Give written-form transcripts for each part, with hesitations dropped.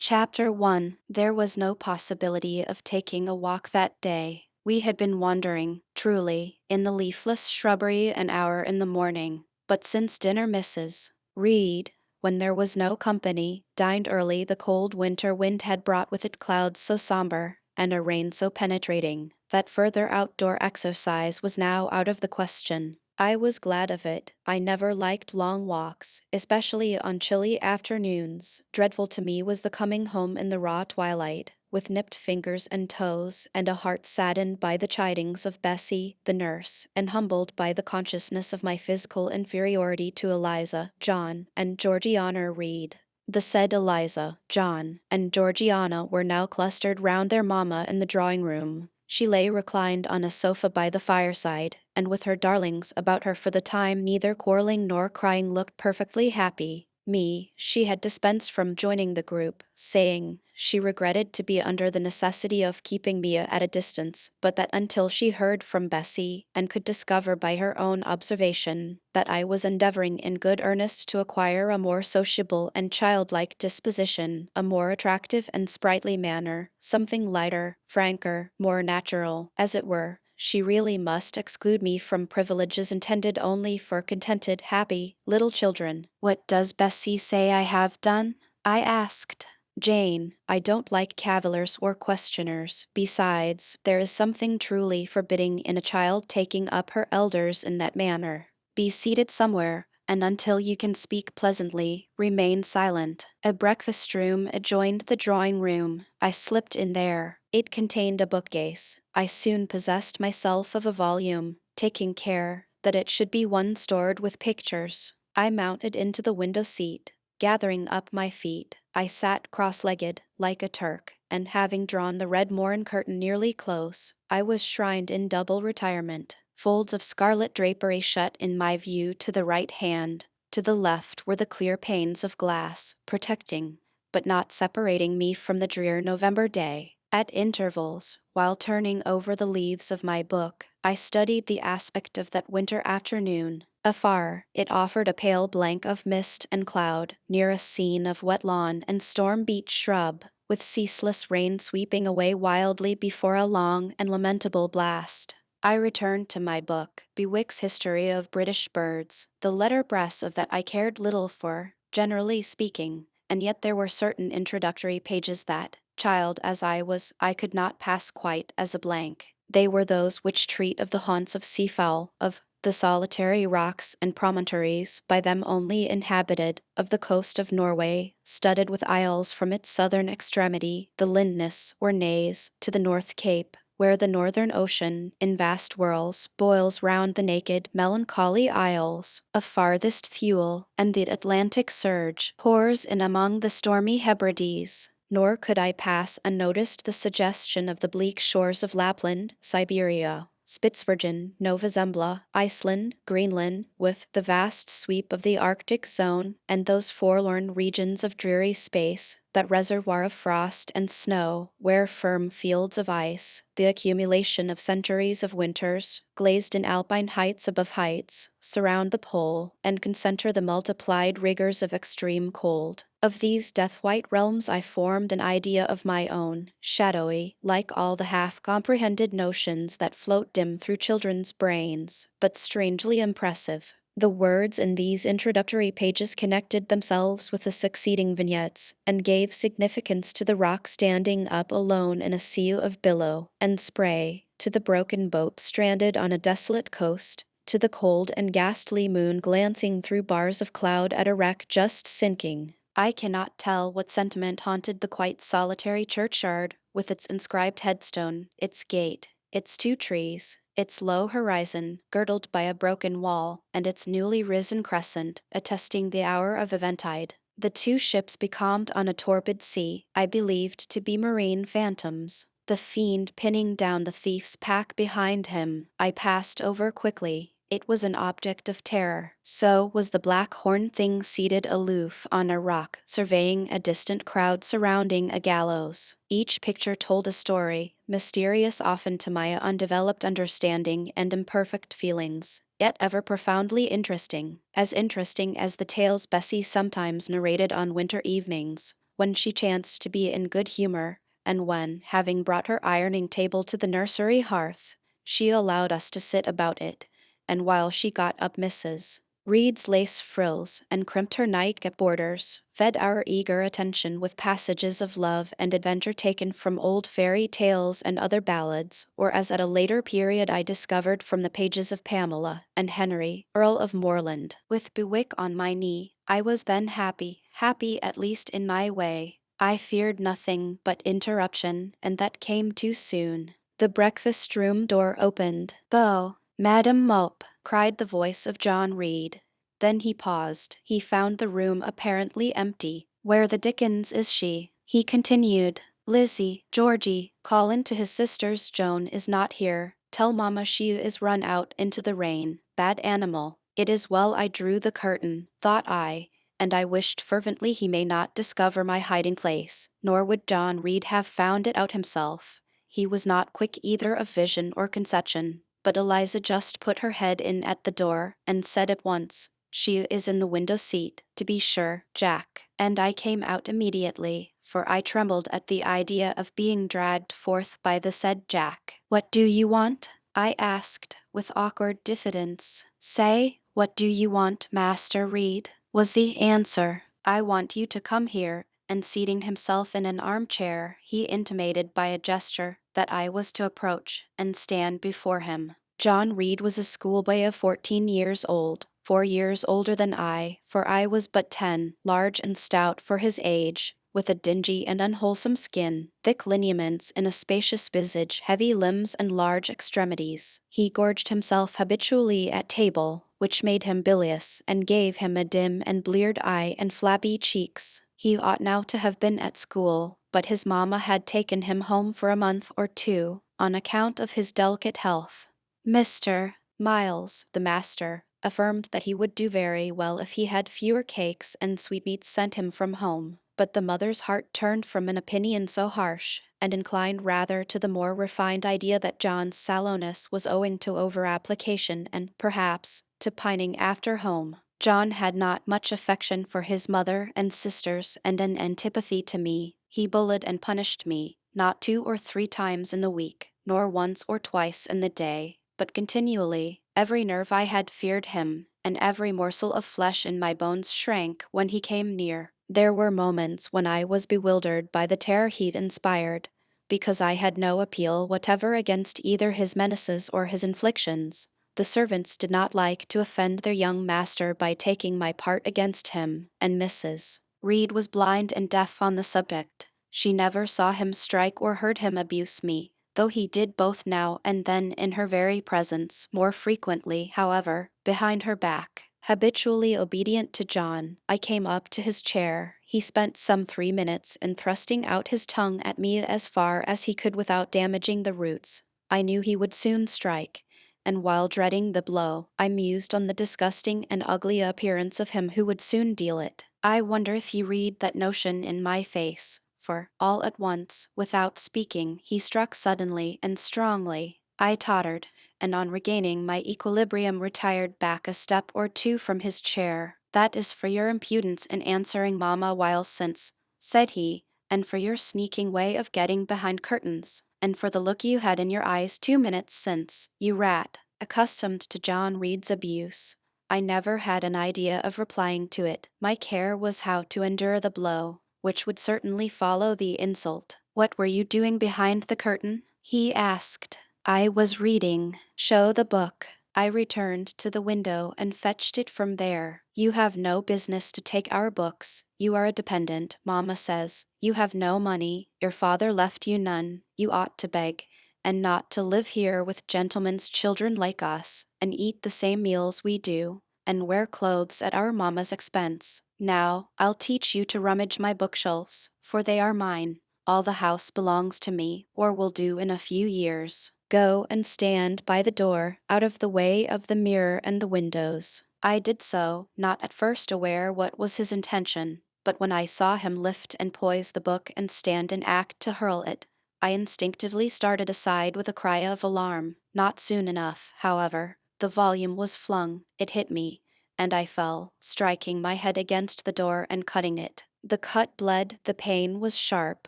Chapter 1. There was no possibility of taking a walk that day. We had been wandering, truly, in the leafless shrubbery an hour in the morning, but since dinner Mrs. Reed, when there was no company, dined early. The cold winter wind had brought with it clouds so somber, and a rain so penetrating, that further outdoor exercise was now out of the question. I was glad of it. I never liked long walks, especially on chilly afternoons. Dreadful to me was the coming home in the raw twilight, with nipped fingers and toes, and a heart saddened by the chidings of Bessie, the nurse, and humbled by the consciousness of my physical inferiority to Eliza, John, and Georgiana Reed. The said Eliza, John, and Georgiana were now clustered round their mamma in the drawing-room. She lay reclined on a sofa by the fireside, and with her darlings about her for the time neither quarrelling nor crying looked perfectly happy. Me, she had dispensed from joining the group, saying, she regretted to be under the necessity of keeping me at a distance, but that until she heard from Bessie, and could discover by her own observation, that I was endeavoring in good earnest to acquire a more sociable and childlike disposition, a more attractive and sprightly manner, something lighter, franker, more natural, as it were, she really must exclude me from privileges intended only for contented, happy, little children. What does Bessie say I have done? I asked. Jane, I don't like cavillers or questioners. Besides, there is something truly forbidding in a child taking up her elders in that manner. Be seated somewhere, and until you can speak pleasantly, remain silent. A breakfast room adjoined the drawing room. I slipped in there. It contained a bookcase. I soon possessed myself of a volume, taking care that it should be one stored with pictures. I mounted into the window seat. Gathering up my feet, I sat cross-legged, like a Turk, and having drawn the red moreen curtain nearly close, I was shrined in double retirement. Folds of scarlet drapery shut in my view to the right hand. To the left were the clear panes of glass, protecting, but not separating me from the drear November day. At intervals, while turning over the leaves of my book, I studied the aspect of that winter afternoon. Afar, it offered a pale blank of mist and cloud, near a scene of wet lawn and storm-beat shrub, with ceaseless rain sweeping away wildly before a long and lamentable blast. I returned to my book, Bewick's History of British Birds. The letterpress of that I cared little for, generally speaking, and yet there were certain introductory pages that, child as I was, I could not pass quite as a blank. They were those which treat of the haunts of seafowl, of the solitary rocks and promontories, by them only inhabited, of the coast of Norway, studded with isles from its southern extremity, the Lindness, or Naze, to the North Cape, where the northern ocean, in vast whirls, boils round the naked, melancholy isles of farthest Thule, and the Atlantic surge pours in among the stormy Hebrides. Nor could I pass unnoticed the suggestion of the bleak shores of Lapland, Siberia, Spitzbergen, Nova Zembla, Iceland, Greenland, with the vast sweep of the Arctic zone, and those forlorn regions of dreary space, that reservoir of frost and snow, where firm fields of ice, the accumulation of centuries of winters, glazed in alpine heights above heights, surround the pole, and concentre the multiplied rigors of extreme cold. Of these death-white realms I formed an idea of my own, shadowy, like all the half-comprehended notions that float dim through children's brains, but strangely impressive. The words in these introductory pages connected themselves with the succeeding vignettes, and gave significance to the rock standing up alone in a sea of billow and spray, to the broken boat stranded on a desolate coast, to the cold and ghastly moon glancing through bars of cloud at a wreck just sinking. I cannot tell what sentiment haunted the quite solitary churchyard, with its inscribed headstone, its gate, its 2 trees, its low horizon, girdled by a broken wall, and its newly risen crescent, attesting the hour of eventide. The 2 ships becalmed on a torpid sea, I believed to be marine phantoms. The fiend pinning down the thief's pack behind him, I passed over quickly. It was an object of terror. So was the black horned thing seated aloof on a rock, surveying a distant crowd surrounding a gallows. Each picture told a story, mysterious often to my undeveloped understanding and imperfect feelings, yet ever profoundly interesting as the tales Bessie sometimes narrated on winter evenings, when she chanced to be in good humor, and when, having brought her ironing table to the nursery hearth, she allowed us to sit about it, and while she got up Mrs. Reed's lace frills and crimped her nightcap borders, fed our eager attention with passages of love and adventure taken from old fairy tales and other ballads, or as at a later period I discovered from the pages of Pamela and Henry, Earl of Morland. With Bewick on my knee, I was then happy, happy at least in my way. I feared nothing but interruption, and that came too soon. The breakfast room door opened. "Beau, Madam Mope," cried the voice of John Reed. Then he paused. He found the room apparently empty. "Where the dickens is she?" he continued. "Lizzie, Georgie, call in to his sisters. Joan is not here. Tell mamma she is run out into the rain. Bad animal." It is well I drew the curtain, thought I, and I wished fervently he may not discover my hiding place, nor would John Reed have found it out himself. He was not quick either of vision or conception, but Eliza just put her head in at the door, and said at once, "She is in the window seat, to be sure, Jack," and I came out immediately, for I trembled at the idea of being dragged forth by the said Jack. "What do you want?" I asked, with awkward diffidence. "Say, what do you want, Master Reed?" was the answer. "I want you to come here," and seating himself in an armchair, he intimated by a gesture that I was to approach and stand before him. John Reed was a schoolboy of 14 years old, 4 years older than I, for I was but 10, large and stout for his age, with a dingy and unwholesome skin, thick lineaments in a spacious visage, heavy limbs and large extremities. He gorged himself habitually at table, which made him bilious, and gave him a dim and bleared eye and flabby cheeks. He ought now to have been at school, but his mamma had taken him home for a month or two, on account of his delicate health. Mr. Miles, the master, affirmed that he would do very well if he had fewer cakes and sweetmeats sent him from home, but the mother's heart turned from an opinion so harsh, and inclined rather to the more refined idea that John's sallowness was owing to over-application and, perhaps, to pining after home. John had not much affection for his mother and sisters and an antipathy to me. He bullied and punished me, not 2 or 3 times in the week, nor once or twice in the day, but continually. Every nerve I had feared him, and every morsel of flesh in my bones shrank when he came near. There were moments when I was bewildered by the terror he'd inspired, because I had no appeal whatever against either his menaces or his inflictions. The servants did not like to offend their young master by taking my part against him, and Mrs. Reed was blind and deaf on the subject. She never saw him strike or heard him abuse me, though he did both now and then in her very presence, more frequently, however, behind her back. Habitually obedient to John, I came up to his chair. He spent some 3 minutes in thrusting out his tongue at me as far as he could without damaging the roots. I knew he would soon strike, and while dreading the blow, I mused on the disgusting and ugly appearance of him who would soon deal it. I wonder if he read that notion in my face, for, all at once, without speaking, he struck suddenly and strongly. I tottered, and on regaining my equilibrium retired back a step or 2 from his chair. "That is for your impudence in answering mamma while since," said he, "and for your sneaking way of getting behind curtains, and for the look you had in your eyes 2 minutes since, you rat." Accustomed to John Reed's abuse, I never had an idea of replying to it. My care was how to endure the blow, which would certainly follow the insult. "What were you doing behind the curtain?" he asked. "I was reading. Show the book." I returned to the window and fetched it from there. "You have no business to take our books. You are a dependent, mamma says. You have no money. Your father left you none. You ought to beg, and not to live here with gentlemen's children like us, and eat the same meals we do, and wear clothes at our mamma's expense. Now, I'll teach you to rummage my bookshelves, for they are mine. All the house belongs to me, or will do in a few years. Go and stand by the door, out of the way of the mirror and the windows." I did so, not at first aware what was his intention, but when I saw him lift and poise the book and stand in act to hurl it, I instinctively started aside with a cry of alarm. Not soon enough, however. The volume was flung, it hit me, and I fell, striking my head against the door and cutting it. The cut bled, the pain was sharp.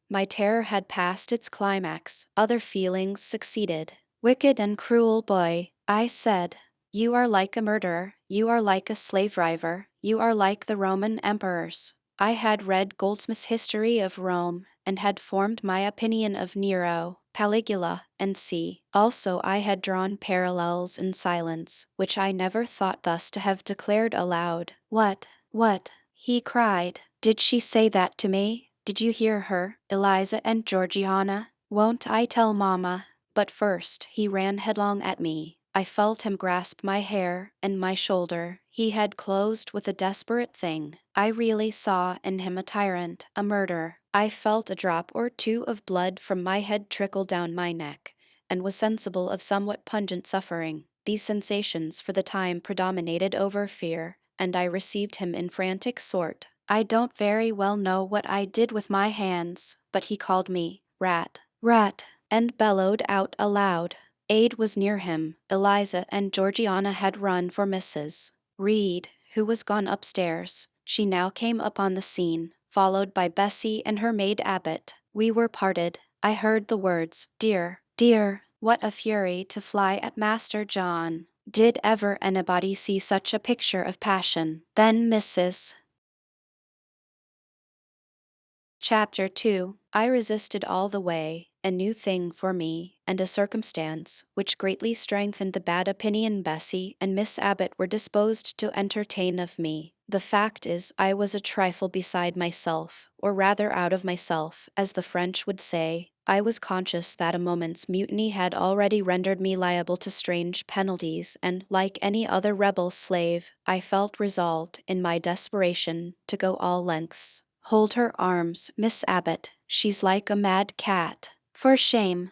My terror had passed its climax, other feelings succeeded. Wicked and cruel boy, I said. You are like a murderer, you are like a slave driver, you are like the Roman emperors. I had read Goldsmith's History of Rome, and had formed my opinion of Nero, Caligula, and C. Also I had drawn parallels in silence, which I never thought thus to have declared aloud. What? He cried. Did she say that to me? Did you hear her, Eliza and Georgiana? Won't I tell Mamma? But first he ran headlong at me. I felt him grasp my hair and my shoulder. He had closed with a desperate thing. I really saw in him a tyrant, a murderer. I felt a drop or two of blood from my head trickle down my neck, and was sensible of somewhat pungent suffering. These sensations for the time predominated over fear, and I received him in frantic sort. I don't very well know what I did with my hands, but he called me rat, and bellowed out aloud. Aid was near him. Eliza and Georgiana had run for Mrs. Reed, who was gone upstairs. She now came upon the scene, followed by Bessie and her maid Abbot. We were parted. I heard the words, dear. What a fury to fly at Master John. Did ever anybody see such a picture of passion? Then Mrs. Chapter 2. I resisted all the way, a new thing for me, and a circumstance which greatly strengthened the bad opinion Bessie and Miss Abbot were disposed to entertain of me. The fact is, I was a trifle beside myself, or rather out of myself, as the French would say. I was conscious that a moment's mutiny had already rendered me liable to strange penalties, and, like any other rebel slave, I felt resolved, in my desperation, to go all lengths. Hold her arms, Miss Abbot, she's like a mad cat. For shame,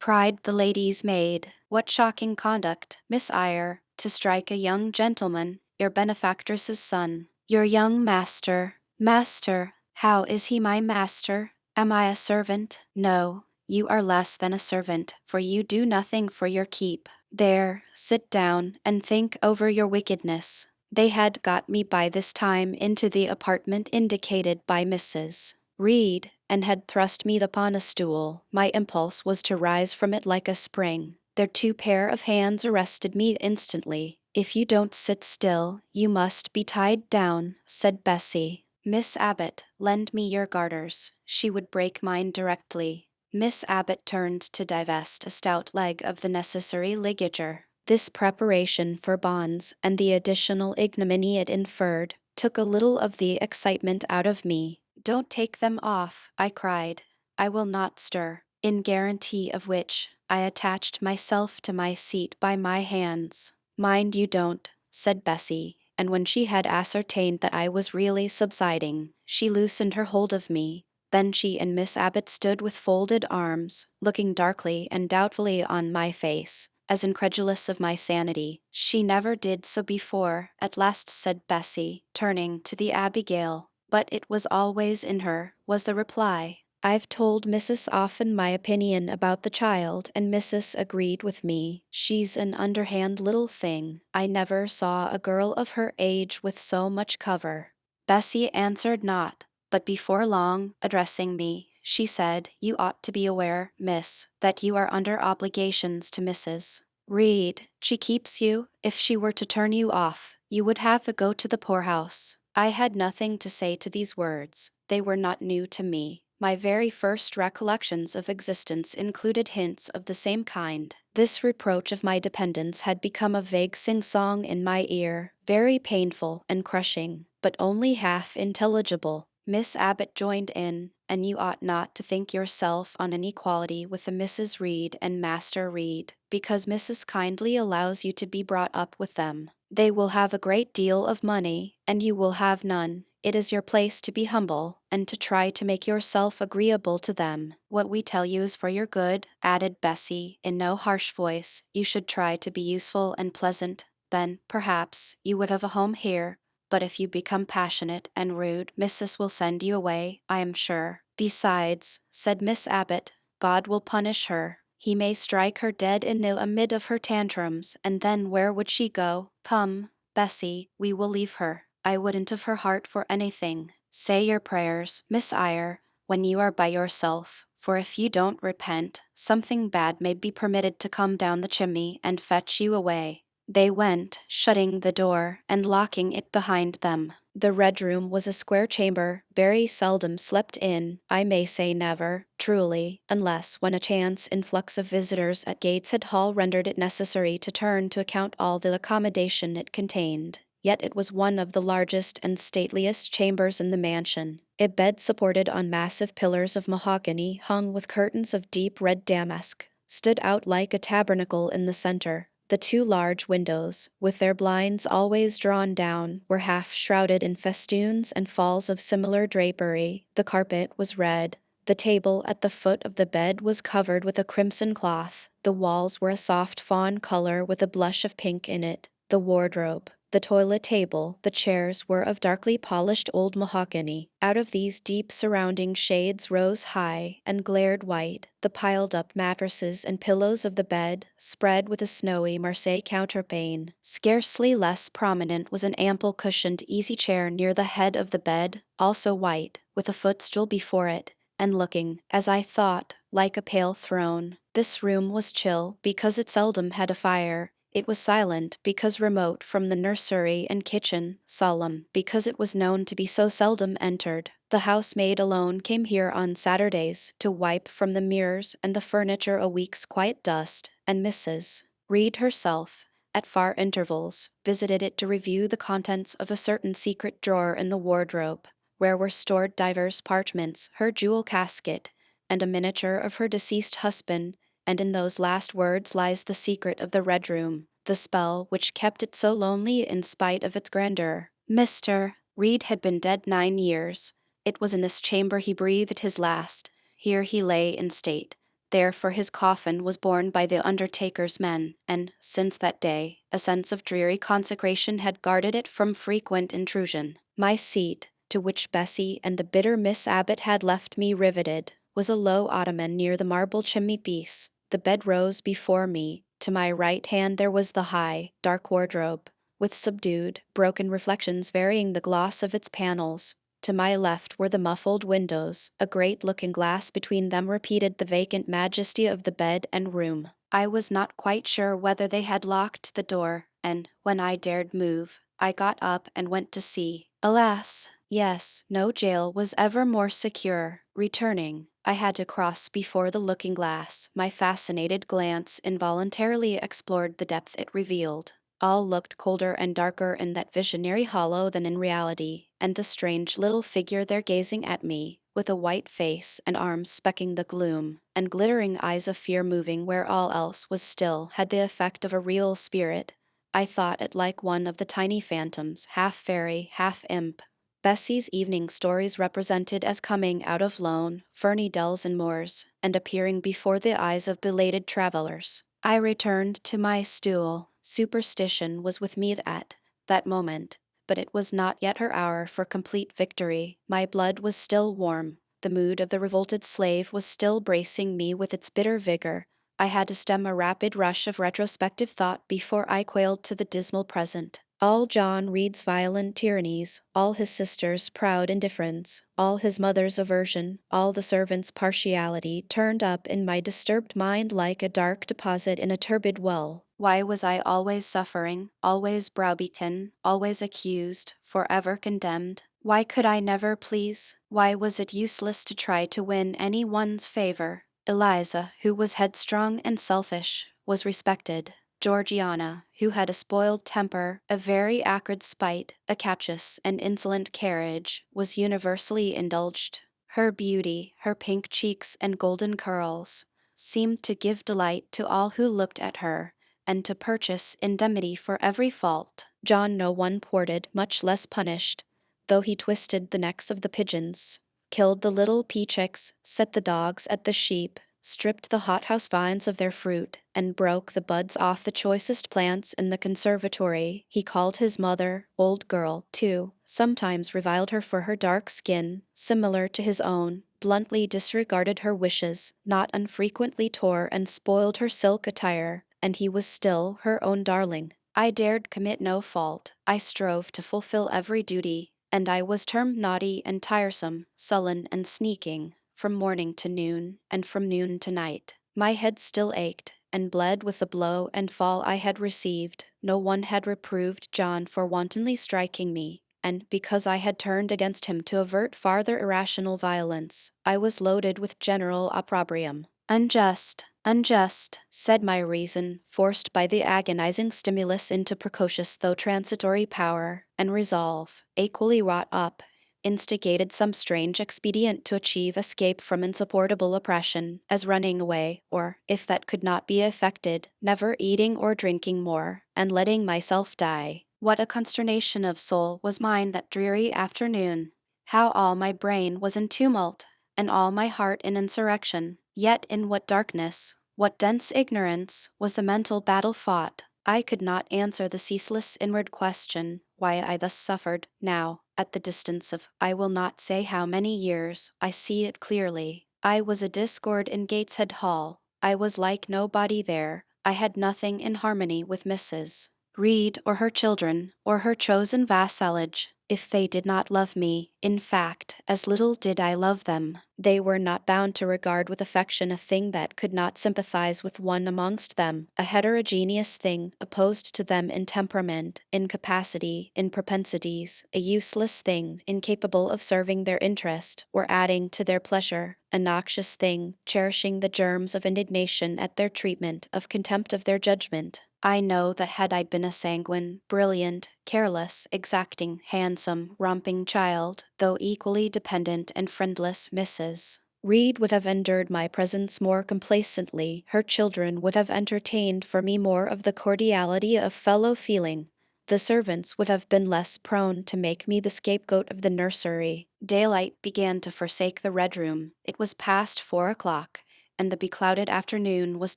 cried the lady's maid. What shocking conduct, Miss Eyre, to strike a young gentleman, your benefactress's son. Your young master. Master, how is he my master? Am I a servant? No, you are less than a servant, for you do nothing for your keep. There, sit down, and think over your wickedness. They had got me by this time into the apartment indicated by Mrs. Reed, and had thrust me upon a stool. My impulse was to rise from it like a spring. Their two pair of hands arrested me instantly. If you don't sit still, you must be tied down, said Bessie. Miss Abbot, lend me your garters. She would break mine directly. Miss Abbot turned to divest a stout leg of the necessary ligature. This preparation for bonds, and the additional ignominy it inferred, took a little of the excitement out of me. Don't take them off, I cried. I will not stir, in guarantee of which, I attached myself to my seat by my hands. Mind you don't, said Bessie, and when she had ascertained that I was really subsiding, she loosened her hold of me. Then she and Miss Abbot stood with folded arms, looking darkly and doubtfully on my face, as incredulous of my sanity. She never did so before, at last said Bessie, turning to the Abigail. But it was always in her, was the reply. I've told Mrs. often my opinion about the child, and Mrs. agreed with me. She's an underhand little thing. I never saw a girl of her age with so much cover. Bessie answered not, but before long, addressing me, she said, you ought to be aware, miss, that you are under obligations to Mrs. Reed. She keeps you. If she were to turn you off, you would have to go to the poorhouse. I had nothing to say to these words. They were not new to me. My very first recollections of existence included hints of the same kind. This reproach of my dependence had become a vague sing-song in my ear, very painful and crushing, but only half intelligible. Miss Abbot joined in, and you ought not to think yourself on an equality with the Mrs. Reed and Master Reed, because Mrs. kindly allows you to be brought up with them. They will have a great deal of money, and you will have none. It is your place to be humble, and to try to make yourself agreeable to them. What we tell you is for your good, added Bessie, in no harsh voice. You should try to be useful and pleasant. Then, perhaps, you would have a home here. But if you become passionate and rude, Mrs. will send you away, I am sure. Besides, said Miss Abbot, God will punish her. He may strike her dead in the amid of her tantrums, and then where would she go? Come, Bessie, we will leave her. I wouldn't of her heart for anything. Say your prayers, Miss Eyre, when you are by yourself, for if you don't repent, something bad may be permitted to come down the chimney and fetch you away. They went, shutting the door and locking it behind them. The Red Room was a square chamber, very seldom slept in, I may say never, truly, unless when a chance influx of visitors at Gateshead Hall rendered it necessary to turn to account all the accommodation it contained. Yet it was one of the largest and stateliest chambers in the mansion. A bed supported on massive pillars of mahogany hung with curtains of deep red damask stood out like a tabernacle in the center. The two large windows, with their blinds always drawn down, were half shrouded in festoons and falls of similar drapery. The carpet was red. The table at the foot of the bed was covered with a crimson cloth. The walls were a soft fawn color with a blush of pink in it. The wardrobe, the toilet table, the chairs were of darkly polished old mahogany. Out of these deep surrounding shades rose high and glared white the piled-up mattresses and pillows of the bed, spread with a snowy Marseille counterpane. Scarcely less prominent was an ample cushioned easy chair near the head of the bed, also white, with a footstool before it, and looking, as I thought, like a pale throne. This room was chill because it seldom had a fire. It was silent because remote from the nursery and kitchen, solemn because it was known to be so seldom entered. The housemaid alone came here on Saturdays to wipe from the mirrors and the furniture a week's quiet dust, and Mrs. Reed herself, at far intervals, visited it to review the contents of a certain secret drawer in the wardrobe, where were stored divers parchments, her jewel casket, and a miniature of her deceased husband, and in those last words lies the secret of the Red Room, the spell which kept it so lonely in spite of its grandeur. Mr. Reed had been dead 9 years. It was in this chamber he breathed his last. Here he lay in state. Therefore his coffin was borne by the undertaker's men, and, since that day, a sense of dreary consecration had guarded it from frequent intrusion. My seat, to which Bessie and the bitter Miss Abbot had left me riveted, was a low ottoman near the marble chimney-piece. The bed rose before me. To my right hand there was the high, dark wardrobe, with subdued, broken reflections varying the gloss of its panels. To my left were the muffled windows. A great looking-glass between them repeated the vacant majesty of the bed and room. I was not quite sure whether they had locked the door, and, when I dared move, I got up and went to see. Alas! Yes, no jail was ever more secure. Returning, I had to cross before the looking-glass. My fascinated glance involuntarily explored the depth it revealed. All looked colder and darker in that visionary hollow than in reality, and the strange little figure there gazing at me, with a white face and arms specking the gloom, and glittering eyes of fear moving where all else was still, had the effect of a real spirit. I thought it like one of the tiny phantoms, half fairy, half imp, Bessie's evening stories represented as coming out of lone, ferny dells and moors, and appearing before the eyes of belated travelers. I returned to my stool. Superstition was with me at that moment, but it was not yet her hour for complete victory. My blood was still warm. The mood of the revolted slave was still bracing me with its bitter vigor. I had to stem a rapid rush of retrospective thought before I quailed to the dismal present. All John Reed's violent tyrannies, all his sister's proud indifference, all his mother's aversion, all the servants' partiality turned up in my disturbed mind like a dark deposit in a turbid well. Why was I always suffering, always browbeaten, always accused, forever condemned? Why could I never please? Why was it useless to try to win any one's favor? Eliza, who was headstrong and selfish, was respected. Georgiana, who had a spoiled temper, a very acrid spite, a captious and insolent carriage, was universally indulged. Her beauty, her pink cheeks and golden curls, seemed to give delight to all who looked at her, and to purchase indemnity for every fault. John no one ported, much less punished, though he twisted the necks of the pigeons, killed the little pea-chicks, set the dogs at the sheep, stripped the hothouse vines of their fruit, and broke the buds off the choicest plants in the conservatory. He called his mother, old girl, too, sometimes reviled her for her dark skin, similar to his own, bluntly disregarded her wishes, not unfrequently tore and spoiled her silk attire, and he was still her own darling. I dared commit no fault. I strove to fulfill every duty. and I was termed naughty and tiresome, sullen and sneaking, from morning to noon, and from noon to night. My head still ached, and bled with the blow and fall I had received. No one had reproved John for wantonly striking me, and because I had turned against him to avert farther irrational violence, I was loaded with general opprobrium. Unjust, unjust, said my reason, forced by the agonizing stimulus into precocious though transitory power, and resolve, equally wrought up, instigated some strange expedient to achieve escape from insupportable oppression, as running away, or, if that could not be effected, never eating or drinking more, and letting myself die. What a consternation of soul was mine that dreary afternoon! How all my brain was in tumult, and all my heart in insurrection! Yet in what darkness, what dense ignorance, was the mental battle fought! I could not answer the ceaseless inward question, why I thus suffered. Now, at the distance of I will not say how many years, I see it clearly. I was a discord in Gateshead Hall. I was like nobody there. I had nothing in harmony with Mrs. Reed or her children, or her chosen vassalage. If they did not love me, in fact, as little did I love them. They were not bound to regard with affection a thing that could not sympathize with one amongst them, a heterogeneous thing, opposed to them in temperament, in capacity, in propensities, a useless thing, incapable of serving their interest, or adding to their pleasure, a noxious thing, cherishing the germs of indignation at their treatment, of contempt of their judgment. I know that had I been a sanguine, brilliant, careless, exacting, handsome, romping child, though equally dependent and friendless, Mrs. Reed would have endured my presence more complacently, her children would have entertained for me more of the cordiality of fellow-feeling. The servants would have been less prone to make me the scapegoat of the nursery. Daylight began to forsake the Red Room. It was past 4 o'clock, and the beclouded afternoon was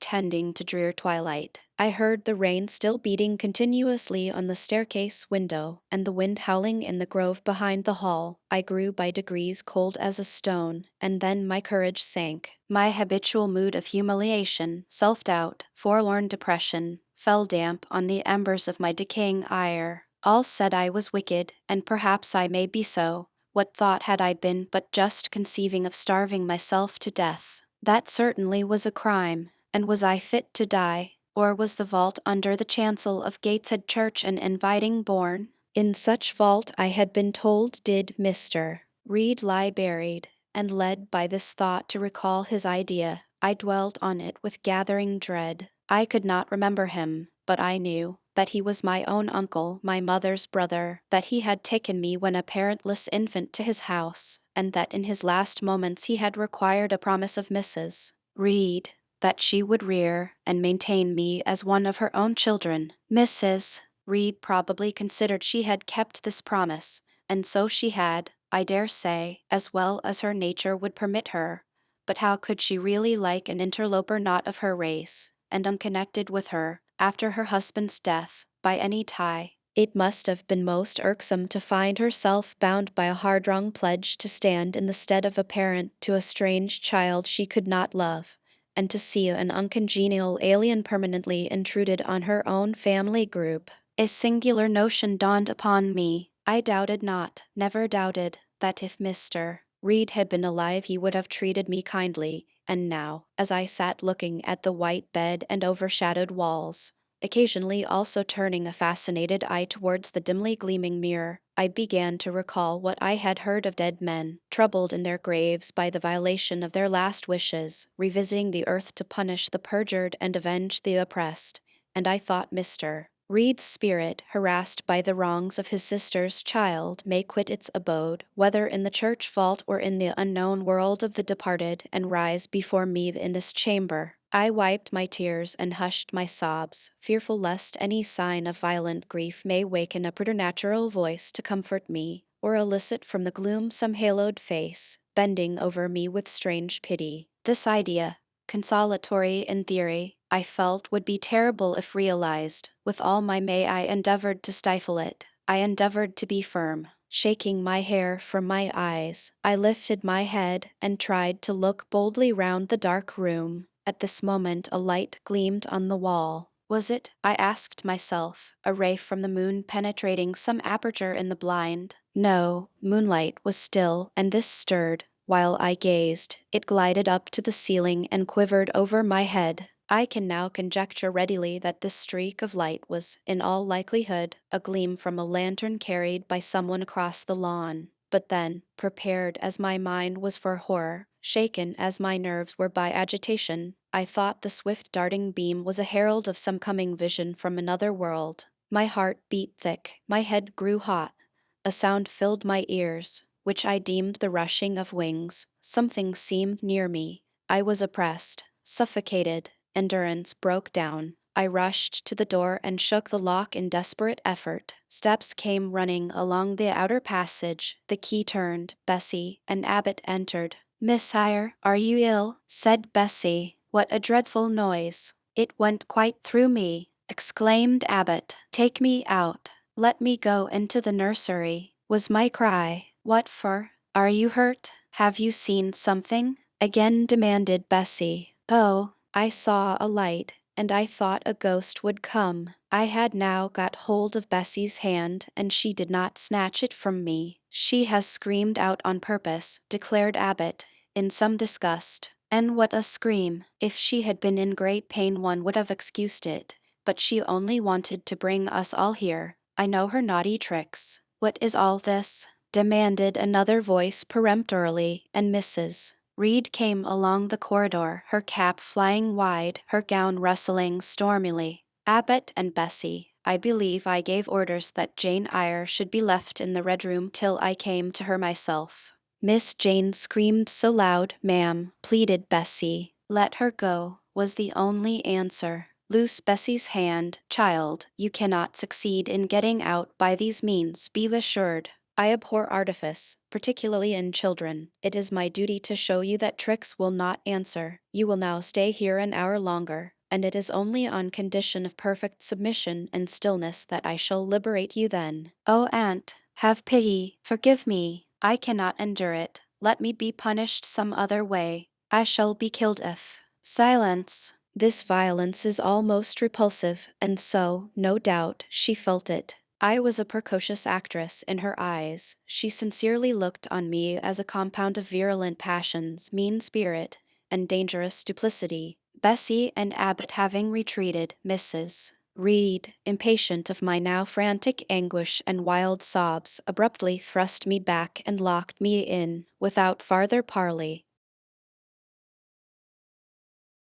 tending to drear twilight. I heard the rain still beating continuously on the staircase window, and the wind howling in the grove behind the hall. I grew by degrees cold as a stone, and then my courage sank. My habitual mood of humiliation, self-doubt, forlorn depression, fell damp on the embers of my decaying ire. All said I was wicked, and perhaps I may be so. What thought had I been but just conceiving of starving myself to death? That certainly was a crime, and was I fit to die, or was the vault under the chancel of Gateshead Church an inviting bourne? In such vault I had been told did Mr. Reed lie buried, and led by this thought to recall his idea, I dwelt on it with gathering dread. I could not remember him, but I knew that he was my own uncle, my mother's brother, that he had taken me when a parentless infant to his house, and that in his last moments he had required a promise of Mrs. Reed, that she would rear and maintain me as one of her own children. Mrs. Reed probably considered she had kept this promise, and so she had, I dare say, as well as her nature would permit her. But how could she really like an interloper not of her race, and unconnected with her, after her husband's death, by any tie? It must have been most irksome to find herself bound by a hard-wrung pledge to stand in the stead of a parent to a strange child she could not love, and to see an uncongenial alien permanently intruded on her own family group. A singular notion dawned upon me. I doubted not, never doubted, that if Mr. Reed had been alive he would have treated me kindly, and now, as I sat looking at the white bed and overshadowed walls, occasionally also turning a fascinated eye towards the dimly gleaming mirror, I began to recall what I had heard of dead men, troubled in their graves by the violation of their last wishes, revisiting the earth to punish the perjured and avenge the oppressed, and I thought Mr. Reed's spirit, harassed by the wrongs of his sister's child, may quit its abode, whether in the church vault or in the unknown world of the departed, and rise before me in this chamber. I wiped my tears and hushed my sobs, fearful lest any sign of violent grief may waken a preternatural voice to comfort me, or elicit from the gloom some haloed face, bending over me with strange pity. This idea, consolatory in theory, I felt would be terrible if realized. With all my may I endeavored to stifle it. I endeavored to be firm. Shaking my hair from my eyes, I lifted my head and tried to look boldly round the dark room. At this moment a light gleamed on the wall. Was it, I asked myself, a ray from the moon penetrating some aperture in the blind? No, moonlight was still, and this stirred. While I gazed, it glided up to the ceiling and quivered over my head. I can now conjecture readily that this streak of light was, in all likelihood, a gleam from a lantern carried by someone across the lawn. But then, prepared as my mind was for horror, shaken as my nerves were by agitation, I thought the swift darting beam was a herald of some coming vision from another world. My heart beat thick, my head grew hot. A sound filled my ears, which I deemed the rushing of wings. Something seemed near me. I was oppressed, suffocated. Endurance broke down. I rushed to the door and shook the lock in desperate effort. Steps came running along the outer passage. The key turned. Bessie and Abbott entered. "Miss Sire, are you ill?" said Bessie. "What a dreadful noise! It went quite through me," exclaimed Abbott. "Take me out. Let me go into the nursery," was my cry. "What for? Are you hurt? Have you seen something?" again demanded Bessie. "Oh, I saw a light, and I thought a ghost would come." I had now got hold of Bessie's hand, and she did not snatch it from me. "She has screamed out on purpose," declared Abbott, in some disgust. "And what a scream! If she had been in great pain one would have excused it. But she only wanted to bring us all here. I know her naughty tricks." "What is all this?" demanded another voice peremptorily, and Mrs. Reed came along the corridor, her cap flying wide, her gown rustling stormily. "Abbott and Bessie, I believe I gave orders that Jane Eyre should be left in the red room till I came to her myself." "Miss Jane screamed so loud, ma'am," pleaded Bessie. "Let her go," was the only answer. "Loose Bessie's hand, child. You cannot succeed in getting out by these means, be assured. I abhor artifice, particularly in children. It is my duty to show you that tricks will not answer. You will now stay here an hour longer, and it is only on condition of perfect submission and stillness that I shall liberate you then." "Oh, aunt, have pity, forgive me. I cannot endure it. Let me be punished some other way. I shall be killed if—" "Silence." This violence is almost repulsive, and so, no doubt, she felt it. I was a precocious actress in her eyes. She sincerely looked on me as a compound of virulent passions, mean spirit, and dangerous duplicity. Bessie and Abbott having retreated, Mrs. Reed, impatient of my now frantic anguish and wild sobs, abruptly thrust me back and locked me in, without farther parley.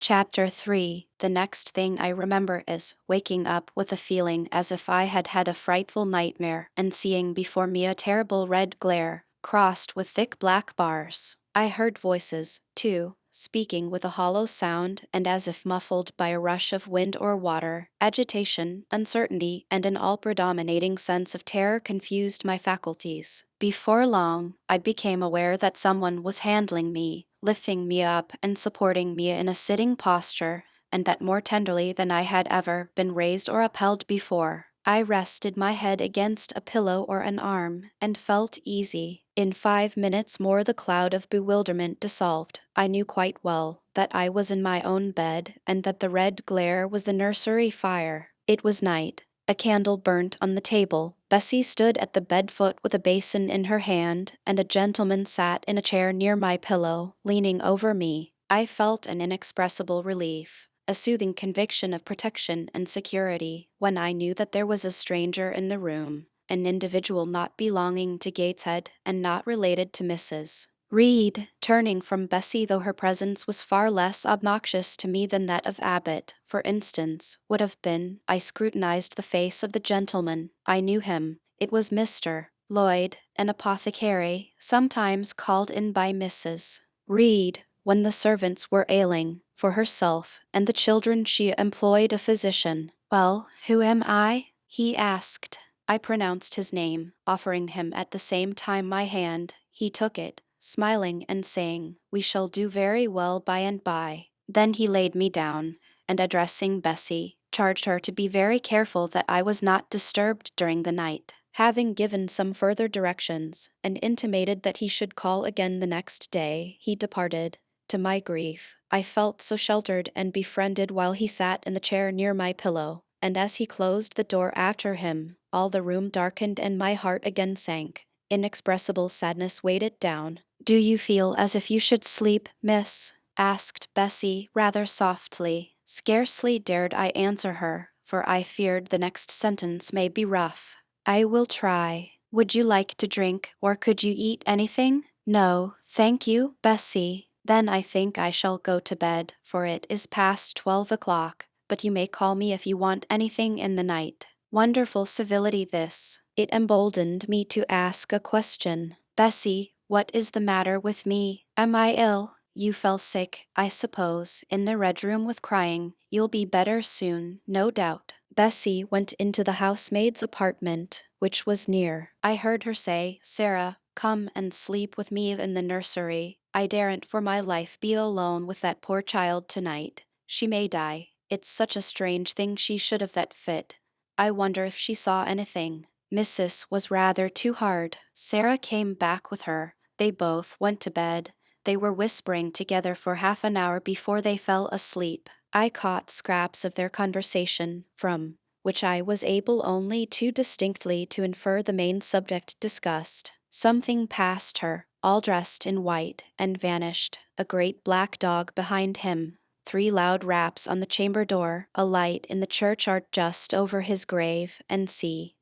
Chapter 3. The next thing I remember is waking up with a feeling as if I had had a frightful nightmare and seeing before me a terrible red glare, crossed with thick black bars. I heard voices, too, speaking with a hollow sound and as if muffled by a rush of wind or water. Agitation, uncertainty, and an all-predominating sense of terror confused my faculties. Before long, I became aware that someone was handling me, lifting me up and supporting me in a sitting posture, and that more tenderly than I had ever been raised or upheld before. I rested my head against a pillow or an arm, and felt easy. In 5 minutes more the cloud of bewilderment dissolved. I knew quite well that I was in my own bed, and that the red glare was the nursery fire. It was night. A candle burnt on the table. Bessie stood at the bed foot with a basin in her hand, and a gentleman sat in a chair near my pillow, leaning over me. I felt an inexpressible relief, a soothing conviction of protection and security, when I knew that there was a stranger in the room, an individual not belonging to Gateshead and not related to Mrs. Reed. Turning from Bessie, though her presence was far less obnoxious to me than that of Abbott, for instance, would have been, I scrutinized the face of the gentleman. I knew him. It was Mr. Lloyd, an apothecary, sometimes called in by Mrs. Reed, when the servants were ailing. For herself and the children she employed a physician. "Well, who am I?" he asked. I pronounced his name, offering him at the same time my hand. He took it, smiling and saying, "We shall do very well by and by." Then he laid me down, and addressing Bessie, charged her to be very careful that I was not disturbed during the night. Having given some further directions, and intimated that he should call again the next day, he departed. To my grief, I felt so sheltered and befriended while he sat in the chair near my pillow, and as he closed the door after him, all the room darkened and my heart again sank. Inexpressible sadness weighed it down. "Do you feel as if you should sleep, miss?" asked Bessie rather softly. Scarcely dared I answer her, for I feared the next sentence may be rough. "I will try. Would you like to drink, or could you eat anything?" "No, thank you, Bessie." "Then I think I shall go to bed, for it is past 12 o'clock, but you may call me if you want anything in the night." Wonderful civility this. It emboldened me to ask a question. "Bessie, what is the matter with me? Am I ill?" "You fell sick, I suppose, in the red room with crying. You'll be better soon, no doubt." Bessie went into the housemaid's apartment, which was near. I heard her say, "Sarah, come and sleep with me in the nursery. I daren't for my life be alone with that poor child tonight. She may die. It's such a strange thing she should have that fit. I wonder if she saw anything." Mrs. was rather too hard. Sarah came back with her. They both went to bed. They were whispering together for half an hour before they fell asleep. I caught scraps of their conversation, from which I was able only too distinctly to infer the main subject discussed. Something passed her, all dressed in white, and vanished. A great black dog behind him. 3 loud raps on the chamber door, a light in the churchyard just over his grave, and see.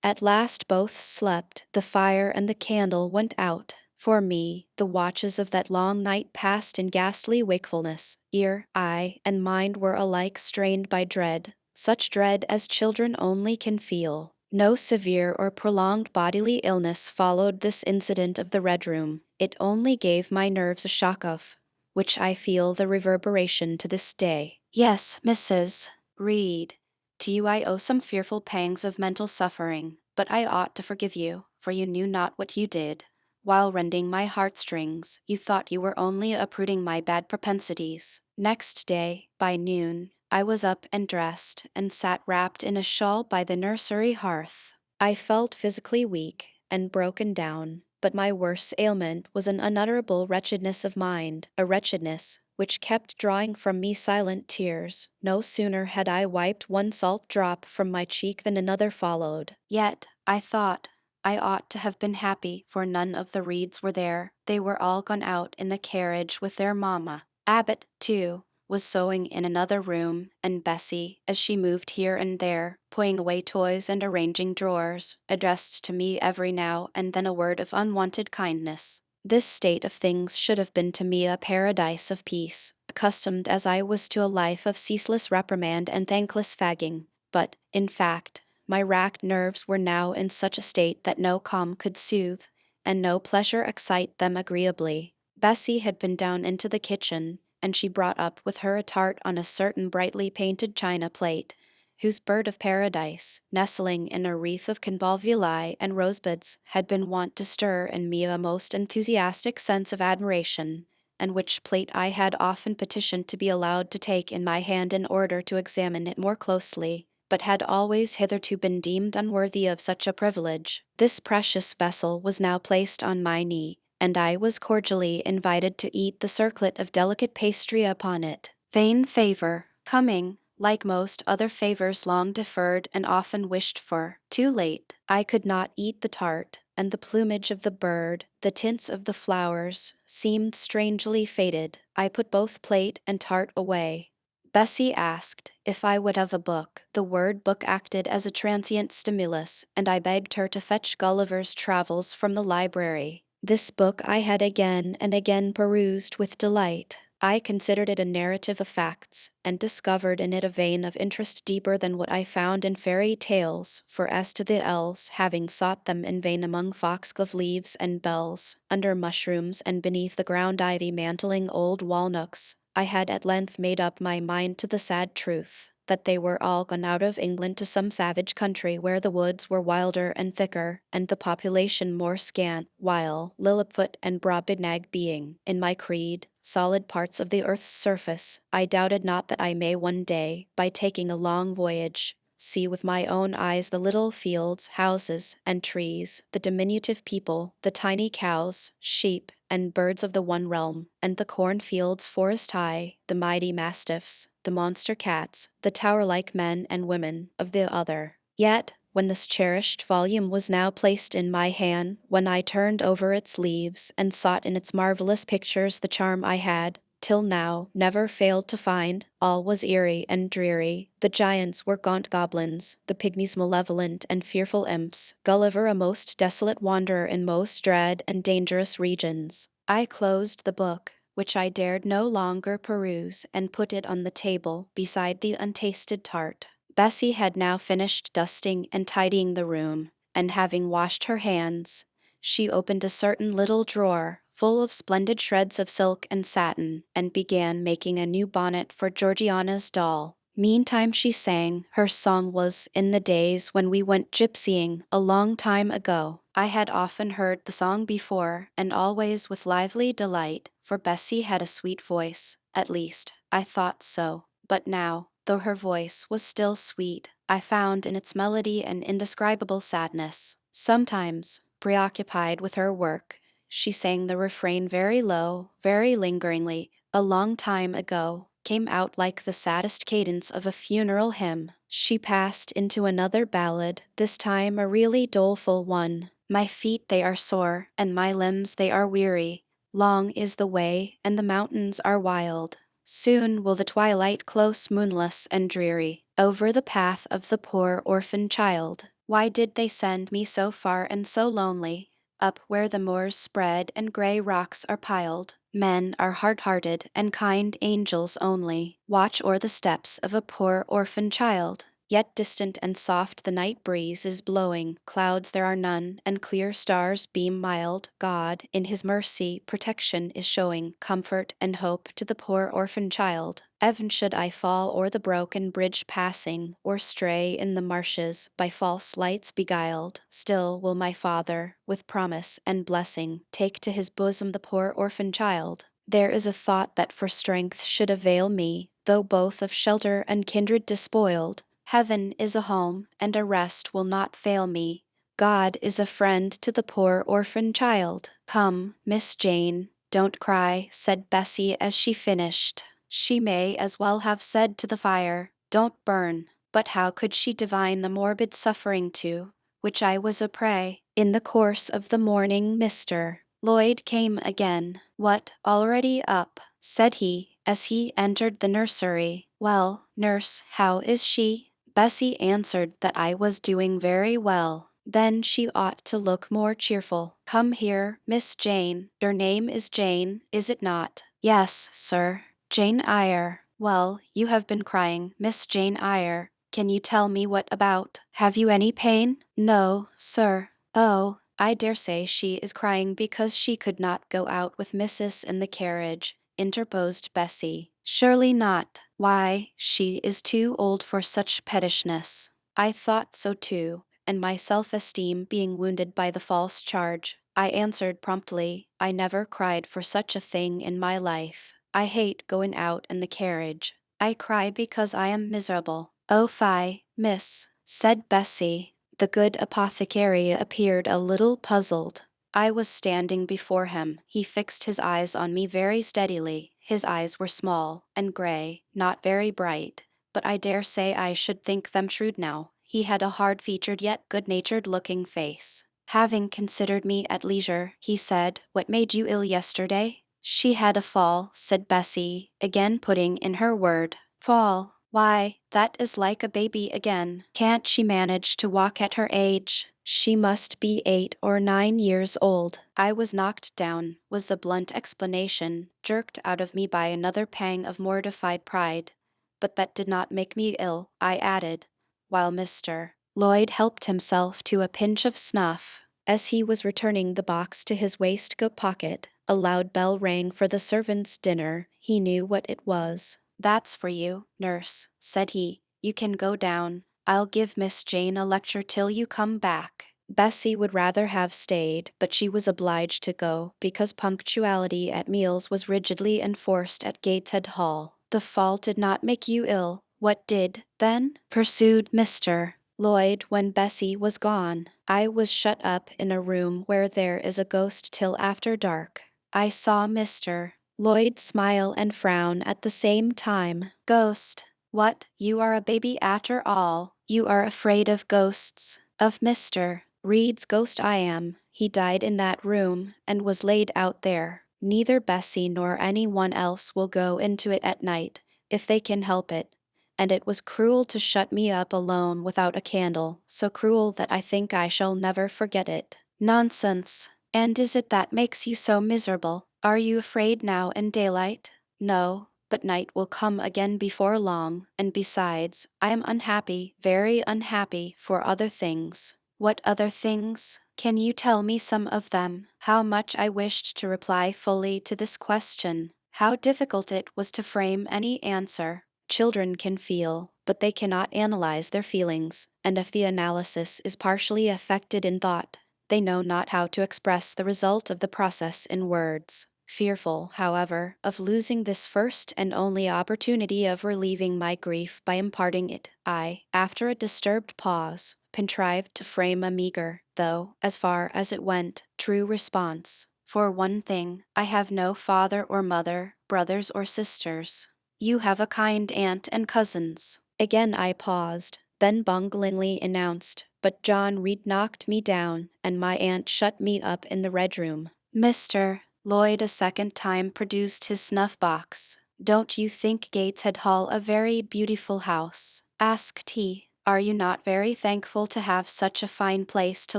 At last both slept. The fire and the candle went out. For me, the watches of that long night passed in ghastly wakefulness. Ear, eye, and mind were alike strained by dread, such dread as children only can feel. No severe or prolonged bodily illness followed this incident of the Red Room. It only gave my nerves a shock of which I feel the reverberation to this day. Yes, Mrs. Reed, to you I owe some fearful pangs of mental suffering, but I ought to forgive you, for you knew not what you did. While rending my heartstrings, you thought you were only uprooting my bad propensities. Next day, by noon, I was up and dressed, and sat wrapped in a shawl by the nursery hearth. I felt physically weak and broken down, but my worst ailment was an unutterable wretchedness of mind, a wretchedness which kept drawing from me silent tears. No sooner had I wiped one salt drop from my cheek than another followed. Yet, I thought, I ought to have been happy, for none of the Reeds were there. They were all gone out in the carriage with their mamma. Abbott, too, was sewing in another room, and Bessie, as she moved here and there, putting away toys and arranging drawers, addressed to me every now and then a word of unwonted kindness. This state of things should have been to me a paradise of peace, accustomed as I was to a life of ceaseless reprimand and thankless fagging. But, in fact, my racked nerves were now in such a state that no calm could soothe, and no pleasure excite them agreeably. Bessie had been down into the kitchen, and she brought up with her a tart on a certain brightly painted china plate, whose bird of paradise, nestling in a wreath of convolvuli and rosebuds, had been wont to stir in me a most enthusiastic sense of admiration, and which plate I had often petitioned to be allowed to take in my hand in order to examine it more closely, but had always hitherto been deemed unworthy of such a privilege. This precious vessel was now placed on my knee, and I was cordially invited to eat the circlet of delicate pastry upon it. Vain favor, coming, like most other favors long deferred and often wished for, too late. I could not eat the tart, and the plumage of the bird, the tints of the flowers, seemed strangely faded. I put both plate and tart away. Bessie asked if I would have a book. The word book acted as a transient stimulus, and I begged her to fetch Gulliver's Travels from the library. This book I had again and again perused with delight. I considered it a narrative of facts, and discovered in it a vein of interest deeper than what I found in fairy tales, for as to the elves, having sought them in vain among foxglove leaves and bells, under mushrooms and beneath the ground ivy mantling old walnuts, I had at length made up my mind to the sad truth, that they were all gone out of England to some savage country where the woods were wilder and thicker, and the population more scant, while Lilliput and Brobdingnag being, in my creed, solid parts of the earth's surface, I doubted not that I may one day, by taking a long voyage, see with my own eyes the little fields, houses, and trees, the diminutive people, the tiny cows, sheep, and birds of the one realm, and the cornfields forest high, the mighty mastiffs, the monster cats, the tower-like men and women of the other. Yet, when this cherished volume was now placed in my hand, when I turned over its leaves and sought in its marvelous pictures the charm I had, till now, never failed to find, all was eerie and dreary. The giants were gaunt goblins, the pygmies malevolent and fearful imps, Gulliver a most desolate wanderer in most dread and dangerous regions. I closed the book, which I dared no longer peruse, and put it on the table beside the untasted tart. Bessie had now finished dusting and tidying the room, and having washed her hands, she opened a certain little drawer, full of splendid shreds of silk and satin, and began making a new bonnet for Georgiana's doll. Meantime she sang. Her song was, "In the days when we went gypsying, a long time ago." I had often heard the song before, and always with lively delight, for Bessie had a sweet voice. At least, I thought so. But now, though her voice was still sweet, I found in its melody an indescribable sadness. Sometimes, preoccupied with her work, she sang the refrain very low, very lingeringly. "A long time ago" came out like the saddest cadence of a funeral hymn. She passed into another ballad, this time a really doleful one. "My feet they are sore, and my limbs they are weary. Long is the way, and the mountains are wild. Soon will the twilight close moonless and dreary over the path of the poor orphan child. Why did they send me so far and so lonely, up where the moors spread and gray rocks are piled? Men are hard-hearted and kind angels only watch o'er the steps of a poor orphan child. Yet distant and soft the night breeze is blowing, clouds there are none, and clear stars beam mild. God, in his mercy, protection is showing, comfort and hope to the poor orphan child. E'en should I fall o'er the broken bridge passing, or stray in the marshes, by false lights beguiled, still will my Father, with promise and blessing, take to his bosom the poor orphan child. There is a thought that for strength should avail me, though both of shelter and kindred despoiled. Heaven is a home, and a rest will not fail me. God is a friend to the poor orphan child. Come, Miss Jane, don't cry," said Bessie as she finished. She may as well have said to the fire, "Don't burn." But how could she divine the morbid suffering to which I was a prey? In the course of the morning Mr. Lloyd came again. "What, already up?" said he, as he entered the nursery. "Well, nurse, how is she?" Bessie answered that I was doing very well. Then she ought to look more cheerful. "Come here, Miss Jane. Your name is Jane, is it not?" "Yes, sir. Jane Eyre." "Well, you have been crying, Miss Jane Eyre. Can you tell me what about? Have you any pain?" "No, sir." "Oh, I dare say she is crying because she could not go out with Missus in the carriage," interposed Bessie. "Surely not. Why, she is too old for such pettishness." I thought so too, and my self-esteem being wounded by the false charge, I answered promptly, "I never cried for such a thing in my life. I hate going out in the carriage. I cry because I am miserable." "Oh fie, miss," said Bessie. The good apothecary appeared a little puzzled. I was standing before him. He fixed his eyes on me very steadily. His eyes were small and gray, not very bright, but I dare say I should think them shrewd now. He had a hard-featured yet good-natured looking face. Having considered me at leisure, he said, "What made you ill yesterday?" "She had a fall," said Bessie, again putting in her word. "Fall? Why, that is like a baby again. Can't she manage to walk at her age? She must be 8 or 9 years old." "I was knocked down," was the blunt explanation, jerked out of me by another pang of mortified pride. "But that did not make me ill," I added, while Mr. Lloyd helped himself to a pinch of snuff. As he was returning the box to his waistcoat pocket, a loud bell rang for the servants' dinner. He knew what it was. "That's for you, nurse," said he. "You can go down. I'll give Miss Jane a lecture till you come back." Bessie would rather have stayed, but she was obliged to go, because punctuality at meals was rigidly enforced at Gateshead Hall. "The fall did not make you ill. What did, then?" pursued Mr. Lloyd when Bessie was gone. "I was shut up in a room where there is a ghost till after dark." I saw Mr. Lloyd smile and frown at the same time. "Ghost? What, you are a baby after all. You are afraid of ghosts?" Of Mr. Reed's ghost I am. He died in that room, and was laid out there. Neither Bessie nor anyone else will go into it at night, if they can help it. And it was cruel to shut me up alone without a candle, so cruel that I think I shall never forget it. Nonsense. And is it that makes you so miserable? Are you afraid now in daylight? No, but night will come again before long, and besides, I am unhappy, very unhappy, for other things. What other things? Can you tell me some of them? How much I wished to reply fully to this question. How difficult it was to frame any answer. Children can feel, but they cannot analyze their feelings, and if the analysis is partially effected in thought, they know not how to express the result of the process in words. Fearful, however, of losing this first and only opportunity of relieving my grief by imparting it, I, after a disturbed pause, contrived to frame a meager, though, as far as it went, true response. For one thing, I have no father or mother, brothers or sisters. You have a kind aunt and cousins. Again I paused, then bunglingly announced, but John Reed knocked me down, and my aunt shut me up in the red room. Mr. Lloyd a second time produced his snuff-box. Don't you think Gateshead Hall a very beautiful house? Asked he. Are you not very thankful to have such a fine place to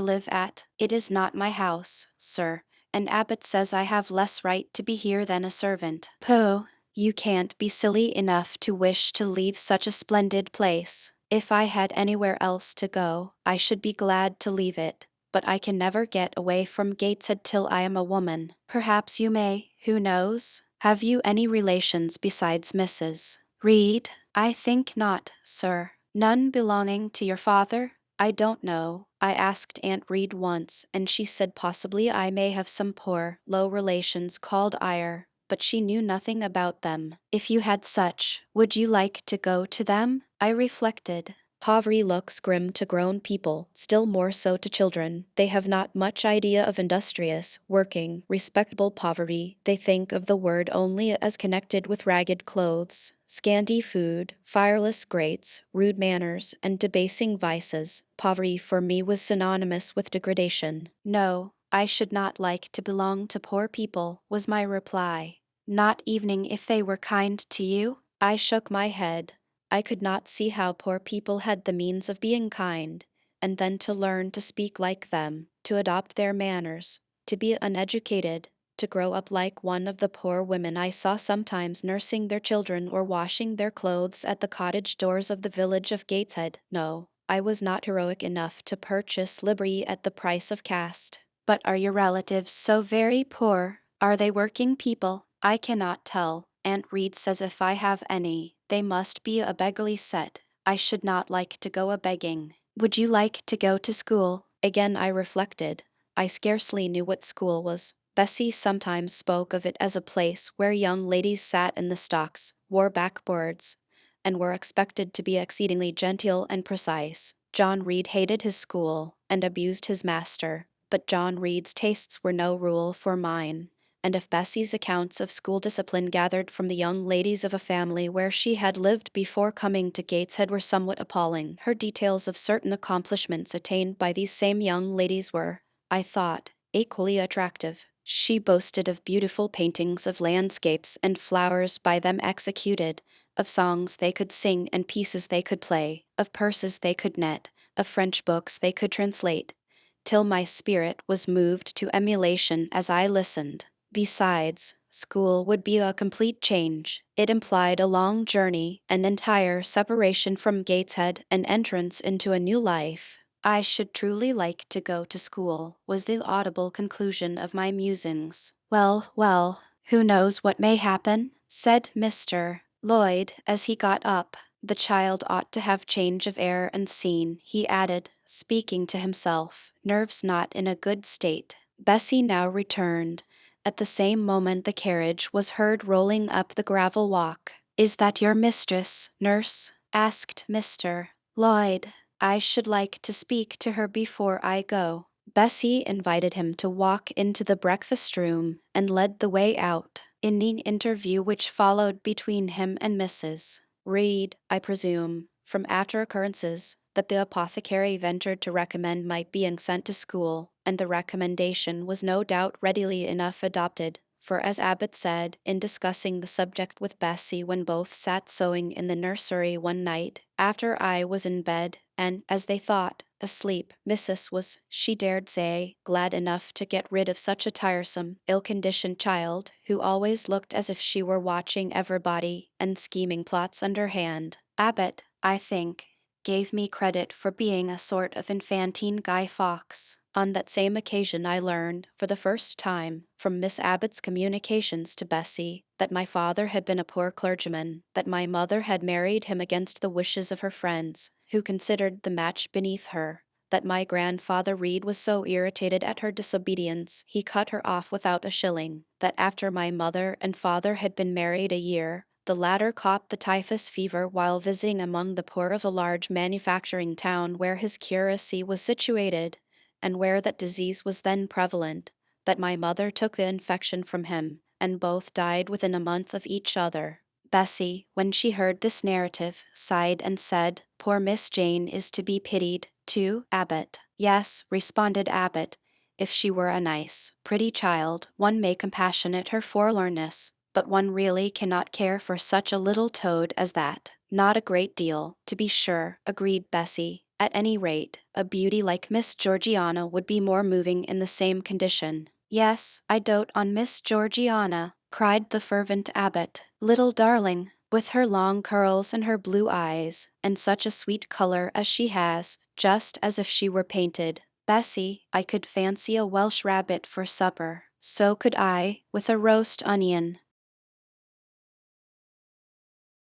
live at? It is not my house, sir, and Abbot says I have less right to be here than a servant. Pooh! You can't be silly enough to wish to leave such a splendid place. If I had anywhere else to go, I should be glad to leave it, but I can never get away from Gateshead till I am a woman. Perhaps you may, who knows? Have you any relations besides Mrs. Reed? I think not, sir. None belonging to your father? I don't know. I asked Aunt Reed once, and she said possibly I may have some poor, low relations called Eyre, but she knew nothing about them. If you had such, would you like to go to them? I reflected. Poverty looks grim to grown people, still more so to children. They have not much idea of industrious, working, respectable poverty. They think of the word only as connected with ragged clothes, scanty food, fireless grates, rude manners, and debasing vices. Poverty for me was synonymous with degradation. No, I should not like to belong to poor people, was my reply. Not even if they were kind to you? I shook my head. I could not see how poor people had the means of being kind, and then to learn to speak like them, to adopt their manners, to be uneducated, to grow up like one of the poor women I saw sometimes nursing their children or washing their clothes at the cottage doors of the village of Gateshead. No, I was not heroic enough to purchase liberty at the price of caste. But are your relatives so very poor? Are they working people? I cannot tell. Aunt Reed says if I have any, they must be a beggarly set. I should not like to go a begging. Would you like to go to school? Again I reflected. I scarcely knew what school was. Bessie sometimes spoke of it as a place where young ladies sat in the stocks, wore backboards, and were expected to be exceedingly genteel and precise. John Reed hated his school and abused his master, but John Reed's tastes were no rule for mine. And if Bessie's accounts of school discipline gathered from the young ladies of a family where she had lived before coming to Gateshead were somewhat appalling, her details of certain accomplishments attained by these same young ladies were, I thought, equally attractive. She boasted of beautiful paintings of landscapes and flowers by them executed, of songs they could sing and pieces they could play, of purses they could knit, of French books they could translate, till my spirit was moved to emulation as I listened. Besides, school would be a complete change. It implied a long journey, an entire separation from Gateshead, an entrance into a new life. I should truly like to go to school, was the audible conclusion of my musings. Well, well, who knows what may happen? Said Mr. Lloyd as he got up. The child ought to have change of air and scene, he added, speaking to himself. Nerves not in a good state. Bessie now returned. At the same moment the carriage was heard rolling up the gravel walk. Is that your mistress, nurse? Asked Mr. Lloyd. I should like to speak to her before I go. Bessie invited him to walk into the breakfast room and led the way out. In the interview which followed between him and Mrs. Reed, I presume, from after occurrences that the apothecary ventured to recommend my being sent to school, and the recommendation was no doubt readily enough adopted, for as Abbot said, in discussing the subject with Bessie when both sat sewing in the nursery one night, after I was in bed, and, as they thought, asleep, Mrs. was, she dared say, glad enough to get rid of such a tiresome, ill-conditioned child, who always looked as if she were watching everybody, and scheming plots underhand. Abbot, I think, gave me credit for being a sort of infantine Guy Fawkes. On that same occasion I learned, for the first time, from Miss Abbot's communications to Bessie, that my father had been a poor clergyman, that my mother had married him against the wishes of her friends, who considered the match beneath her, that my grandfather Reed was so irritated at her disobedience he cut her off without a shilling, that after my mother and father had been married a year, the latter caught the typhus fever while visiting among the poor of a large manufacturing town where his curacy was situated, and where that disease was then prevalent, that my mother took the infection from him, and both died within a month of each other. Bessie, when she heard this narrative, sighed and said, "Poor Miss Jane is to be pitied, too, Abbot." "Yes," responded Abbot, "if she were a nice, pretty child, one may compassionate her forlornness, but one really cannot care for such a little toad as that." "Not a great deal, to be sure," agreed Bessie. "At any rate, a beauty like Miss Georgiana would be more moving in the same condition." "Yes, I dote on Miss Georgiana," cried the fervent Abbot. "Little darling, with her long curls and her blue eyes, and such a sweet color as she has, just as if she were painted. Bessie, I could fancy a Welsh rabbit for supper." "So could I, with a roast onion."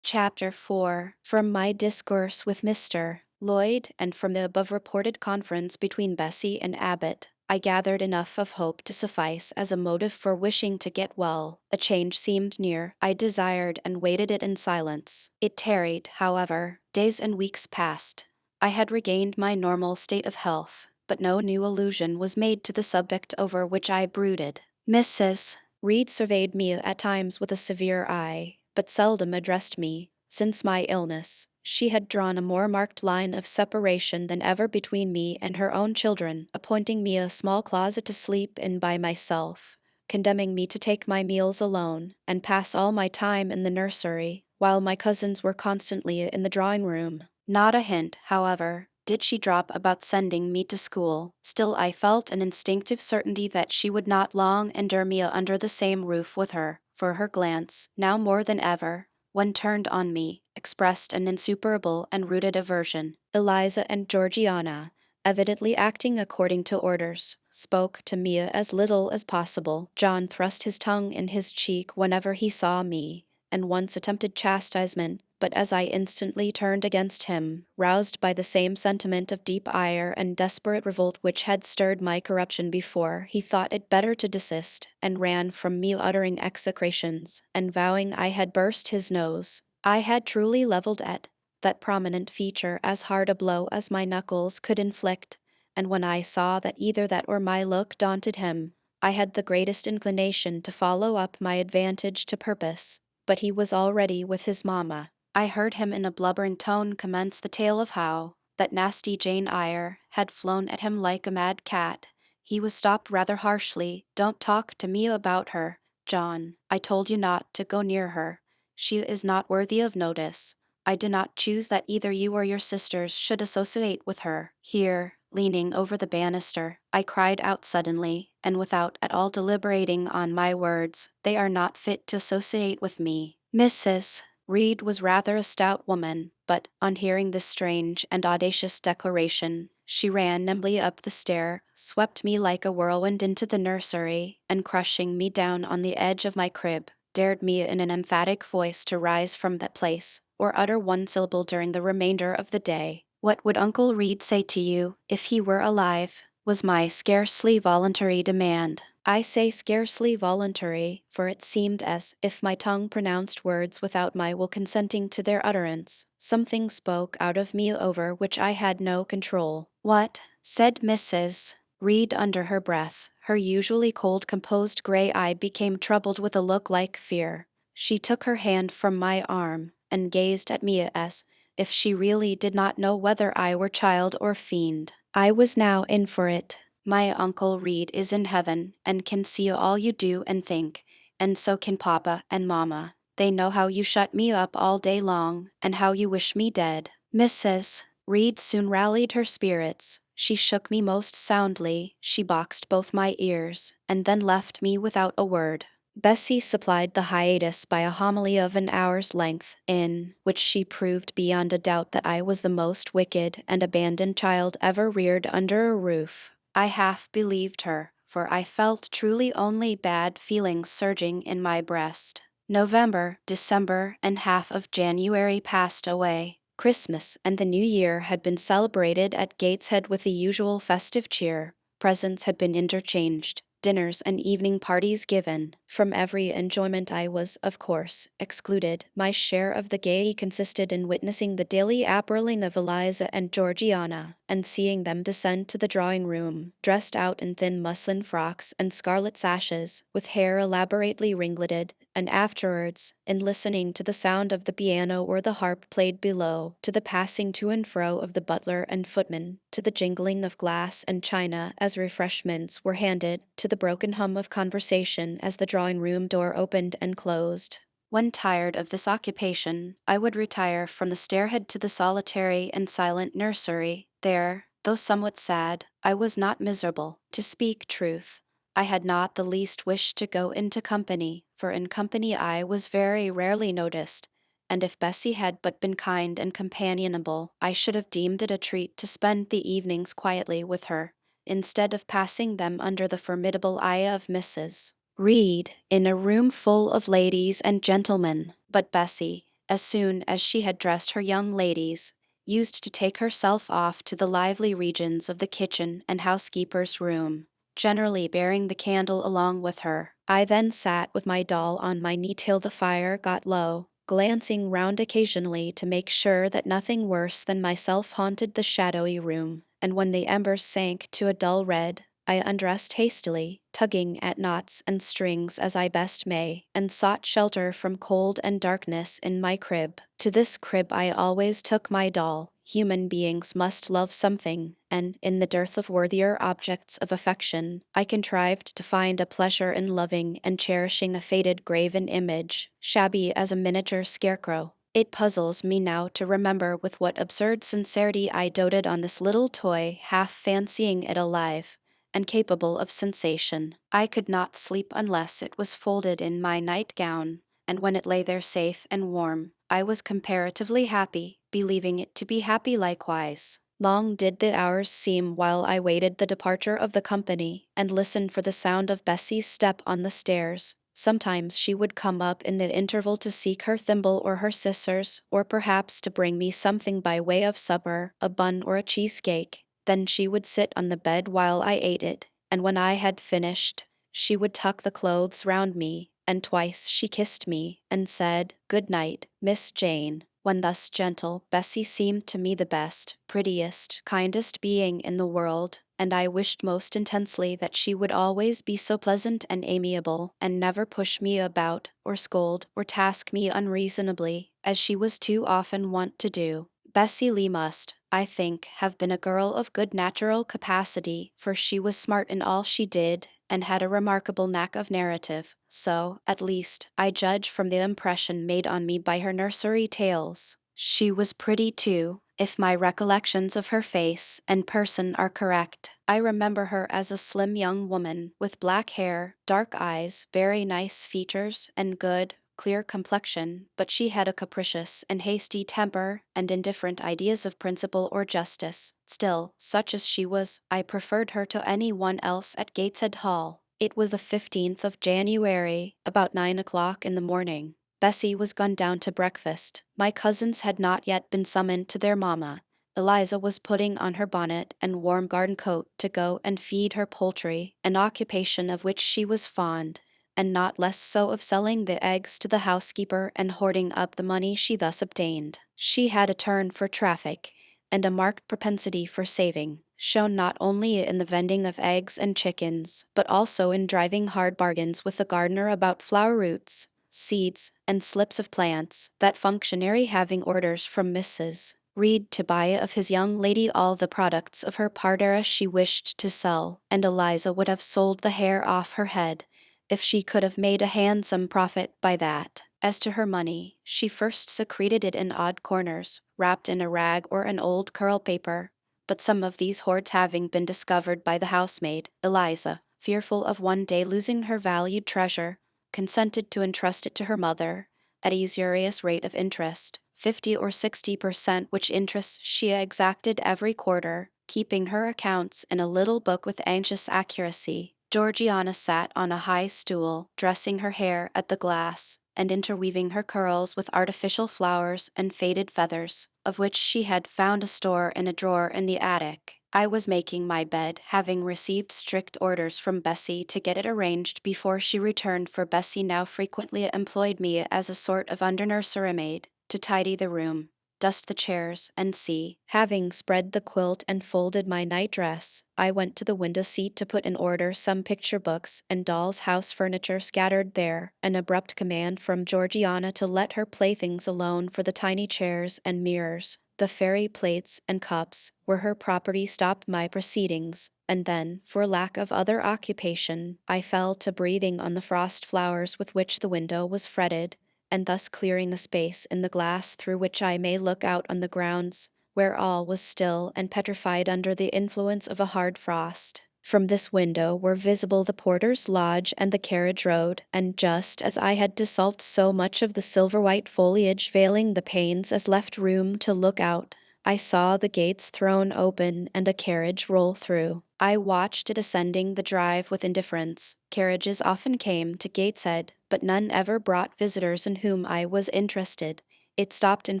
Chapter 4. From my discourse with Mr. Lloyd, and from the above reported conference between Bessie and Abbot, I gathered enough of hope to suffice as a motive for wishing to get well. A change seemed near. I desired and waited it in silence. It tarried, however. Days and weeks passed. I had regained my normal state of health, but no new allusion was made to the subject over which I brooded. Mrs. Reed surveyed me at times with a severe eye, but seldom addressed me. Since my illness, she had drawn a more marked line of separation than ever between me and her own children, appointing me a small closet to sleep in by myself, condemning me to take my meals alone, and pass all my time in the nursery, while my cousins were constantly in the drawing-room. Not a hint, however, did she drop about sending me to school. Still I felt an instinctive certainty that she would not long endure me under the same roof with her, for her glance, now more than ever, when turned on me, expressed an insuperable and rooted aversion. Eliza and Georgiana, evidently acting according to orders, spoke to me as little as possible. John thrust his tongue in his cheek whenever he saw me, and once attempted chastisement, but as I instantly turned against him, roused by the same sentiment of deep ire and desperate revolt which had stirred my corruption before, he thought it better to desist, and ran from me uttering execrations, and vowing I had burst his nose. I had truly levelled at that prominent feature as hard a blow as my knuckles could inflict, and when I saw that either that or my look daunted him, I had the greatest inclination to follow up my advantage to purpose. But he was already with his mamma. I heard him in a blubbering tone commence the tale of how that nasty Jane Eyre had flown at him like a mad cat. He was stopped rather harshly. "Don't talk to me about her, John. I told you not to go near her. She is not worthy of notice. I do not choose that either you or your sisters should associate with her." Here, leaning over the banister, I cried out suddenly, and without at all deliberating on my words, "They are not fit to associate with me." Mrs. Reed was rather a stout woman, but, on hearing this strange and audacious declaration, she ran nimbly up the stair, swept me like a whirlwind into the nursery, and crushing me down on the edge of my crib, dared me in an emphatic voice to rise from that place, or utter one syllable during the remainder of the day. "What would Uncle Reed say to you, if he were alive?" was my scarcely voluntary demand. I say scarcely voluntary, for it seemed as if my tongue pronounced words without my will consenting to their utterance. Something spoke out of me over which I had no control. "What?" said Mrs. Reed under her breath. Her usually cold, composed gray eye became troubled with a look like fear. She took her hand from my arm, and gazed at me as if she really did not know whether I were child or fiend. I was now in for it. My Uncle Reed is in heaven, and can see all you do and think, and so can Papa and Mamma. They know how you shut me up all day long, and how you wish me dead. Mrs. Reed soon rallied her spirits. She shook me most soundly, she boxed both my ears, and then left me without a word. Bessie supplied the hiatus by a homily of an hour's length, in which she proved beyond a doubt that I was the most wicked and abandoned child ever reared under a roof. I half believed her, for I felt truly only bad feelings surging in my breast. November, December, and half of January passed away. Christmas and the New Year had been celebrated at Gateshead with the usual festive cheer. Presents had been interchanged, dinners and evening parties given. From every enjoyment I was, of course, excluded. My share of the gaiety consisted in witnessing the daily apparelling of Eliza and Georgiana, and seeing them descend to the drawing-room, dressed out in thin muslin frocks and scarlet sashes, with hair elaborately ringleted, and afterwards, in listening to the sound of the piano or the harp played below, to the passing to and fro of the butler and footman, to the jingling of glass and china as refreshments were handed, to the broken hum of conversation as the drawing-room door opened and closed. When tired of this occupation, I would retire from the stairhead to the solitary and silent nursery. There, though somewhat sad, I was not miserable. To speak truth, I had not the least wish to go into company, for in company I was very rarely noticed, and if Bessie had but been kind and companionable, I should have deemed it a treat to spend the evenings quietly with her, instead of passing them under the formidable eye of Mrs. Reed, in a room full of ladies and gentlemen. But Bessie, as soon as she had dressed her young ladies, used to take herself off to the lively regions of the kitchen and housekeeper's room, generally bearing the candle along with her. I then sat with my doll on my knee till the fire got low, glancing round occasionally to make sure that nothing worse than myself haunted the shadowy room, and when the embers sank to a dull red, I undressed hastily, tugging at knots and strings as I best may, and sought shelter from cold and darkness in my crib. To this crib I always took my doll. Human beings must love something, and, in the dearth of worthier objects of affection, I contrived to find a pleasure in loving and cherishing a faded graven image, shabby as a miniature scarecrow. It puzzles me now to remember with what absurd sincerity I doted on this little toy, half fancying it alive and capable of sensation. I could not sleep unless it was folded in my nightgown, and when it lay there safe and warm, I was comparatively happy, believing it to be happy likewise. Long did the hours seem while I waited the departure of the company, and listened for the sound of Bessie's step on the stairs. Sometimes she would come up in the interval to seek her thimble or her scissors, or perhaps to bring me something by way of supper, a bun or a cheesecake. Then she would sit on the bed while I ate it, and when I had finished, she would tuck the clothes round me, and twice she kissed me, and said, "Good night, Miss Jane." When thus gentle, Bessie seemed to me the best, prettiest, kindest being in the world, and I wished most intensely that she would always be so pleasant and amiable, and never push me about, or scold, or task me unreasonably, as she was too often wont to do. Bessie Lee must, I think, have been a girl of good natural capacity, for she was smart in all she did, and had a remarkable knack of narrative. So, at least, I judge from the impression made on me by her nursery tales. She was pretty too, if my recollections of her face and person are correct. I remember her as a slim young woman, with black hair, dark eyes, very nice features, and good, clear complexion, but she had a capricious and hasty temper, and indifferent ideas of principle or justice. Still, such as she was, I preferred her to any one else at Gateshead Hall. It was the 15th of January, about 9 o'clock in the morning. Bessie was gone down to breakfast. My cousins had not yet been summoned to their mamma. Eliza was putting on her bonnet and warm garden coat to go and feed her poultry, an occupation of which she was fond, and not less so of selling the eggs to the housekeeper and hoarding up the money she thus obtained. She had a turn for traffic, and a marked propensity for saving, shown not only in the vending of eggs and chickens, but also in driving hard bargains with the gardener about flower roots. seeds, and slips of plants, that functionary having orders from Mrs. Reed to buy of his young lady all the products of her parterre she wished to sell, and Eliza would have sold the hair off her head if she could have made a handsome profit by that. As to her money, she first secreted it in odd corners, wrapped in a rag or an old curl paper. But some of these hoards having been discovered by the housemaid, Eliza, fearful of one day losing her valued treasure, consented to entrust it to her mother, at a usurious rate of interest, 50 or 60%, which interest she exacted every quarter, keeping her accounts in a little book with anxious accuracy. Georgiana sat on a high stool, dressing her hair at the glass, and interweaving her curls with artificial flowers and faded feathers, of which she had found a store in a drawer in the attic. I was making my bed, having received strict orders from Bessie to get it arranged before she returned, for Bessie now frequently employed me as a sort of under-nursery maid, to tidy the room, dust the chairs, and see. Having spread the quilt and folded my night-dress, I went to the window-seat to put in order some picture books and doll's house furniture scattered there. An abrupt command from Georgiana to let her playthings alone for the tiny chairs and mirrors, the fairy plates and cups, were her property, stopped my proceedings, and then, for lack of other occupation, I fell to breathing on the frost flowers with which the window was fretted, and thus clearing a space in the glass through which I may look out on the grounds, where all was still and petrified under the influence of a hard frost. From this window were visible the porter's lodge and the carriage road, and just as I had dissolved so much of the silver-white foliage veiling the panes as left room to look out, I saw the gates thrown open and a carriage roll through. I watched it ascending the drive with indifference. Carriages often came to Gateshead, but none ever brought visitors in whom I was interested. It stopped in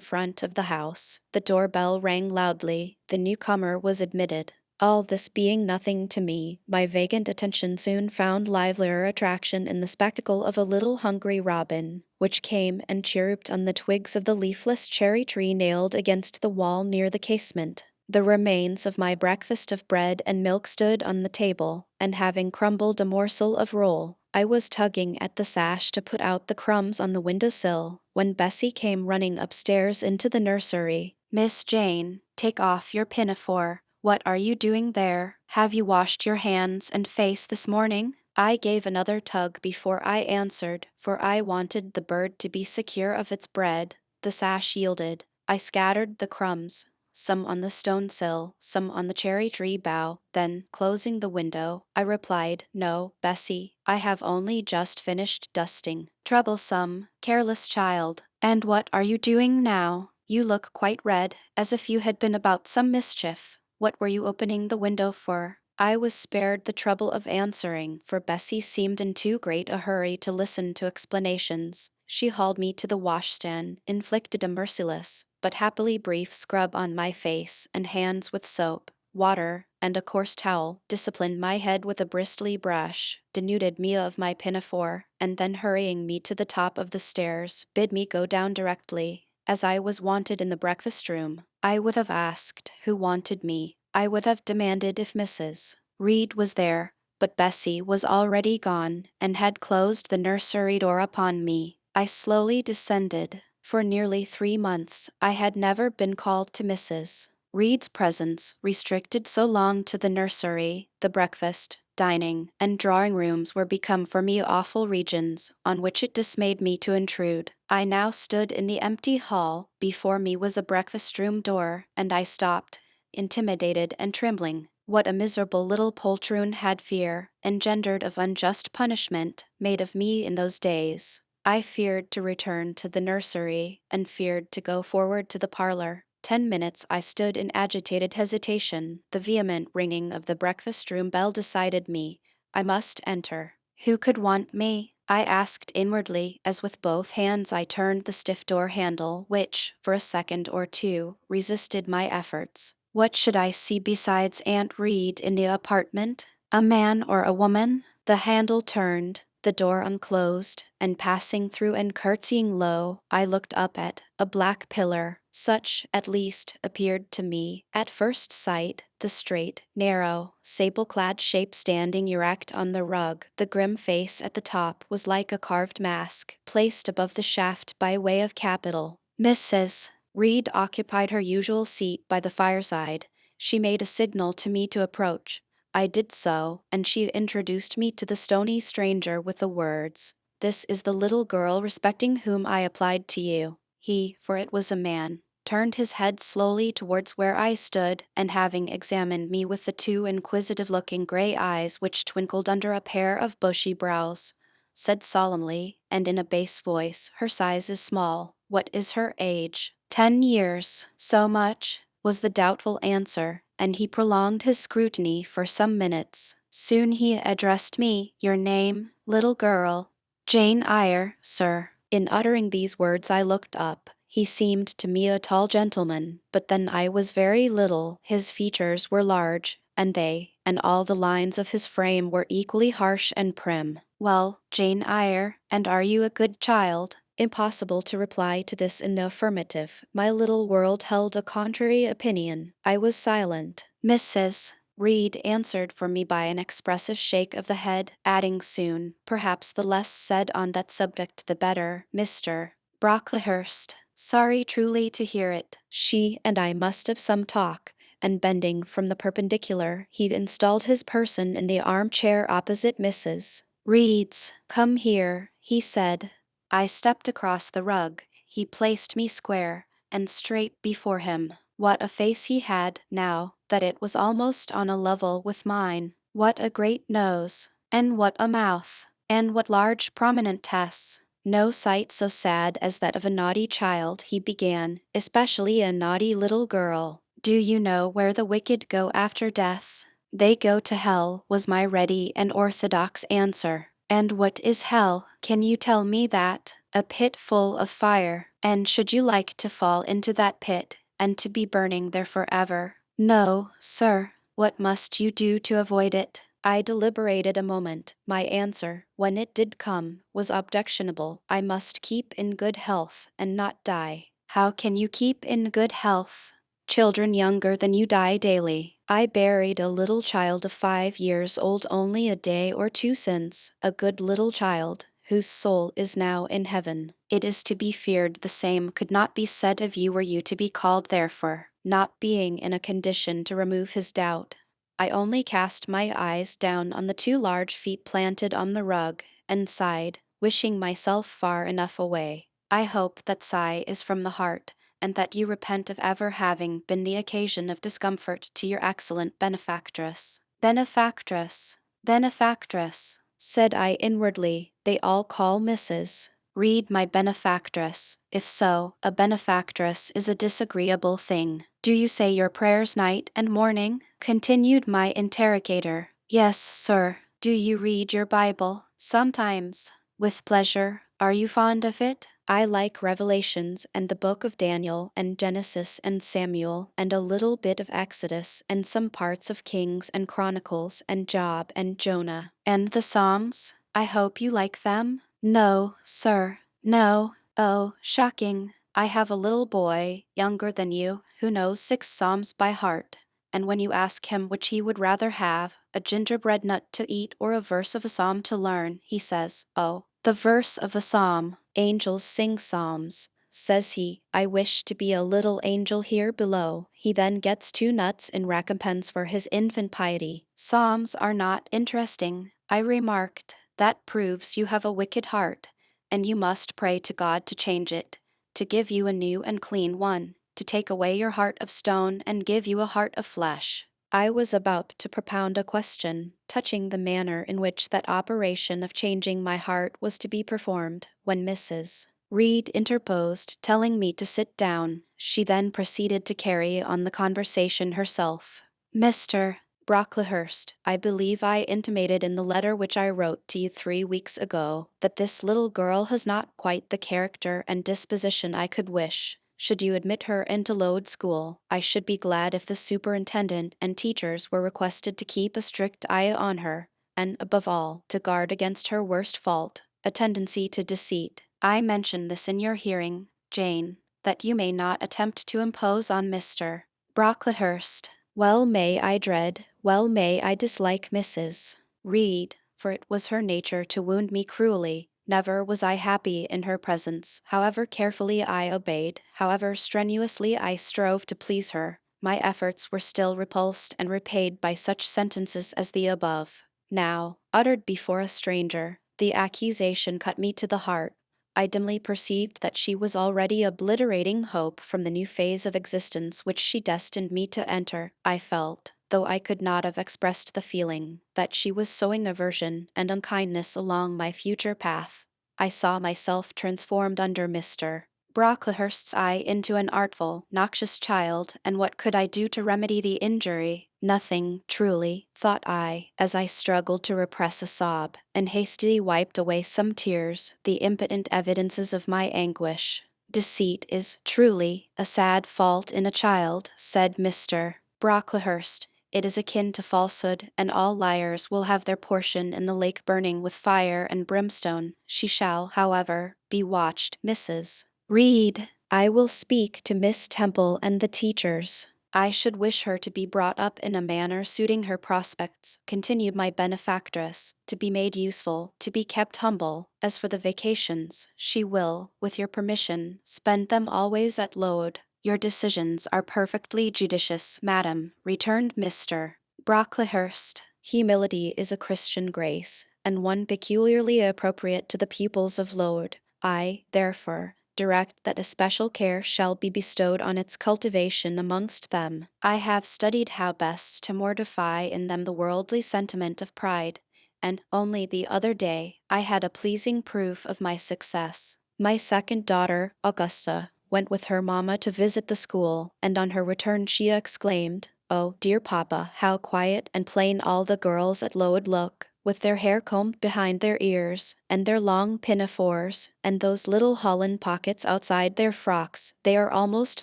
front of the house. The doorbell rang loudly. The newcomer was admitted. All this being nothing to me, my vacant attention soon found livelier attraction in the spectacle of a little hungry robin, which came and chirruped on the twigs of the leafless cherry tree nailed against the wall near the casement. The remains of my breakfast of bread and milk stood on the table, and having crumbled a morsel of roll, I was tugging at the sash to put out the crumbs on the window-sill, when Bessie came running upstairs into the nursery. "Miss Jane, take off your pinafore. What are you doing there? Have you washed your hands and face this morning?" I gave another tug before I answered, for I wanted the bird to be secure of its bread. The sash yielded. I scattered the crumbs, some on the stone sill, some on the cherry tree bough. Then, closing the window, I replied, "No, Bessie, I have only just finished dusting." "Troublesome, careless child. And what are you doing now? You look quite red, as if you had been about some mischief. What were you opening the window for?" I was spared the trouble of answering, for Bessie seemed in too great a hurry to listen to explanations. She hauled me to the washstand, inflicted a merciless, but happily brief scrub on my face and hands with soap, water, and a coarse towel, disciplined my head with a bristly brush, denuded me of my pinafore, and then hurrying me to the top of the stairs, bid me go down directly. As I was wanted in the breakfast room, I would have asked who wanted me. I would have demanded if Mrs. Reed was there, but Bessie was already gone, and had closed the nursery door upon me. I slowly descended. For nearly 3 months I had never been called to Mrs. Reed's presence, restricted so long to the nursery. The breakfast, dining, and drawing rooms were become for me awful regions, on which it dismayed me to intrude. I now stood in the empty hall. Before me was a breakfast-room door, and I stopped, intimidated and trembling. What a miserable little poltroon had fear, engendered of unjust punishment, made of me in those days! I feared to return to the nursery, and feared to go forward to the parlor. 10 minutes I stood in agitated hesitation. The vehement ringing of the breakfast-room bell decided me. I must enter. Who could want me? I asked inwardly, as with both hands I turned the stiff door handle, which, for a second or two, resisted my efforts. What should I see besides Aunt Reed in the apartment? A man or a woman? The handle turned, the door unclosed, and passing through and curtsying low, I looked up at a black pillar, Such, at least, appeared to me, at first sight, the straight, narrow, sable-clad shape standing erect on the rug. The grim face at the top was like a carved mask, placed above the shaft by way of capital. Mrs. Reed occupied her usual seat by the fireside. She made a signal to me to approach. I did so, and she introduced me to the stony stranger with the words, "This is the little girl respecting whom I applied to you." He, for it was a man, turned his head slowly towards where I stood, and having examined me with the two inquisitive-looking gray eyes which twinkled under a pair of bushy brows, said solemnly, and in a bass voice, "Her size is small. What is her age?" 10 years. So much, was the doubtful answer, and he prolonged his scrutiny for some minutes. Soon he addressed me, "Your name, little girl?" "Jane Eyre, sir." In uttering these words I looked up. He seemed to me a tall gentleman, but then I was very little. His features were large, and all the lines of his frame were equally harsh and prim. "Well, Jane Eyre, and are you a good child?" Impossible to reply to this in the affirmative. My little world held a contrary opinion. I was silent. Mrs. Reed answered for me by an expressive shake of the head, adding soon, "Perhaps the less said on that subject the better, Mr. Brocklehurst. Sorry truly to hear it." She and I must have some talk, and bending from the perpendicular, he installed his person in the armchair opposite Mrs. Reed's. "Come here," he said. I stepped across the rug. He placed me square and straight before him. What a face he had, now that it was almost on a level with mine. What a great nose, and what a mouth, and what large prominent teeth. No sight so sad as that of a naughty child, he began, especially a naughty little girl. "Do you know where the wicked go after death?" "They go to hell," was my ready and orthodox answer. "And what is hell? Can you tell me that?" "A pit full of fire." "And should you like to fall into that pit, and to be burning there forever?" "No, sir." "What must you do to avoid it?" I deliberated a moment. My answer, when it did come, was objectionable. "I must keep in good health, and not die." "How can you keep in good health? Children younger than you die daily." "I buried a little child of 5 years old only a day or two since, a good little child, whose soul is now in heaven. It is to be feared the same could not be said of you were you to be called therefore." Not being in a condition to remove his doubt, I only cast my eyes down on the two large feet planted on the rug, and sighed, wishing myself far enough away. I hope that sigh is from the heart, and that you repent of ever having been the occasion of discomfort to your excellent benefactress. Benefactress, benefactress, said I inwardly. They all call Mrs. Reed my benefactress. If so, a benefactress is a disagreeable thing. "Do you say your prayers night and morning?" continued my interrogator. "Yes, sir." "Do you read your Bible?" "Sometimes." "With pleasure. Are you fond of it?" "I like Revelations and the book of Daniel and Genesis and Samuel and a little bit of Exodus and some parts of Kings and Chronicles and Job and Jonah." "And the Psalms? I hope you like them?" "No, sir. No." "Oh, shocking. I have a little boy, younger than you, who knows 6 Psalms by heart, and when you ask him which he would rather have, a gingerbread nut to eat or a verse of a psalm to learn, he says, 'Oh, the verse of a psalm. Angels sing psalms,' says he. I wish to be a little angel here below." He then gets 2 nuts in recompense for his infant piety. "Psalms are not interesting," I remarked. "That proves you have a wicked heart, and you must pray to God to change it, to give you a new and clean one, to take away your heart of stone and give you a heart of flesh." I was about to propound a question touching the manner in which that operation of changing my heart was to be performed, when Mrs. Reed interposed, telling me to sit down. She then proceeded to carry on the conversation herself. "Mr. Brocklehurst, I believe I intimated in the letter which I wrote to you 3 weeks ago that this little girl has not quite the character and disposition I could wish. Should you admit her into Lowood School, I should be glad if the superintendent and teachers were requested to keep a strict eye on her, and, above all, to guard against her worst fault, a tendency to deceit. I mention this in your hearing, Jane, that you may not attempt to impose on Mr. Brocklehurst. Well may I dread, well may I dislike Mrs. Reed, for it was her nature to wound me cruelly. Never was I happy in her presence. However carefully I obeyed, however strenuously I strove to please her, my efforts were still repulsed and repaid by such sentences as the above. Now, uttered before a stranger, the accusation cut me to the heart. I dimly perceived that she was already obliterating hope from the new phase of existence which she destined me to enter. I felt, though I could not have expressed the feeling, that she was sowing aversion and unkindness along my future path. I saw myself transformed under Mr. Brocklehurst's eye into an artful, noxious child, and what could I do to remedy the injury? Nothing, truly, thought I, as I struggled to repress a sob, and hastily wiped away some tears, the impotent evidences of my anguish. Deceit is, truly, a sad fault in a child, said Mr. Brocklehurst. It is akin to falsehood, and all liars will have their portion in the lake burning with fire and brimstone. She shall, however, be watched, Mrs. Reed. I will speak to Miss Temple and the teachers. I should wish her to be brought up in a manner suiting her prospects, continued my benefactress, to be made useful, to be kept humble. As for the vacations, she will, with your permission, spend them always at Lode. Your decisions are perfectly judicious, madam, returned Mr. Brocklehurst. Humility is a Christian grace, and one peculiarly appropriate to the pupils of Lode. I, therefore, direct that especial care shall be bestowed on its cultivation amongst them. I have studied how best to mortify in them the worldly sentiment of pride, and only the other day I had a pleasing proof of my success. My second daughter, Augusta, went with her mamma to visit the school, and on her return she exclaimed, "Oh, dear papa, how quiet and plain all the girls at Lowood look, with their hair combed behind their ears, and their long pinafores, and those little holland pockets outside their frocks. They are almost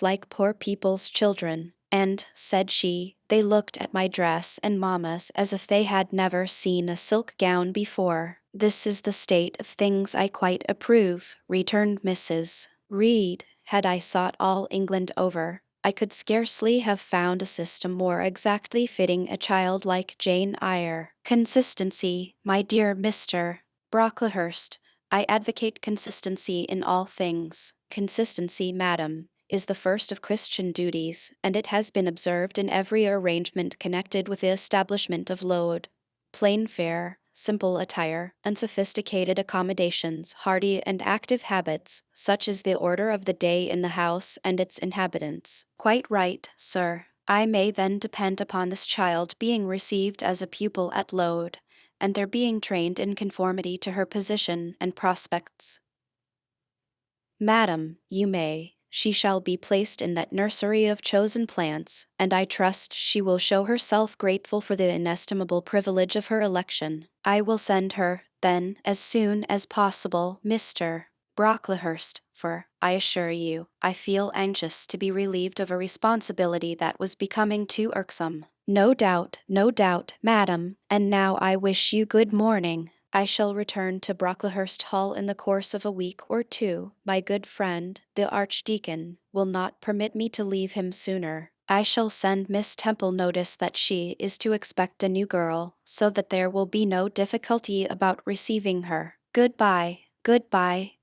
like poor people's children." And, said she, they looked at my dress and mamma's as if they had never seen a silk gown before. This is the state of things I quite approve, returned Mrs. Reed. Had I sought all England over, I could scarcely have found a system more exactly fitting a child like Jane Eyre. Consistency, my dear Mr. Brocklehurst. I advocate consistency in all things. Consistency, madam, is the first of Christian duties, and it has been observed in every arrangement connected with the establishment of Lode. Plain fare, simple attire, unsophisticated accommodations, hearty and active habits, such is the order of the day in the house and its inhabitants. Quite right, sir. I may then depend upon this child being received as a pupil at Lode, and their being trained in conformity to her position and prospects. Madam, you may. She shall be placed in that nursery of chosen plants, and I trust she will show herself grateful for the inestimable privilege of her election. I will send her, then, as soon as possible, Mr. Brocklehurst, for, I assure you, I feel anxious to be relieved of a responsibility that was becoming too irksome. No doubt, madam, and now I wish you good morning. I shall return to Brocklehurst Hall in the course of a week or two. My good friend, the Archdeacon, will not permit me to leave him sooner. I shall send Miss Temple notice that she is to expect a new girl, so that there will be no difficulty about receiving her. Goodbye,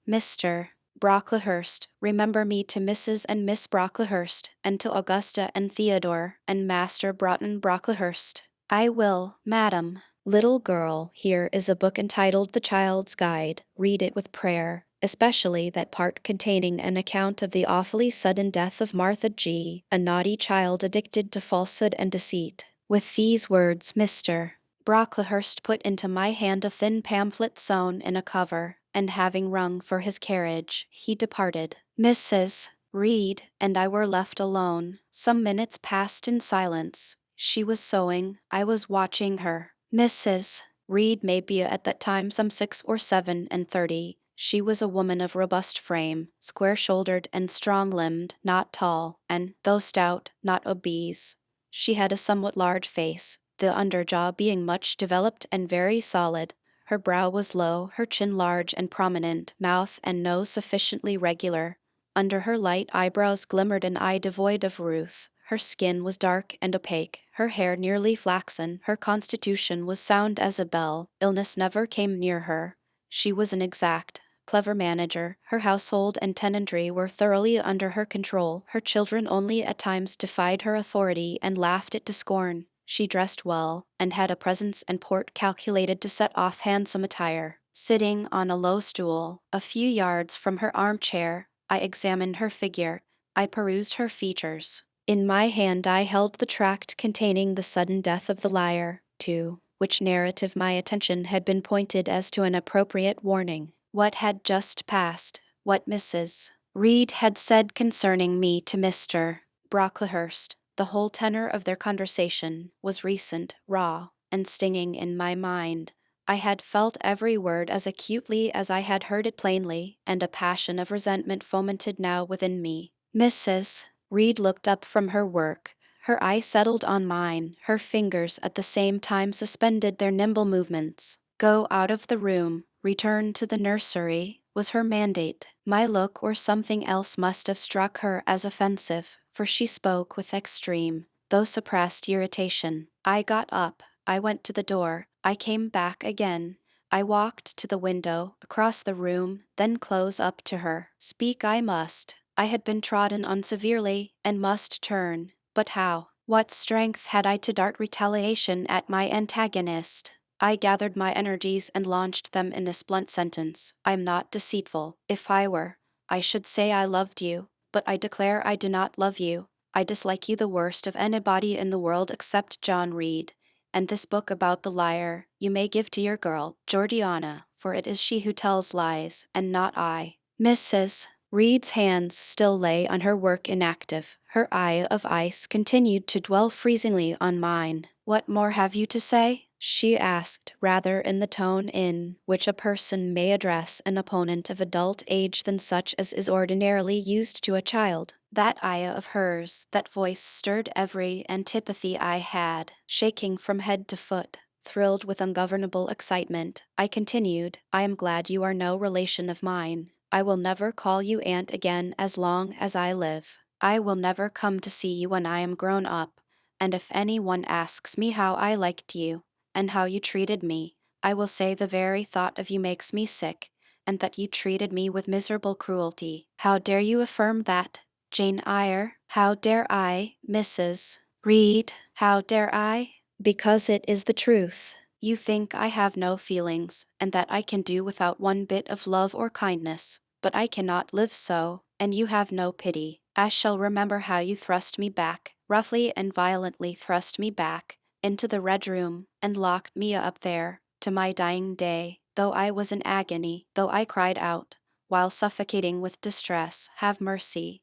Mr. Brocklehurst. Remember me to Mrs. and Miss Brocklehurst, and to Augusta and Theodore, and Master Broughton Brocklehurst. I will, madam. Little girl, here is a book entitled The Child's Guide. Read it with prayer, especially that part containing an account of the awfully sudden death of Martha G., a naughty child addicted to falsehood and deceit. With these words, Mr. Brocklehurst put into my hand a thin pamphlet sewn in a cover, and having rung for his carriage, he departed. Mrs. Reed and I were left alone. Some minutes passed in silence. She was sewing, I was watching her. Mrs. Reed may be at that time some 6 or 37. She was a woman of robust frame, square-shouldered and strong-limbed, not tall, and, though stout, not obese. She had a somewhat large face, the underjaw being much developed and very solid. Her brow was low, her chin large and prominent, mouth and nose sufficiently regular. Under her light eyebrows glimmered an eye devoid of ruth. Her skin was dark and opaque, her hair nearly flaxen, her constitution was sound as a bell, illness never came near her. She was an exact, clever manager, her household and tenantry were thoroughly under her control, her children only at times defied her authority and laughed it to scorn. She dressed well, and had a presence and port calculated to set off handsome attire. Sitting on a low stool, a few yards from her armchair, I examined her figure, I perused her features. In my hand I held the tract containing the sudden death of the liar, to which narrative my attention had been pointed as to an appropriate warning. What had just passed, what Mrs. Reed had said concerning me to Mr. Brocklehurst, the whole tenor of their conversation, was recent, raw, and stinging in my mind. I had felt every word as acutely as I had heard it plainly, and a passion of resentment fomented now within me. Mrs. Reed looked up from her work. Her eye settled on mine, her fingers at the same time suspended their nimble movements. Go out of the room, return to the nursery, was her mandate. My look or something else must have struck her as offensive, for she spoke with extreme, though suppressed irritation. I got up, I went to the door, I came back again. I walked to the window, across the room, then close up to her. Speak I must. I had been trodden on severely, and must turn. But how? What strength had I to dart retaliation at my antagonist? I gathered my energies and launched them in this blunt sentence. I am not deceitful. If I were, I should say I loved you, but I declare I do not love you. I dislike you the worst of anybody in the world except John Reed. And this book about the liar you may give to your girl, Georgiana, for it is she who tells lies, and not I. Mrs. Reed's hands still lay on her work inactive. Her eye of ice continued to dwell freezingly on mine. What more have you to say? She asked, rather in the tone in which a person may address an opponent of adult age than such as is ordinarily used to a child. That eye of hers, that voice stirred every antipathy I had, shaking from head to foot. Thrilled with ungovernable excitement, I continued, I am glad you are no relation of mine. I will never call you aunt again as long as I live. I will never come to see you when I am grown up, and if anyone asks me how I liked you, and how you treated me, I will say the very thought of you makes me sick, and that you treated me with miserable cruelty. How dare you affirm that, Jane Eyre? How dare I, Mrs. Reed? How dare I? Because it is the truth. You think I have no feelings, and that I can do without one bit of love or kindness, but I cannot live so, and you have no pity. I shall remember how you thrust me back, roughly and violently thrust me back, into the red room, and locked me up there, to my dying day, though I was in agony, though I cried out, while suffocating with distress, have mercy,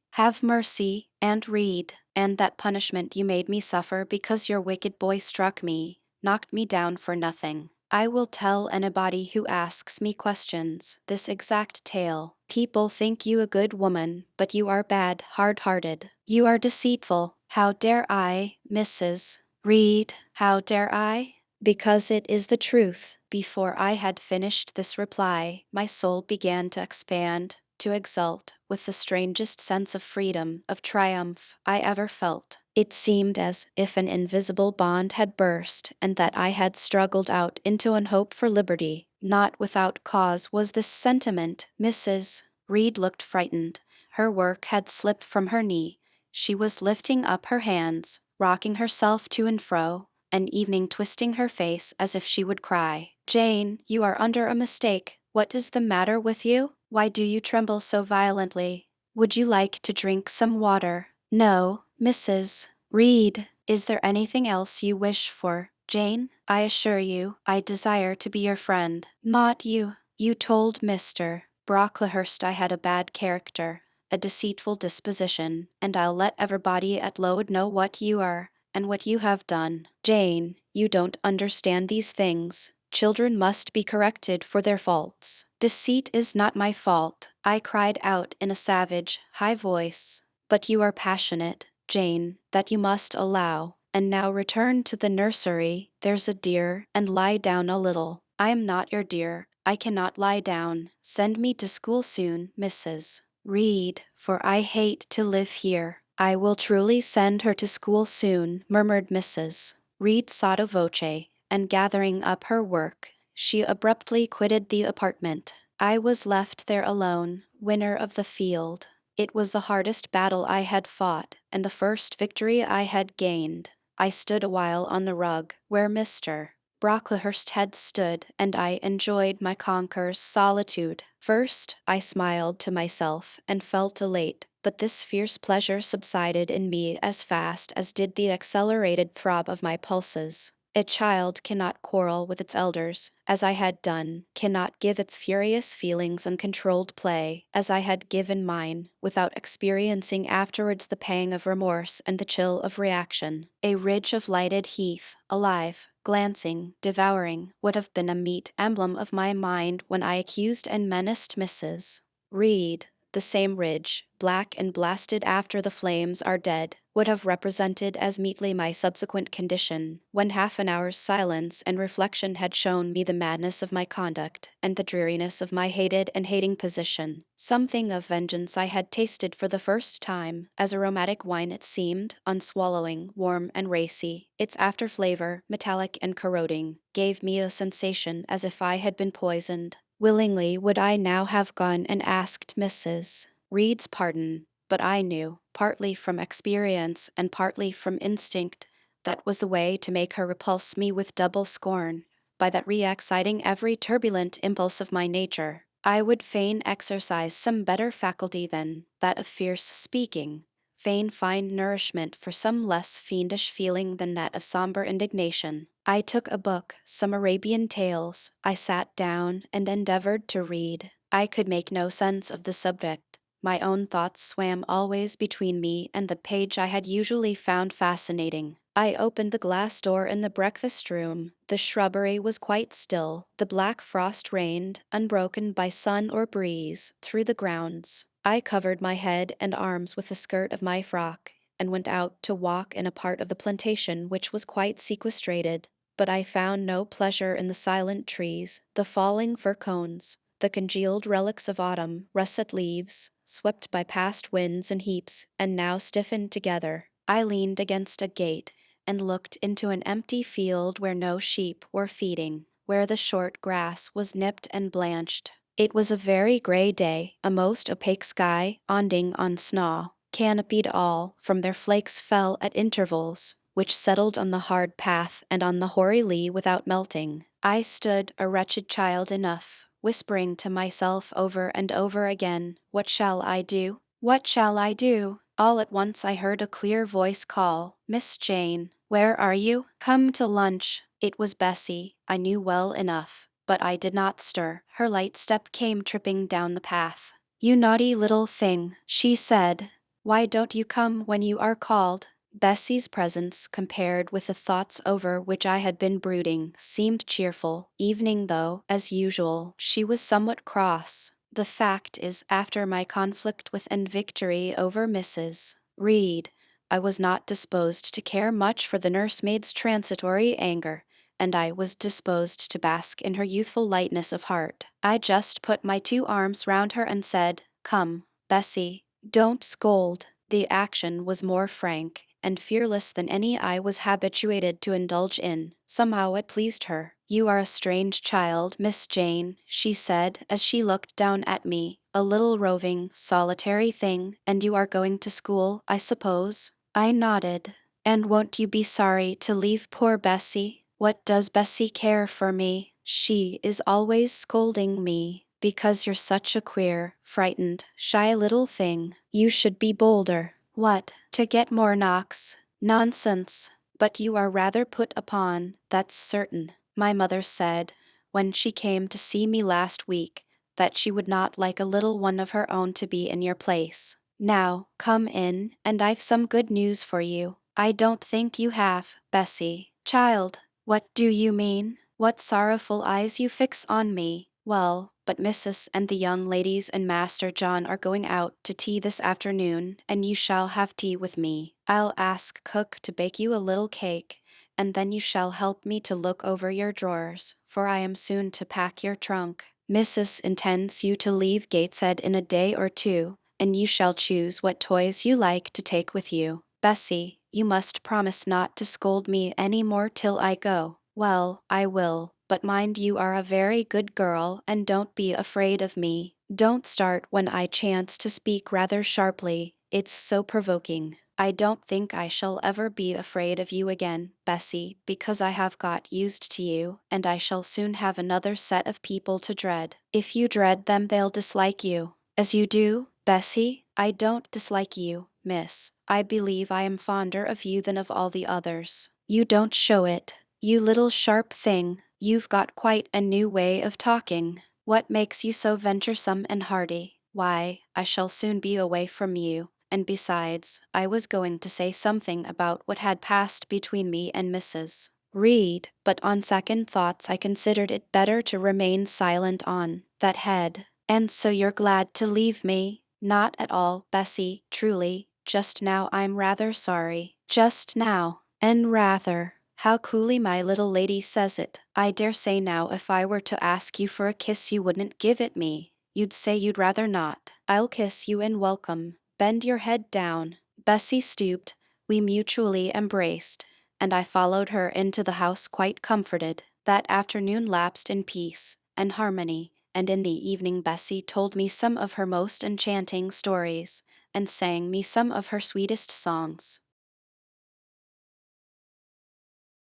and Reed, and that punishment you made me suffer because your wicked boy struck me, knocked me down for nothing. I will tell anybody who asks me questions this exact tale. People think you a good woman, but you are bad, hard-hearted. You are deceitful. How dare I, Mrs. Reed? How dare I? Because it is the truth. Before I had finished this reply, my soul began to expand, to exult, with the strangest sense of freedom, of triumph, I ever felt. It seemed as if an invisible bond had burst, and that I had struggled out into an hope for liberty. Not without cause was this sentiment. Mrs. Reed looked frightened. Her work had slipped from her knee. She was lifting up her hands, rocking herself to and fro, and evening twisting her face as if she would cry. Jane, you are under a mistake. What is the matter with you? Why do you tremble so violently? Would you like to drink some water? No, Mrs. Reed. Is there anything else you wish for, Jane? I assure you, I desire to be your friend. Not you. You told Mr. Brocklehurst I had a bad character, a deceitful disposition, and I'll let everybody at Lowood know what you are, and what you have done. Jane, you don't understand these things. Children must be corrected for their faults. Deceit is not my fault, I cried out in a savage, high voice. But you are passionate, Jane, that you must allow. And now return to the nursery, there's a dear, and lie down a little. I am not your dear, I cannot lie down. Send me to school soon, Mrs. Read, for I hate to live here. I will truly send her to school soon, murmured Mrs. Reed sotto voce, and gathering up her work, she abruptly quitted the apartment. I was left there alone, winner of the field. It was the hardest battle I had fought, and the first victory I had gained. I stood a while on the rug, where Mr. Brocklehurst had stood, and I enjoyed my conqueror's solitude. First, I smiled to myself and felt elate, but this fierce pleasure subsided in me as fast as did the accelerated throb of my pulses. A child cannot quarrel with its elders, as I had done, cannot give its furious feelings uncontrolled play, as I had given mine, without experiencing afterwards the pang of remorse and the chill of reaction. A ridge of lighted heath, alive, glancing, devouring, would have been a meet emblem of my mind when I accused and menaced Mrs. Reed. The same ridge, black and blasted after the flames are dead, would have represented as meetly my subsequent condition, when half an hour's silence and reflection had shown me the madness of my conduct, and the dreariness of my hated and hating position. Something of vengeance I had tasted for the first time, as aromatic wine it seemed, on swallowing, warm and racy. Its after flavor, metallic and corroding, gave me a sensation as if I had been poisoned. Willingly would I now have gone and asked Mrs. Reed's pardon, but I knew, partly from experience and partly from instinct, that was the way to make her repulse me with double scorn, by that re-exciting every turbulent impulse of my nature. I would fain exercise some better faculty than that of fierce speaking, fain find nourishment for some less fiendish feeling than that of somber indignation. I took a book, some Arabian tales. I sat down and endeavored to read. I could make no sense of the subject. My own thoughts swam always between me and the page I had usually found fascinating. I opened the glass door in the breakfast room. The shrubbery was quite still. The black frost reigned, unbroken by sun or breeze, through the grounds. I covered my head and arms with the skirt of my frock, and went out to walk in a part of the plantation which was quite sequestrated. But I found no pleasure in the silent trees, the falling fir cones, the congealed relics of autumn, russet leaves, swept by past winds in heaps, and now stiffened together. I leaned against a gate, and looked into an empty field where no sheep were feeding, where the short grass was nipped and blanched. It was a very grey day, a most opaque sky, onding on snaw, canopied all, from their flakes fell at intervals, which settled on the hard path and on the hoary lea without melting. I stood a wretched child enough, whispering to myself over and over again, "What shall I do? What shall I do?" All at once I heard a clear voice call, "Miss Jane, where are you? Come to lunch." It was Bessie, I knew well enough, but I did not stir. Her light step came tripping down the path. "You naughty little thing," she said. "Why don't you come when you are called?" Bessie's presence, compared with the thoughts over which I had been brooding, seemed cheerful, evening though, as usual, she was somewhat cross. The fact is, after my conflict with and victory over Mrs. Reed, I was not disposed to care much for the nursemaid's transitory anger, and I was disposed to bask in her youthful lightness of heart. I just put my 2 arms round her and said, "Come, Bessie, don't scold." The action was more frank and fearless than any I was habituated to indulge in. Somehow it pleased her. "You are a strange child, Miss Jane," she said as she looked down at me, "a little roving, solitary thing, and you are going to school, I suppose?" I nodded. "And won't you be sorry to leave poor Bessie?" "What does Bessie care for me? She is always scolding me, because you're such a queer, frightened, shy little thing. You should be bolder." "What, to get more knocks?" "Nonsense. But you are rather put upon, that's certain. My mother said, when she came to see me last week, that she would not like a little one of her own to be in your place. Now, come in, and I've some good news for you." "I don't think you have, Bessie." "Child, what do you mean? What sorrowful eyes you fix on me." "Well, but Mrs. and the young ladies and Master John are going out to tea this afternoon, and you shall have tea with me. I'll ask cook to bake you a little cake, and then you shall help me to look over your drawers, for I am soon to pack your trunk. Mrs. intends you to leave Gateshead in a day or two, and you shall choose what toys you like to take with you. Bessie, you must promise not to scold me any more till I go. Well, I will, but mind you are a very good girl and don't be afraid of me. Don't start when I chance to speak rather sharply, it's so provoking. I don't think I shall ever be afraid of you again, Bessie, because I have got used to you, and I shall soon have another set of people to dread. If you dread them, they'll dislike you. As you do, Bessie, I don't dislike you, miss. I believe I am fonder of you than of all the others. You don't show it. You little sharp thing, you've got quite a new way of talking. What makes you so venturesome and hearty? Why, I shall soon be away from you. And besides, I was going to say something about what had passed between me and Mrs. Reed, but on second thoughts I considered it better to remain silent on that head. And so you're glad to leave me? Not at all, Bessie, truly. Just now I'm rather sorry. Just now. And rather. How coolly my little lady says it. I dare say now if I were to ask you for a kiss you wouldn't give it me. You'd say you'd rather not. I'll kiss you and welcome. Bend your head down. Bessie stooped. We mutually embraced, and I followed her into the house quite comforted. That afternoon lapsed in peace and harmony, and in the evening Bessie told me some of her most enchanting stories, and sang me some of her sweetest songs.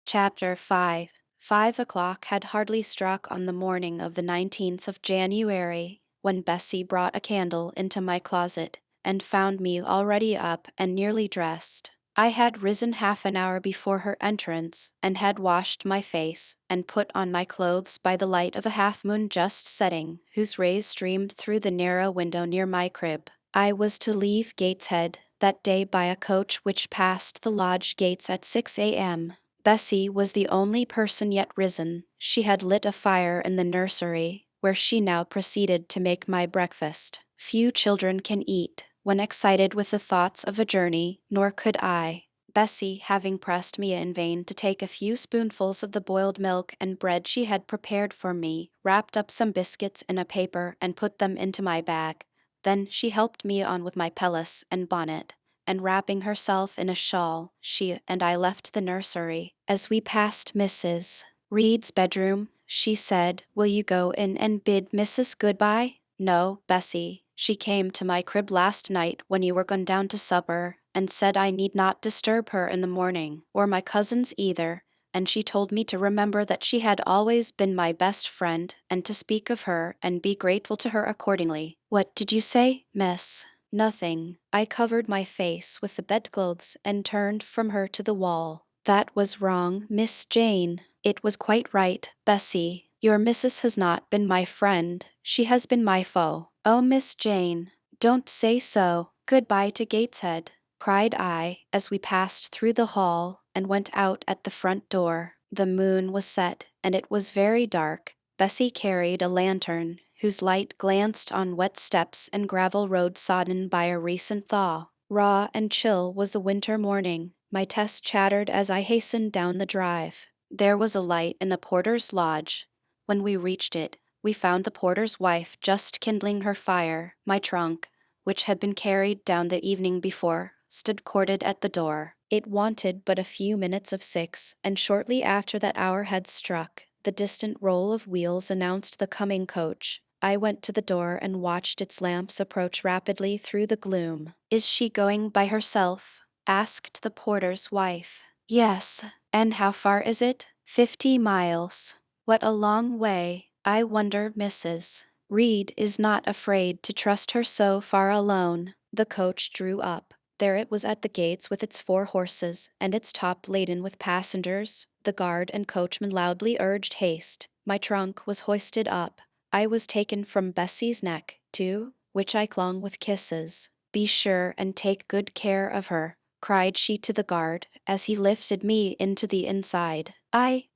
Chapter 5. 5 o'clock had hardly struck on the morning of the 19th of January, when Bessie brought a candle into my closet, and found me already up and nearly dressed. I had risen half an hour before her entrance, and had washed my face, and put on my clothes by the light of a half-moon just setting, whose rays streamed through the narrow window near my crib. I was to leave Gateshead that day by a coach which passed the lodge gates at 6 a.m. Bessie was the only person yet risen. She had lit a fire in the nursery, where she now proceeded to make my breakfast. Few children can eat when excited with the thoughts of a journey, nor could I. Bessie, having pressed me in vain to take a few spoonfuls of the boiled milk and bread she had prepared for me, wrapped up some biscuits in a paper and put them into my bag. Then she helped me on with my pelisse and bonnet, and wrapping herself in a shawl, she and I left the nursery. As we passed Mrs. Reed's bedroom, she said, "Will you go in and bid Mrs. goodbye?" "No, Bessie. She came to my crib last night when you were gone down to supper, and said I need not disturb her in the morning, or my cousins either, and she told me to remember that she had always been my best friend, and to speak of her and be grateful to her accordingly." "What did you say, miss?" "Nothing." I covered my face with the bedclothes and turned from her to the wall. "That was wrong, Miss Jane." "It was quite right, Bessie. Your missus has not been my friend. She has been my foe." "Oh, Miss Jane, don't say so. Goodbye to Gateshead," cried I, as we passed through the hall and went out at the front door. The moon was set, and it was very dark. Bessie carried a lantern, whose light glanced on wet steps and gravel road sodden by a recent thaw. Raw and chill was the winter morning. My Tess chattered as I hastened down the drive. There was a light in the porter's lodge. When we reached it, we found the porter's wife just kindling her fire. My trunk, which had been carried down the evening before, stood corded at the door. It wanted but a few minutes of 6, and shortly after that hour had struck, the distant roll of wheels announced the coming coach. I went to the door and watched its lamps approach rapidly through the gloom. "Is she going by herself?" asked the porter's wife. "Yes." "And how far is it?" 50 miles. "What a long way. I wonder Mrs. Reed is not afraid to trust her so far alone." The coach drew up. There it was at the gates with its 4 horses, and its top laden with passengers. The guard and coachman loudly urged haste. My trunk was hoisted up. I was taken from Bessie's neck, to which I clung with kisses. "Be sure and take good care of her," cried she to the guard, as he lifted me into the inside. I,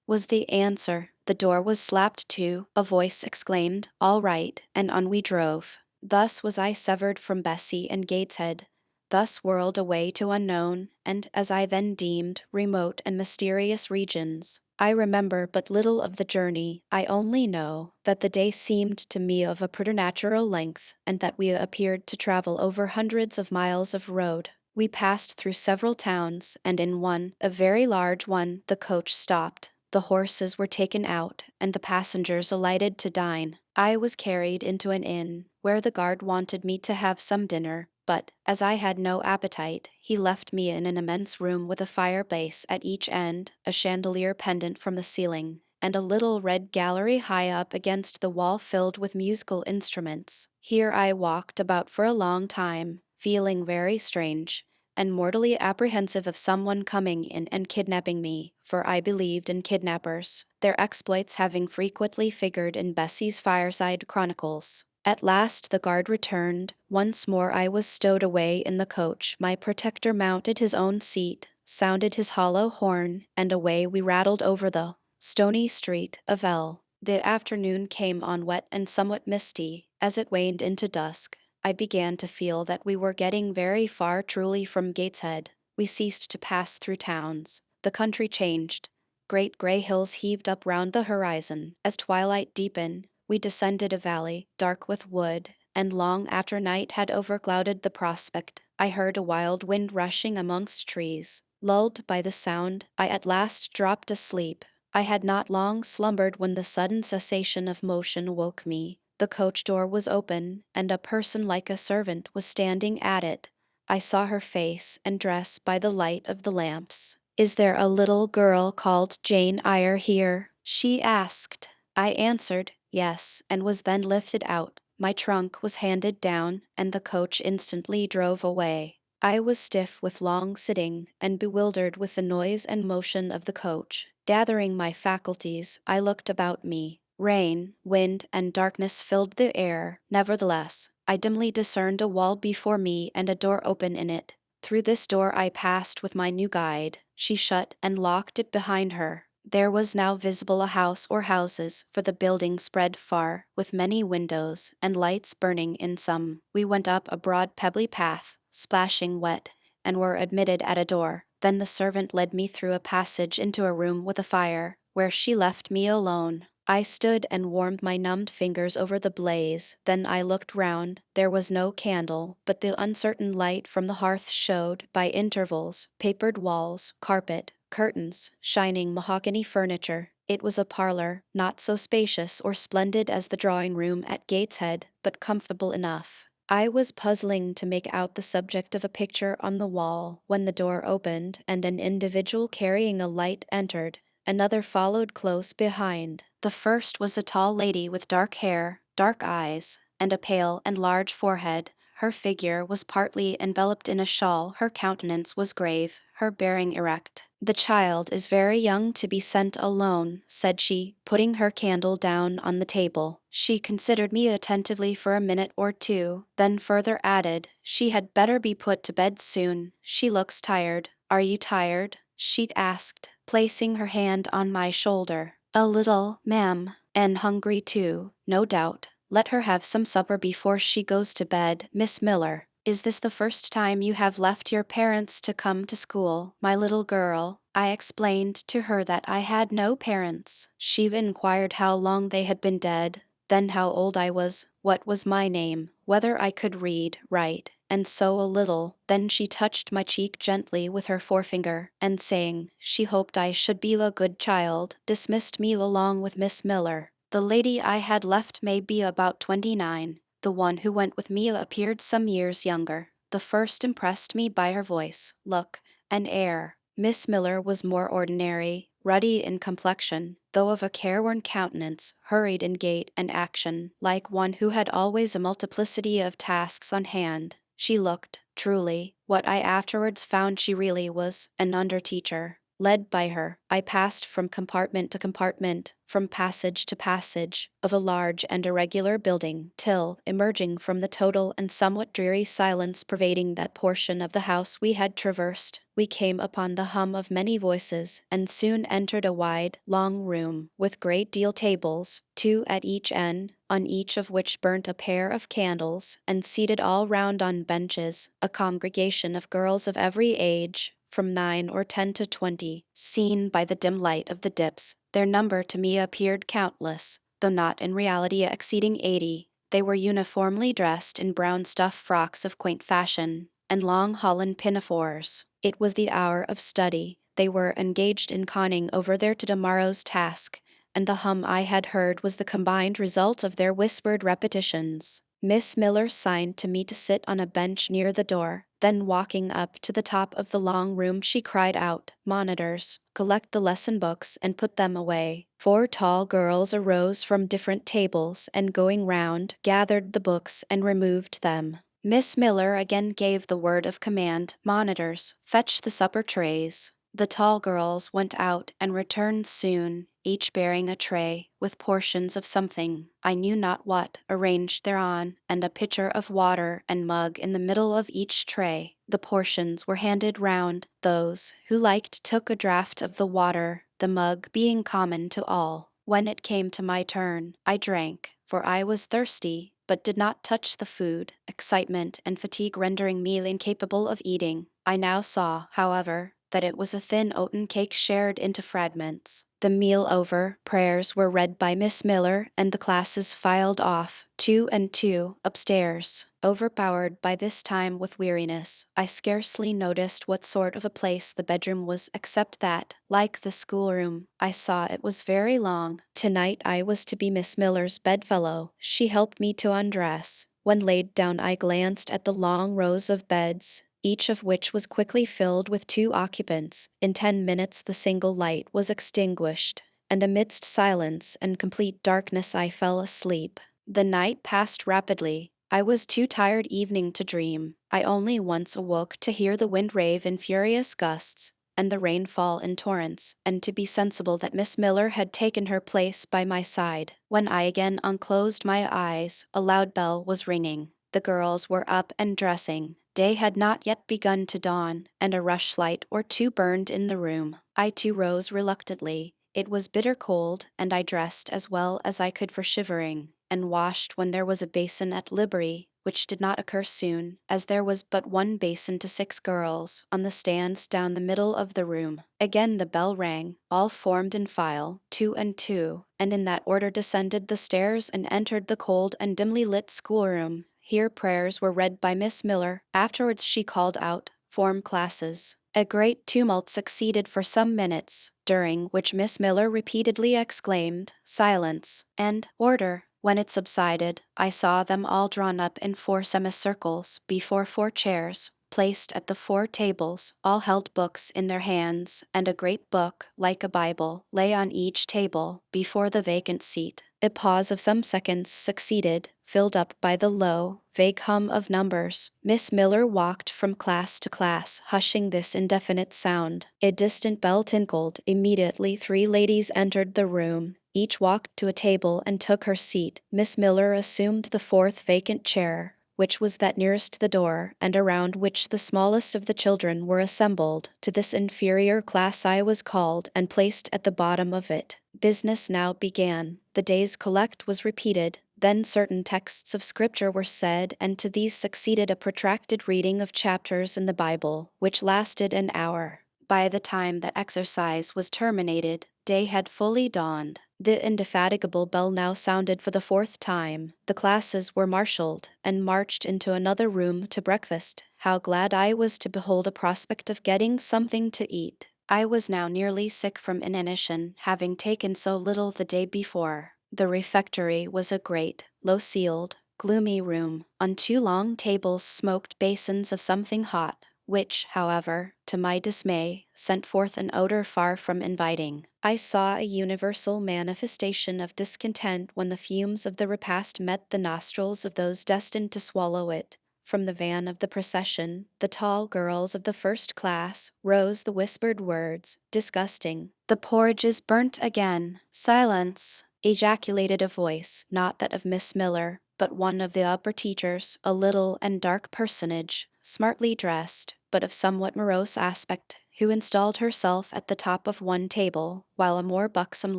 was the answer. The door was slapped to, a voice exclaimed, "All right," and on we drove. Thus was I severed from Bessie and Gateshead, thus whirled away to unknown, and, as I then deemed, remote and mysterious regions. I remember but little of the journey. I only know that the day seemed to me of a preternatural length, and that we appeared to travel over hundreds of miles of road. We passed through several towns, and in one, a very large one, the coach stopped. The horses were taken out, and the passengers alighted to dine. I was carried into an inn, where the guard wanted me to have some dinner, but, as I had no appetite, he left me in an immense room with a fireplace at each end, a chandelier pendant from the ceiling, and a little red gallery high up against the wall filled with musical instruments. Here I walked about for a long time, feeling very strange, and mortally apprehensive of someone coming in and kidnapping me, for I believed in kidnappers, their exploits having frequently figured in Bessie's fireside chronicles. At last the guard returned. Once more I was stowed away in the coach. My protector mounted his own seat, sounded his hollow horn, and away we rattled over the stony street of L. The afternoon came on wet and somewhat misty. As it waned into dusk, I began to feel that we were getting very far truly from Gateshead. We ceased to pass through towns. The country changed. Great grey hills heaved up round the horizon. As twilight deepened, we descended a valley, dark with wood, and long after night had overclouded the prospect, I heard a wild wind rushing amongst trees. Lulled by the sound, I at last dropped asleep. I had not long slumbered when the sudden cessation of motion woke me. The coach door was open, and a person like a servant was standing at it. I saw her face and dress by the light of the lamps. "Is there a little girl called Jane Eyre here?" she asked. I answered, yes, and was then lifted out. My trunk was handed down, and the coach instantly drove away. I was stiff with long sitting, and bewildered with the noise and motion of the coach. Gathering my faculties, I looked about me. Rain, wind, and darkness filled the air. Nevertheless, I dimly discerned a wall before me and a door open in it. Through this door I passed with my new guide. She shut and locked it behind her. There was now visible a house or houses, for the building spread far, with many windows, and lights burning in some. We went up a broad pebbly path, splashing wet, and were admitted at a door. Then the servant led me through a passage into a room with a fire, where she left me alone. I stood and warmed my numbed fingers over the blaze. Then I looked round. There was no candle, but the uncertain light from the hearth showed, by intervals, papered walls, carpet, curtains, shining mahogany furniture. It was a parlor, not so spacious or splendid as the drawing-room at Gateshead, but comfortable enough. I was puzzling to make out the subject of a picture on the wall, when the door opened, and an individual carrying a light entered. Another followed close behind. The first was a tall lady with dark hair, dark eyes, and a pale and large forehead. Her figure was partly enveloped in a shawl, her countenance was grave, her bearing erect. "The child is very young to be sent alone," said she, putting her candle down on the table. She considered me attentively for a minute or two, then further added, "She had better be put to bed soon. She looks tired." "Are you tired?" she asked, placing her hand on my shoulder. "A little, ma'am, and hungry too, no doubt. Let her have some supper before she goes to bed. Miss Miller, is this the first time you have left your parents to come to school, my little girl?" I explained to her that I had no parents. She inquired how long they had been dead, then how old I was, what was my name, whether I could read, write, and sew a little. Then she touched my cheek gently with her forefinger, and saying she hoped I should be a good child, dismissed me along with Miss Miller. The lady I had left may be about 29. The one who went with me appeared some years younger. The first impressed me by her voice, look, and air. Miss Miller was more ordinary, ruddy in complexion, though of a careworn countenance, hurried in gait and action, like one who had always a multiplicity of tasks on hand. She looked, truly, what I afterwards found she really was, an under-teacher. Led by her, I passed from compartment to compartment, from passage to passage, of a large and irregular building, till, emerging from the total and somewhat dreary silence pervading that portion of the house we had traversed, we came upon the hum of many voices, and soon entered a wide, long room, with great deal tables, two at each end, on each of which burnt a pair of candles, and seated all round on benches, a congregation of girls of every age, from 9 or 10 to 20. Seen by the dim light of the dips, their number to me appeared countless, though not in reality exceeding 80. They were uniformly dressed in brown stuff frocks of quaint fashion, and long holland pinafores. It was the hour of study. They were engaged in conning over their to-tomorrow's task, and the hum I had heard was the combined result of their whispered repetitions. Miss Miller signed to me to sit on a bench near the door. Then walking up to the top of the long room she cried out, "Monitors, collect the lesson books and put them away." 4 tall girls arose from different tables and going round, gathered the books and removed them. Miss Miller again gave the word of command, "Monitors, fetch the supper trays." The tall girls went out and returned soon, each bearing a tray, with portions of something, I knew not what, arranged thereon, and a pitcher of water and mug in the middle of each tray. The portions were handed round. Those who liked took a draught of the water, the mug being common to all. When it came to my turn, I drank, for I was thirsty, but did not touch the food, excitement and fatigue rendering me incapable of eating. I now saw, however, that it was a thin oaten cake shared into fragments. The meal over, prayers were read by Miss Miller, and the classes filed off, 2 and 2, upstairs. Overpowered by this time with weariness, I scarcely noticed what sort of a place the bedroom was, except that, like the schoolroom, I saw it was very long. Tonight I was to be Miss Miller's bedfellow. She helped me to undress. When laid down I glanced at the long rows of beds, each of which was quickly filled with 2 occupants. In 10 minutes the single light was extinguished, and amidst silence and complete darkness I fell asleep. The night passed rapidly. I was too tired evening to dream. I only once awoke to hear the wind rave in furious gusts, and the rain fall in torrents, and to be sensible that Miss Miller had taken her place by my side. When I again unclosed my eyes, a loud bell was ringing. The girls were up and dressing. Day had not yet begun to dawn, and a rushlight or 2 burned in the room. I too rose reluctantly. It was bitter cold, and I dressed as well as I could for shivering, and washed when there was a basin at liberty, which did not occur soon, as there was but 1 basin to 6 girls, on the stands down the middle of the room. Again the bell rang. All formed in file, 2 and 2, and in that order descended the stairs and entered the cold and dimly lit schoolroom. Here prayers were read by Miss Miller. Afterwards she called out, "Form classes." A great tumult succeeded for some minutes, during which Miss Miller repeatedly exclaimed, "Silence," and "Order." When it subsided, I saw them all drawn up in 4 semicircles before 4 chairs, placed at the 4 tables. All held books in their hands, and a great book, like a Bible, lay on each table, before the vacant seat. A pause of some seconds succeeded, filled up by the low, vague hum of numbers. Miss Miller walked from class to class, hushing this indefinite sound. A distant bell tinkled. Immediately 3 ladies entered the room. Each walked to a table and took her seat. Miss Miller assumed the 4th vacant chair, which was that nearest the door, and around which the smallest of the children were assembled. To this inferior class I was called, and placed at the bottom of it. Business now began. The day's collect was repeated. Then certain texts of scripture were said, and to these succeeded a protracted reading of chapters in the Bible, which lasted an hour. By the time that exercise was terminated, day had fully dawned. The indefatigable bell now sounded for the 4th time. The classes were marshaled, and marched into another room to breakfast. How glad I was to behold a prospect of getting something to eat. I was now nearly sick from inanition, having taken so little the day before. The refectory was a great, low-ceiled, gloomy room. On 2 long tables smoked basins of something hot, which, however, to my dismay, sent forth an odor far from inviting. I saw a universal manifestation of discontent when the fumes of the repast met the nostrils of those destined to swallow it. From the van of the procession, the tall girls of the 1st class, rose the whispered words, "Disgusting. The porridge is burnt again." "Silence," ejaculated a voice, not that of Miss Miller, but one of the upper teachers, a little and dark personage, smartly dressed, but of somewhat morose aspect, who installed herself at the top of one table, while a more buxom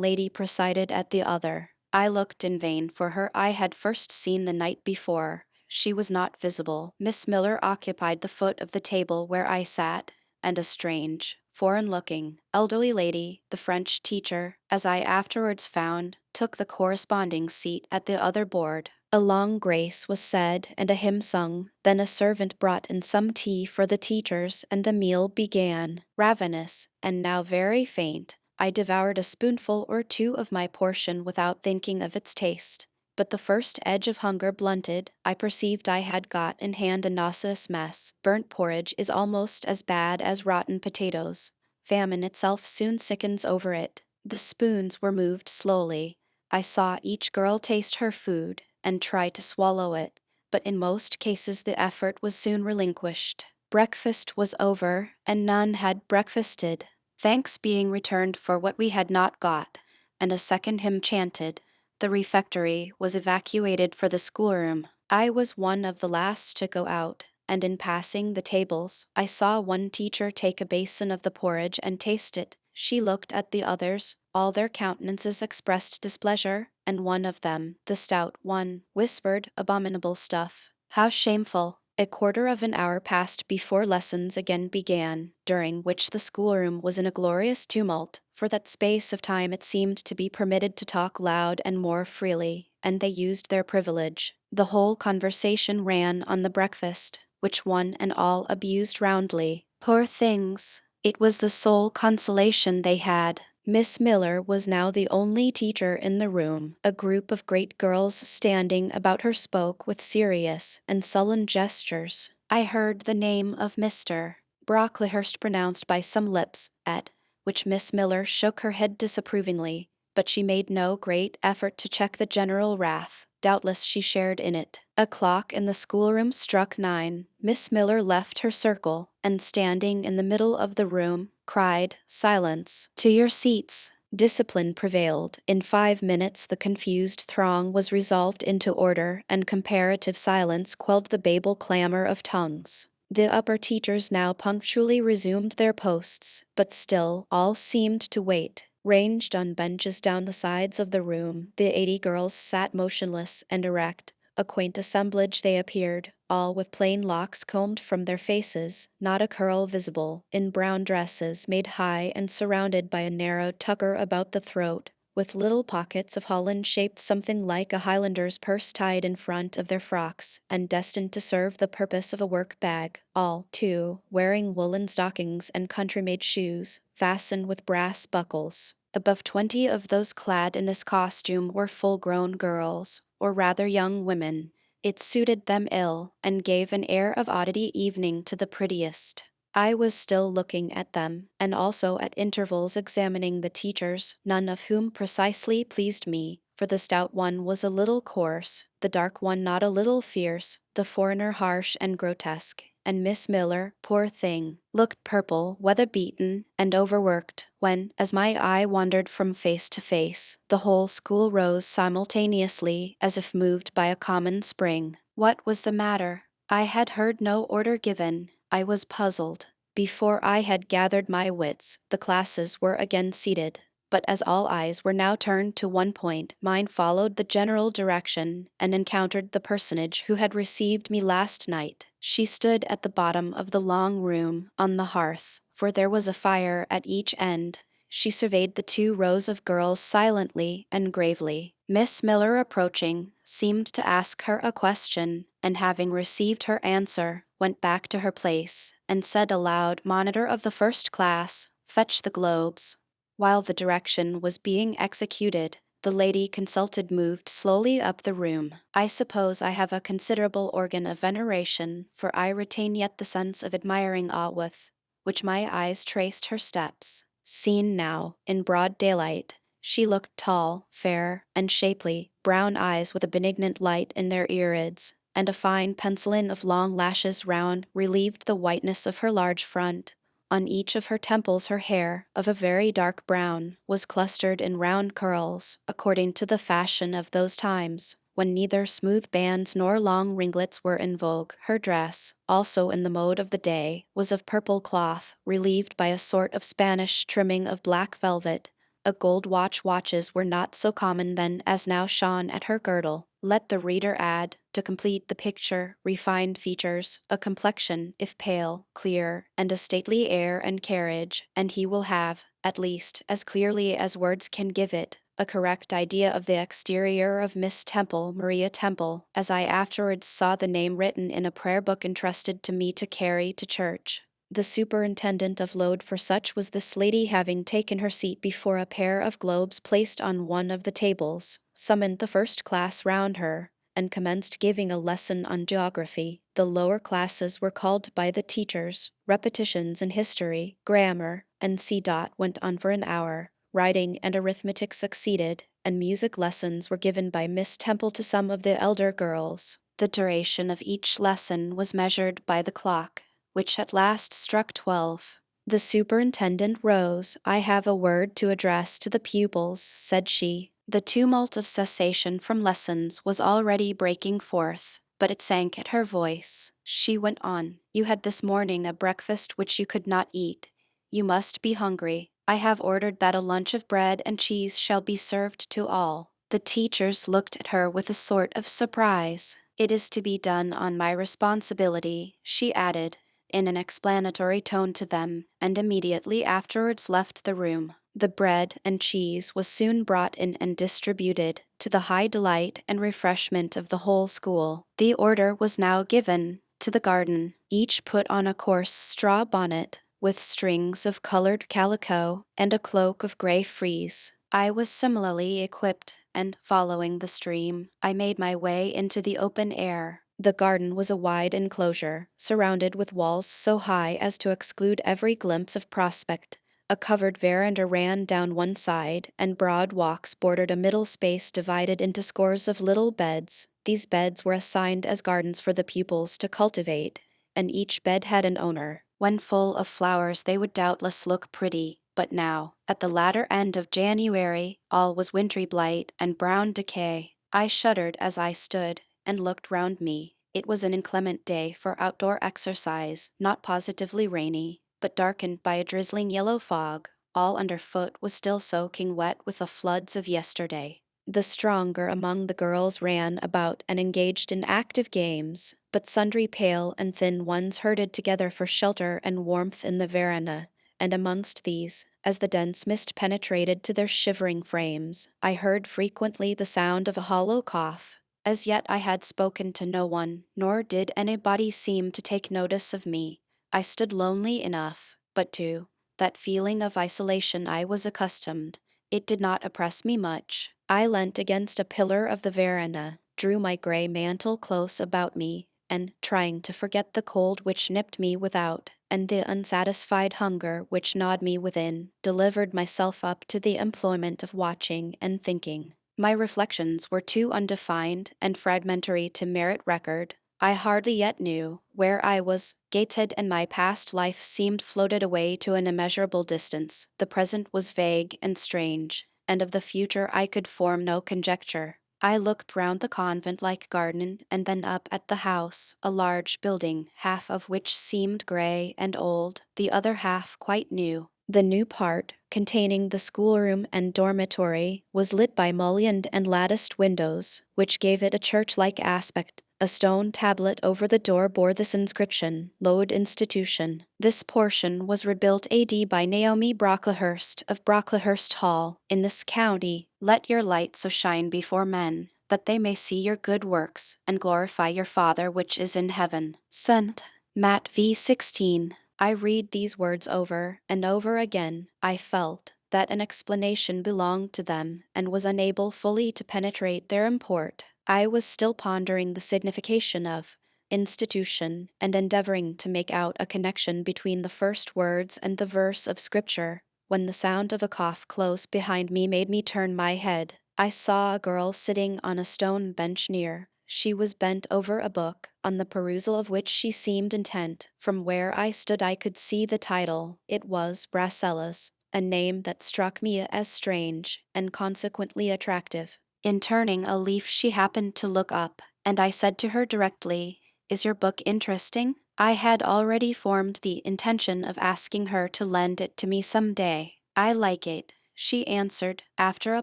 lady presided at the other. I looked in vain for her I had first seen the night before. She was not visible. Miss Miller occupied the foot of the table where I sat, and a strange, foreign-looking, elderly lady, the French teacher, as I afterwards found, took the corresponding seat at the other board. A long grace was said and a hymn sung, then a servant brought in some tea for the teachers and the meal began. Ravenous, and now very faint, I devoured a spoonful or two of my portion without thinking of its taste. But the first edge of hunger blunted, I perceived I had got in hand a nauseous mess. Burnt porridge is almost as bad as rotten potatoes. Famine itself soon sickens over it. The spoons were moved slowly. I saw each girl taste her food and try to swallow it, but in most cases the effort was soon relinquished. Breakfast was over, and none had breakfasted, thanks being returned for what we had not got, and a second hymn chanted. The refectory was evacuated for the schoolroom. I was one of the last to go out, and in passing the tables, I saw one teacher take a basin of the porridge and taste it. She looked at the others, all their countenances expressed displeasure, and one of them, the stout one, whispered, "Abominable stuff! How shameful!" A quarter of an hour passed before lessons again began, during which the schoolroom was in a glorious tumult. For that space of time it seemed to be permitted to talk loud and more freely, and they used their privilege. The whole conversation ran on the breakfast, which one and all abused roundly. Poor things! It was the sole consolation they had. Miss Miller was now the only teacher in the room. A group of great girls standing about her spoke with serious and sullen gestures. I heard the name of Mr. Brocklehurst pronounced by some lips, at which Miss Miller shook her head disapprovingly, but she made no great effort to check the general wrath. Doubtless she shared in it. A clock in the schoolroom struck 9. Miss Miller left her circle, and standing in the middle of the room, cried, "Silence! To your seats!" Discipline prevailed. In 5 minutes the confused throng was resolved into order, and comparative silence quelled the Babel clamor of tongues. The upper teachers now punctually resumed their posts, but still all seemed to wait. Ranged on benches down the sides of the room, the 80 girls sat motionless and erect. A quaint assemblage they appeared, all with plain locks combed from their faces, not a curl visible, in brown dresses made high and surrounded by a narrow tucker about the throat, with little pockets of holland shaped something like a Highlander's purse tied in front of their frocks, and destined to serve the purpose of a work bag, all, too, wearing woolen stockings and country-made shoes, fastened with brass buckles. Above 20 of those clad in this costume were full-grown girls, or rather young women. It suited them ill, and gave an air of oddity evening to the prettiest. I was still looking at them, and also at intervals examining the teachers, none of whom precisely pleased me, for the stout one was a little coarse, the dark one not a little fierce, the foreigner harsh and grotesque, and Miss Miller, poor thing, looked purple, weather-beaten, and overworked, when, as my eye wandered from face to face, the whole school rose simultaneously, as if moved by a common spring. What was the matter? I had heard no order given. I was puzzled. Before I had gathered my wits, the classes were again seated. But as all eyes were now turned to one point, mine followed the general direction, and encountered the personage who had received me last night. She stood at the bottom of the long room, on the hearth, for there was a fire at each end. She surveyed the 2 rows of girls silently and gravely. Miss Miller, approaching, seemed to ask her a question, and having received her answer, went back to her place, and said aloud, "Monitor of the first class, fetch the globes." While the direction was being executed, the lady consulted moved slowly up the room. I suppose I have a considerable organ of veneration, for I retain yet the sense of admiring awe with which my eyes traced her steps. Seen now, in broad daylight, she looked tall, fair, and shapely, brown eyes with a benignant light in their irids, and a fine penciling of long lashes round relieved the whiteness of her large front. On each of her temples her hair, of a very dark brown, was clustered in round curls, according to the fashion of those times, when neither smooth bands nor long ringlets were in vogue. Her dress, also in the mode of the day, was of purple cloth, relieved by a sort of Spanish trimming of black velvet. A gold watches were not so common then as now shone at her girdle. Let the reader add, to complete the picture, refined features, a complexion, if pale, clear, and a stately air and carriage, and he will have, at least, as clearly as words can give it, a correct idea of the exterior of Miss Temple, Maria Temple, as I afterwards saw the name written in a prayer book entrusted to me to carry to church. The superintendent of load for such was this lady, having taken her seat before a pair of globes placed on one of the tables, summoned the first class round her, and commenced giving a lesson on geography. The lower classes were called by the teachers, repetitions in history, grammar, and C. Went on for an hour. Writing and arithmetic succeeded, and music lessons were given by Miss Temple to some of the elder girls. The duration of each lesson was measured by the clock, which at last struck 12. The superintendent rose. "I have a word to address to the pupils," said she. The tumult of cessation from lessons was already breaking forth, but it sank at her voice. She went on, "You had this morning a breakfast which you could not eat. You must be hungry. I have ordered that a lunch of bread and cheese shall be served to all." The teachers looked at her with a sort of surprise. "It is to be done on my responsibility," she added, in an explanatory tone to them, and immediately afterwards left the room. The bread and cheese was soon brought in and distributed, to the high delight and refreshment of the whole school. The order was now given to the garden. Each put on a coarse straw bonnet, with strings of colored calico, and a cloak of gray frieze. I was similarly equipped, and, following the stream, I made my way into the open air. The garden was a wide enclosure, surrounded with walls so high as to exclude every glimpse of prospect. A covered veranda ran down one side, and broad walks bordered a middle space divided into scores of little beds. These beds were assigned as gardens for the pupils to cultivate, and each bed had an owner. When full of flowers they would doubtless look pretty, but now, at the latter end of January, all was wintry blight and brown decay. I shuddered as I stood and looked round me. It was an inclement day for outdoor exercise, not positively rainy, but darkened by a drizzling yellow fog. All underfoot was still soaking wet with the floods of yesterday. The stronger among the girls ran about and engaged in active games, but sundry pale and thin ones herded together for shelter and warmth in the veranda, and amongst these, as the dense mist penetrated to their shivering frames, I heard frequently the sound of a hollow cough. As yet I had spoken to no one, nor did anybody seem to take notice of me. I stood lonely enough, but to that feeling of isolation I was accustomed. It did not oppress me much. I leant against a pillar of the veranda, drew my gray mantle close about me, and, trying to forget the cold which nipped me without, and the unsatisfied hunger which gnawed me within, delivered myself up to the employment of watching and thinking. My reflections were too undefined and fragmentary to merit record. I hardly yet knew where I was gated, and my past life seemed floated away to an immeasurable distance. The present was vague and strange, and of the future I could form no conjecture. I looked round the convent-like garden and then up at the house, a large building, half of which seemed gray and old, the other half quite new. The new part, containing the schoolroom and dormitory, was lit by mullioned and latticed windows, which gave it a church-like aspect. A stone tablet over the door bore this inscription, "Lode Institution." This portion was rebuilt A.D. by Naomi Brocklehurst of Brocklehurst Hall, in this county. "Let your light so shine before men, that they may see your good works, and glorify your Father which is in heaven." St. Matt v. 16. I read these words over and over again. I felt that an explanation belonged to them, and was unable fully to penetrate their import. I was still pondering the signification of institution, and endeavoring to make out a connection between the first words and the verse of Scripture, when the sound of a cough close behind me made me turn my head. I saw a girl sitting on a stone bench near. She was bent over a book, on the perusal of which she seemed intent. From where I stood I could see the title. It was Bracella's, a name that struck me as strange, and consequently attractive. In turning a leaf she happened to look up, and I said to her directly, "Is your book interesting?" I had already formed the intention of asking her to lend it to me some day. "I like it," she answered, after a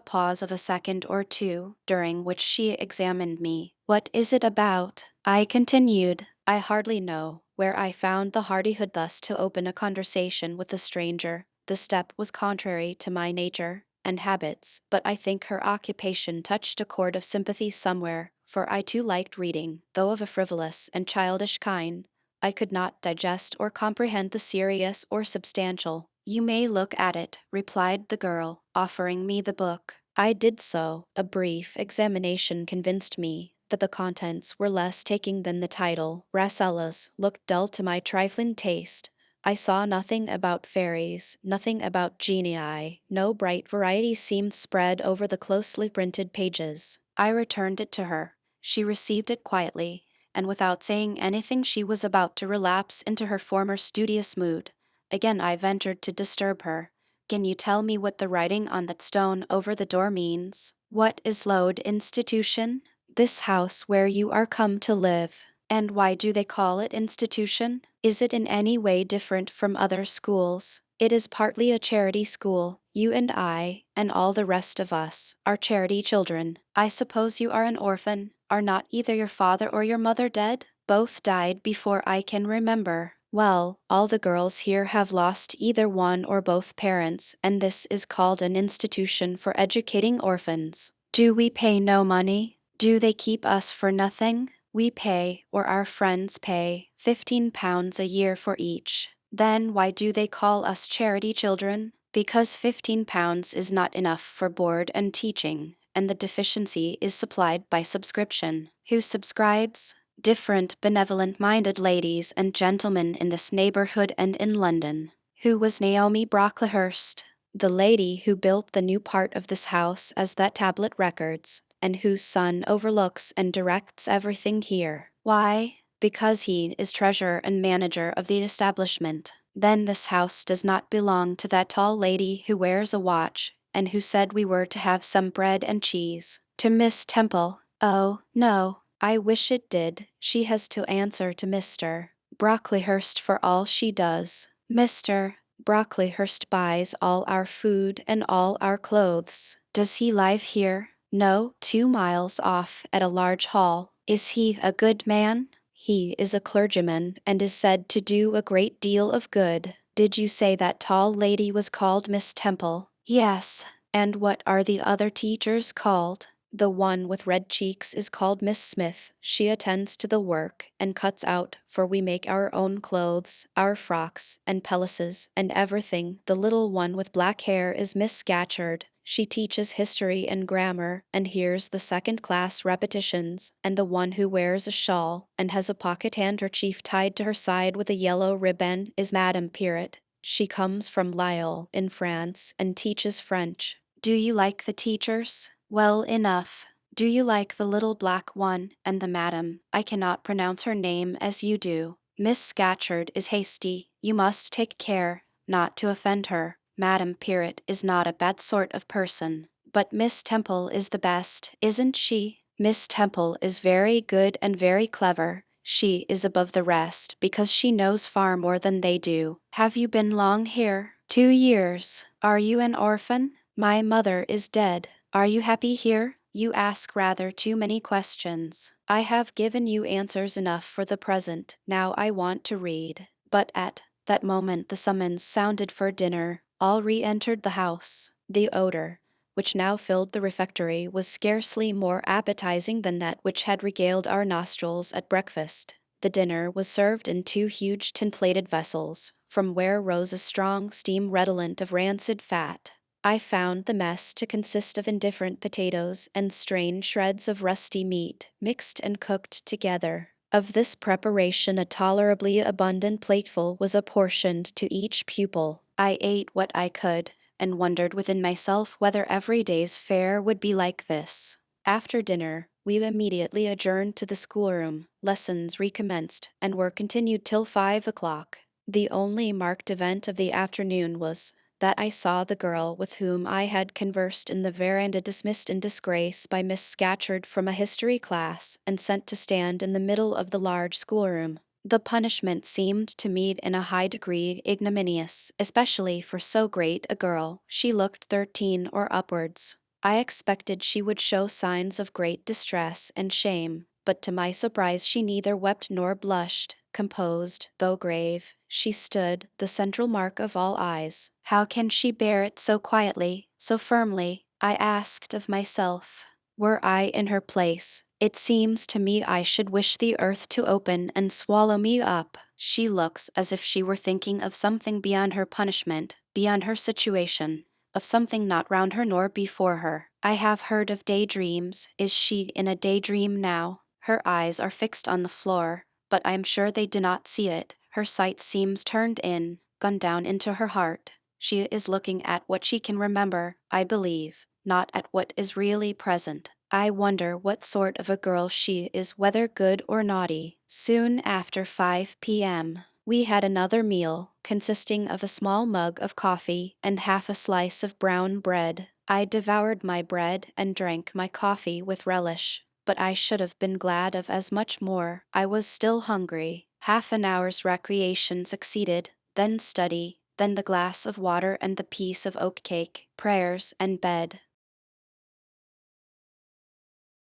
pause of a second or two, during which she examined me. What is it about? I continued. I hardly know where I found the hardihood thus to open a conversation with a stranger. The step was contrary to my nature and habits, but I think her occupation touched a chord of sympathy somewhere, for I too liked reading, though of a frivolous and childish kind. I could not digest or comprehend the serious or substantial. You may look at it, replied the girl, offering me the book. I did so. A brief examination convinced me that the contents were less taking than the title. Rasselas looked dull to my trifling taste. I saw nothing about fairies, nothing about genii, no bright variety seemed spread over the closely printed pages. I returned it to her. She received it quietly, and without saying anything she was about to relapse into her former studious mood. Again I ventured to disturb her. Can you tell me what the writing on that stone over the door means? What is Lode Institution? This house where you are come to live. And why do they call it institution? Is it in any way different from other schools? It is partly a charity school. You and I, and all the rest of us, are charity children. I suppose you are an orphan. Are not either your father or your mother dead? Both died before I can remember. Well, all the girls here have lost either one or both parents, and this is called an institution for educating orphans. Do we pay no money? Do they keep us for nothing? We pay, or our friends pay, £15 a year for each. Then why do they call us charity children? Because £15 is not enough for board and teaching, and the deficiency is supplied by subscription. Who subscribes? Different benevolent-minded ladies and gentlemen in this neighborhood and in London. Who was Naomi Brocklehurst? The lady who built the new part of this house as that tablet records, and whose son overlooks and directs everything here. Why? Because he is treasurer and manager of the establishment. Then this house does not belong to that tall lady who wears a watch, and who said we were to have some bread and cheese. To Miss Temple. Oh, no, I wish it did. She has to answer to Mr. Brocklehurst for all she does. Mr. Brocklehurst buys all our food and all our clothes. Does he live here? No, 2 miles off at a large hall. Is he a good man? He is a clergyman and is said to do a great deal of good. Did you say that tall lady was called Miss Temple? Yes. And what are the other teachers called? The one with red cheeks is called Miss Smith. She attends to the work and cuts out, for we make our own clothes, our frocks and pelisses and everything. The little one with black hair is Miss Scatcherd. She teaches history and grammar and hears the second-class repetitions, and the one who wears a shawl and has a pocket handkerchief tied to her side with a yellow ribbon is Madame Pirot. She comes from Lille, in France, and teaches French. Do you like the teachers? Well enough. Do you like the little black one and the madam? I cannot pronounce her name as you do. Miss Scatcherd is hasty. You must take care not to offend her. Madame Pirot is not a bad sort of person. But Miss Temple is the best, isn't she? Miss Temple is very good and very clever. She is above the rest because she knows far more than they do. Have you been long here? 2 years. Are you an orphan? My mother is dead. Are you happy here? You ask rather too many questions. I have given you answers enough for the present. Now I want to read. But at that moment the summons sounded for dinner. All re-entered the house. The odor, which now filled the refectory, was scarcely more appetizing than that which had regaled our nostrils at breakfast. The dinner was served in 2 huge tin-plated vessels, from where rose a strong steam redolent of rancid fat. I found the mess to consist of indifferent potatoes and strange shreds of rusty meat, mixed and cooked together. Of this preparation a tolerably abundant plateful was apportioned to each pupil. I ate what I could, and wondered within myself whether every day's fare would be like this. After dinner, we immediately adjourned to the schoolroom. Lessons recommenced, and were continued till 5 o'clock. The only marked event of the afternoon was that I saw the girl with whom I had conversed in the veranda dismissed in disgrace by Miss Scatcherd from a history class and sent to stand in the middle of the large schoolroom. The punishment seemed to me in a high degree ignominious, especially for so great a girl. She looked 13 or upwards. I expected she would show signs of great distress and shame, but to my surprise she neither wept nor blushed. Composed, though grave, she stood, the central mark of all eyes. How can she bear it so quietly, so firmly? I asked of myself. Were I in her place, it seems to me I should wish the earth to open and swallow me up. She looks as if she were thinking of something beyond her punishment, beyond her situation, of something not round her nor before her. I have heard of daydreams. Is she in a daydream now? Her eyes are fixed on the floor, but I am sure they do not see it. Her sight seems turned in, gone down into her heart. She is looking at what she can remember, I believe, not at what is really present. I wonder what sort of a girl she is, whether good or naughty. Soon after 5 p.m., we had another meal, consisting of a small mug of coffee and half a slice of brown bread. I devoured my bread and drank my coffee with relish, but I should have been glad of as much more. I was still hungry. Half an hour's recreation succeeded, then study, then the glass of water and the piece of oat cake, prayers and bed.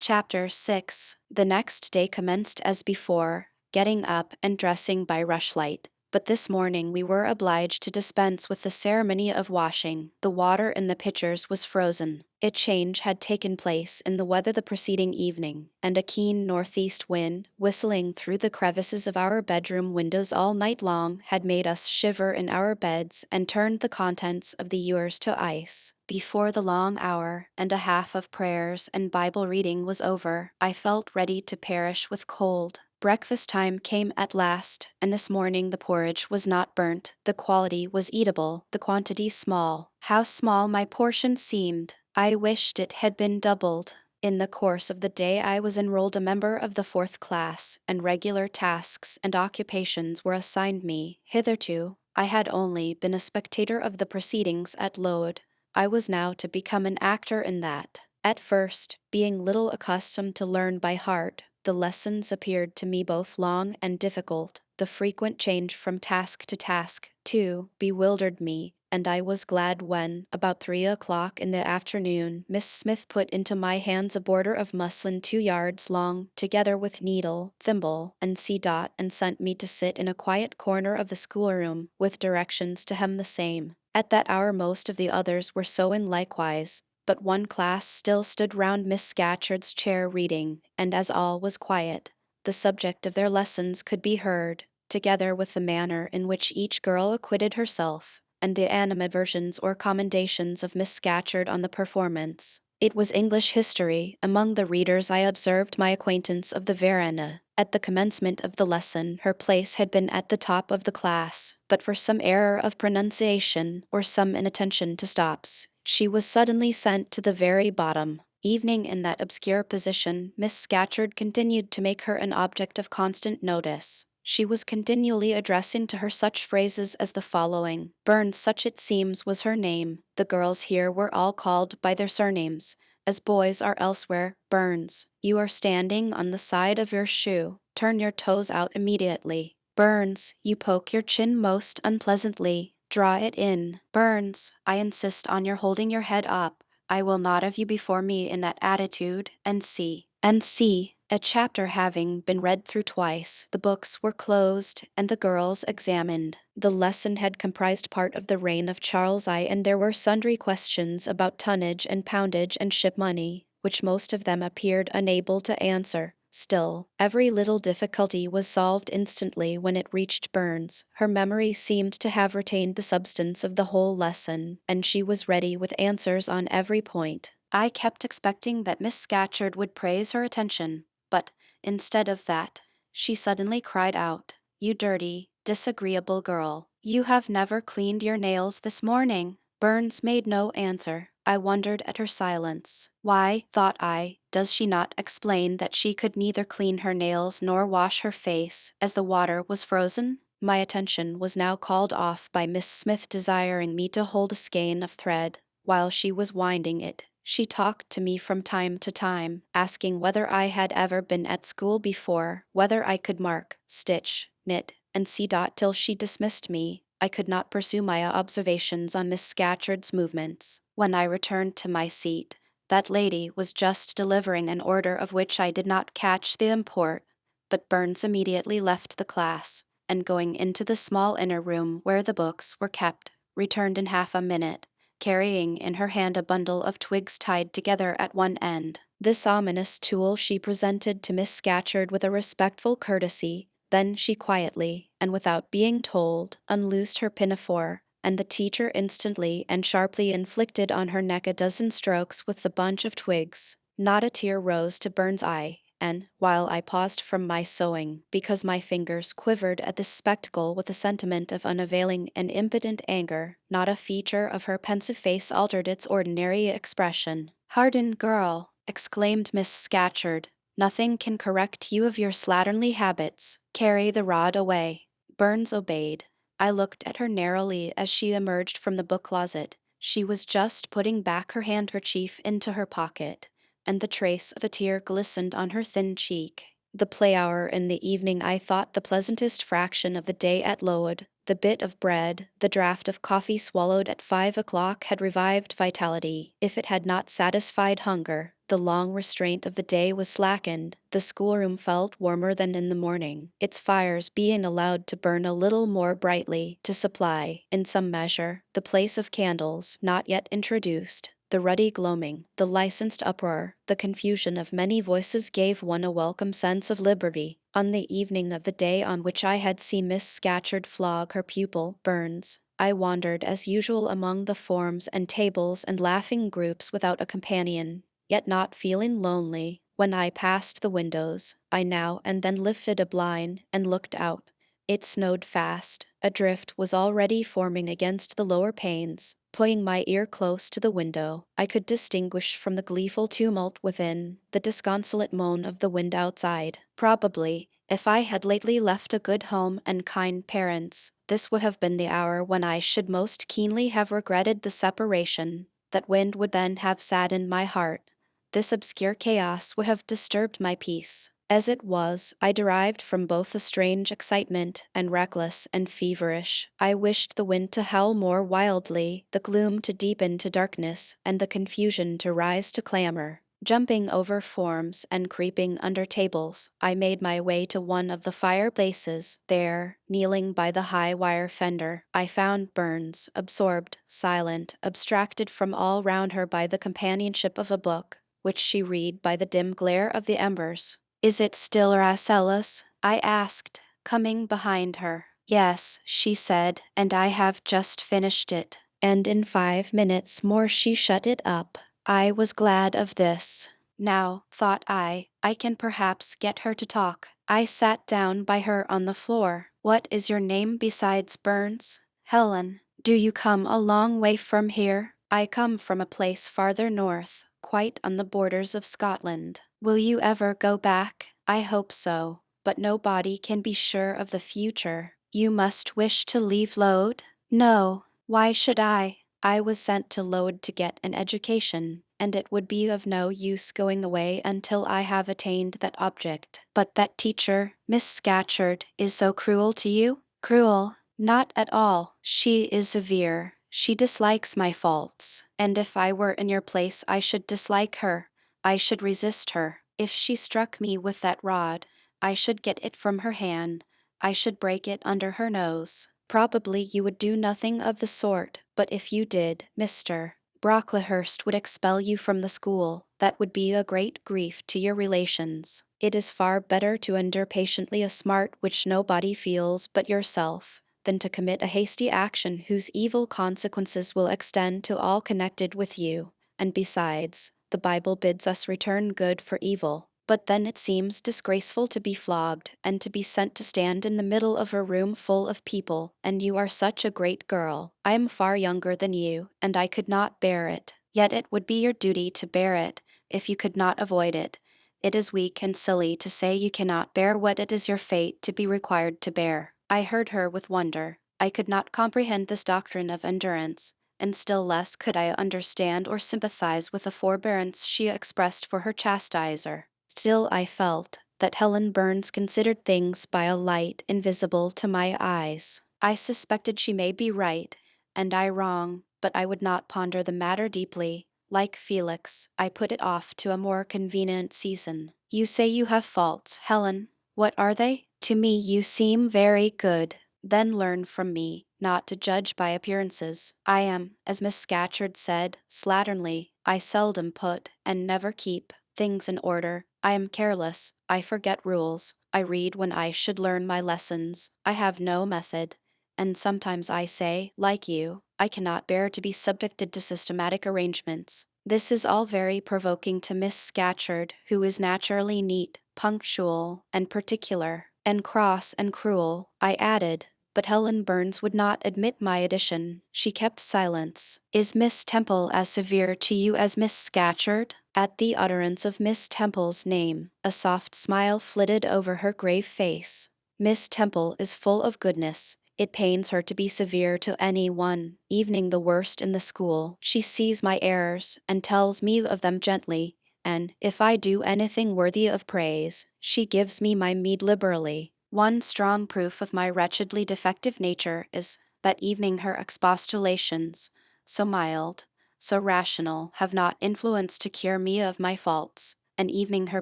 Chapter 6. The next day commenced as before, getting up and dressing by rushlight. But this morning we were obliged to dispense with the ceremony of washing. The water in the pitchers was frozen. A change had taken place in the weather the preceding evening, and a keen northeast wind, whistling through the crevices of our bedroom windows all night long, had made us shiver in our beds and turned the contents of the ewers to ice. Before the long hour and a half of prayers and Bible reading was over, I felt ready to perish with cold. Breakfast time came at last, and this morning the porridge was not burnt, the quality was eatable, the quantity small. How small my portion seemed! I wished it had been doubled. In the course of the day I was enrolled a member of the 4th class, and regular tasks and occupations were assigned me. Hitherto, I had only been a spectator of the proceedings at Lode. I was now to become an actor in that. At first, being little accustomed to learn by heart, the lessons appeared to me both long and difficult. The frequent change from task to task, too, bewildered me, and I was glad when, about 3 o'clock in the afternoon, Miss Smith put into my hands a border of muslin 2 yards long, together with needle, thimble, and C-dot, and sent me to sit in a quiet corner of the schoolroom, with directions to hem the same. At that hour most of the others were sewing likewise, but one class still stood round Miss Scatcherd's chair reading, and as all was quiet, the subject of their lessons could be heard, together with the manner in which each girl acquitted herself, and the animadversions or commendations of Miss Scatcherd on the performance. It was English history. Among the readers I observed my acquaintance of the Varenne. At the commencement of the lesson, her place had been at the top of the class, but for some error of pronunciation, or some inattention to stops, she was suddenly sent to the very bottom. Evening in that obscure position, Miss Scatcherd continued to make her an object of constant notice. She was continually addressing to her such phrases as the following. Burns, such it seems, was her name. The girls here were all called by their surnames, as boys are elsewhere. Burns, you are standing on the side of your shoe. Turn your toes out immediately. Burns, you poke your chin most unpleasantly. Draw it in. Burns, I insist on your holding your head up. I will not have you before me in that attitude. And see. And see. A chapter having been read through twice, the books were closed and the girls examined. The lesson had comprised part of the reign of Charles I, and there were sundry questions about tonnage and poundage and ship money, which most of them appeared unable to answer. Still, every little difficulty was solved instantly when it reached Burns. Her memory seemed to have retained the substance of the whole lesson, and she was ready with answers on every point. I kept expecting that Miss Scatcherd would praise her attention, but, instead of that, she suddenly cried out, "You dirty, disagreeable girl, you have never cleaned your nails this morning." Burns made no answer. I wondered at her silence. Why, thought I, does she not explain that she could neither clean her nails nor wash her face, as the water was frozen? My attention was now called off by Miss Smith desiring me to hold a skein of thread. While she was winding it, she talked to me from time to time, asking whether I had ever been at school before, whether I could mark, stitch, knit, and see dot till she dismissed me. I could not pursue my observations on Miss Scatcherd's movements. When I returned to my seat, that lady was just delivering an order of which I did not catch the import, but Burns immediately left the class, and going into the small inner room where the books were kept, returned in half a minute, carrying in her hand a bundle of twigs tied together at one end. This ominous tool she presented to Miss Scatcherd with a respectful courtesy. Then she quietly, and without being told, unloosed her pinafore, and the teacher instantly and sharply inflicted on her neck a dozen strokes with the bunch of twigs. Not a tear rose to Burns' eye, and, while I paused from my sewing, because my fingers quivered at this spectacle with a sentiment of unavailing and impotent anger, not a feature of her pensive face altered its ordinary expression. "Hardened girl," exclaimed Miss Scatcherd, "nothing can correct you of your slatternly habits. Carry the rod away." Burns obeyed. I looked at her narrowly as she emerged from the book closet. She was just putting back her handkerchief into her pocket, and the trace of a tear glistened on her thin cheek. The play hour in the evening I thought the pleasantest fraction of the day at Lowood. The bit of bread, the draught of coffee swallowed at 5 o'clock had revived vitality. If it had not satisfied hunger, the long restraint of the day was slackened. The schoolroom felt warmer than in the morning, its fires being allowed to burn a little more brightly, to supply, in some measure, the place of candles not yet introduced. The ruddy gloaming, the licensed uproar, the confusion of many voices gave one a welcome sense of liberty. On the evening of the day on which I had seen Miss Scatcherd flog her pupil, Burns, I wandered as usual among the forms and tables and laughing groups without a companion, yet not feeling lonely. When I passed the windows, I now and then lifted a blind and looked out. It snowed fast. A drift was already forming against the lower panes. Putting my ear close to the window, I could distinguish from the gleeful tumult within the disconsolate moan of the wind outside. Probably, if I had lately left a good home and kind parents, this would have been the hour when I should most keenly have regretted the separation. That wind would then have saddened my heart. This obscure chaos would have disturbed my peace. As it was, I derived from both a strange excitement, and reckless and feverish. I wished the wind to howl more wildly, the gloom to deepen to darkness, and the confusion to rise to clamor. Jumping over forms and creeping under tables, I made my way to one of the fireplaces. There, kneeling by the high wire fender, I found Burns, absorbed, silent, abstracted from all round her by the companionship of a book, which she read by the dim glare of the embers. "Is it still Rasselas?" I asked, coming behind her. "Yes," she said, "and I have just finished it." And in 5 minutes more she shut it up. I was glad of this. Now, thought I can perhaps get her to talk. I sat down by her on the floor. "What is your name besides Burns?" "Helen." "Do you come a long way from here?" "I come from a place farther north, quite on the borders of Scotland." "Will you ever go back?" "I hope so, but nobody can be sure of the future." "You must wish to leave Lowood?" "No. Why should I? I was sent to Lowood to get an education, and it would be of no use going away until I have attained that object." "But that teacher, Miss Scatcherd, is so cruel to you?" "Cruel? Not at all. She is severe. She dislikes my faults, and if I were in your place I should dislike her. I should resist her. If she struck me with that rod, I should get it from her hand. I should break it under her nose." "Probably you would do nothing of the sort, but if you did, Mr. Brocklehurst would expel you from the school. That would be a great grief to your relations. It is far better to endure patiently a smart which nobody feels but yourself, than to commit a hasty action whose evil consequences will extend to all connected with you. And besides, the Bible bids us return good for evil. But then it seems disgraceful to be flogged, and to be sent to stand in the middle of a room full of people, and you are such a great girl. I am far younger than you, and I could not bear it. Yet it would be your duty to bear it, if you could not avoid it. It is weak and silly to say you cannot bear what it is your fate to be required to bear." I heard her with wonder. I could not comprehend this doctrine of endurance, and still less could I understand or sympathize with the forbearance she expressed for her chastiser. Still I felt, that Helen Burns considered things by a light invisible to my eyes. I suspected she may be right, and I wrong, but I would not ponder the matter deeply. Like Felix, I put it off to a more convenient season. You say you have faults, Helen. What are they? To me, you seem very good. Then learn from me not to judge by appearances. I am, as Miss Scatcherd said, slatternly. I seldom put, and never keep, things in order. I am careless. I forget rules. I read when I should learn my lessons. I have no method. And sometimes I say, like you, I cannot bear to be subjected to systematic arrangements. This is all very provoking to Miss Scatcherd, who is naturally neat, punctual, and particular, and cross and cruel, I added. But Helen Burns would not admit my addition. She kept silence. Is Miss Temple as severe to you as Miss Scatcherd? At the utterance of Miss Temple's name, a soft smile flitted over her grave face. Miss Temple is full of goodness. It pains her to be severe to any one, even the worst in the school. She sees my errors, and tells me of them gently, and, if I do anything worthy of praise, she gives me my meed liberally. One strong proof of my wretchedly defective nature is that evening her expostulations, so mild, so rational, have not influence to cure me of my faults, and evening her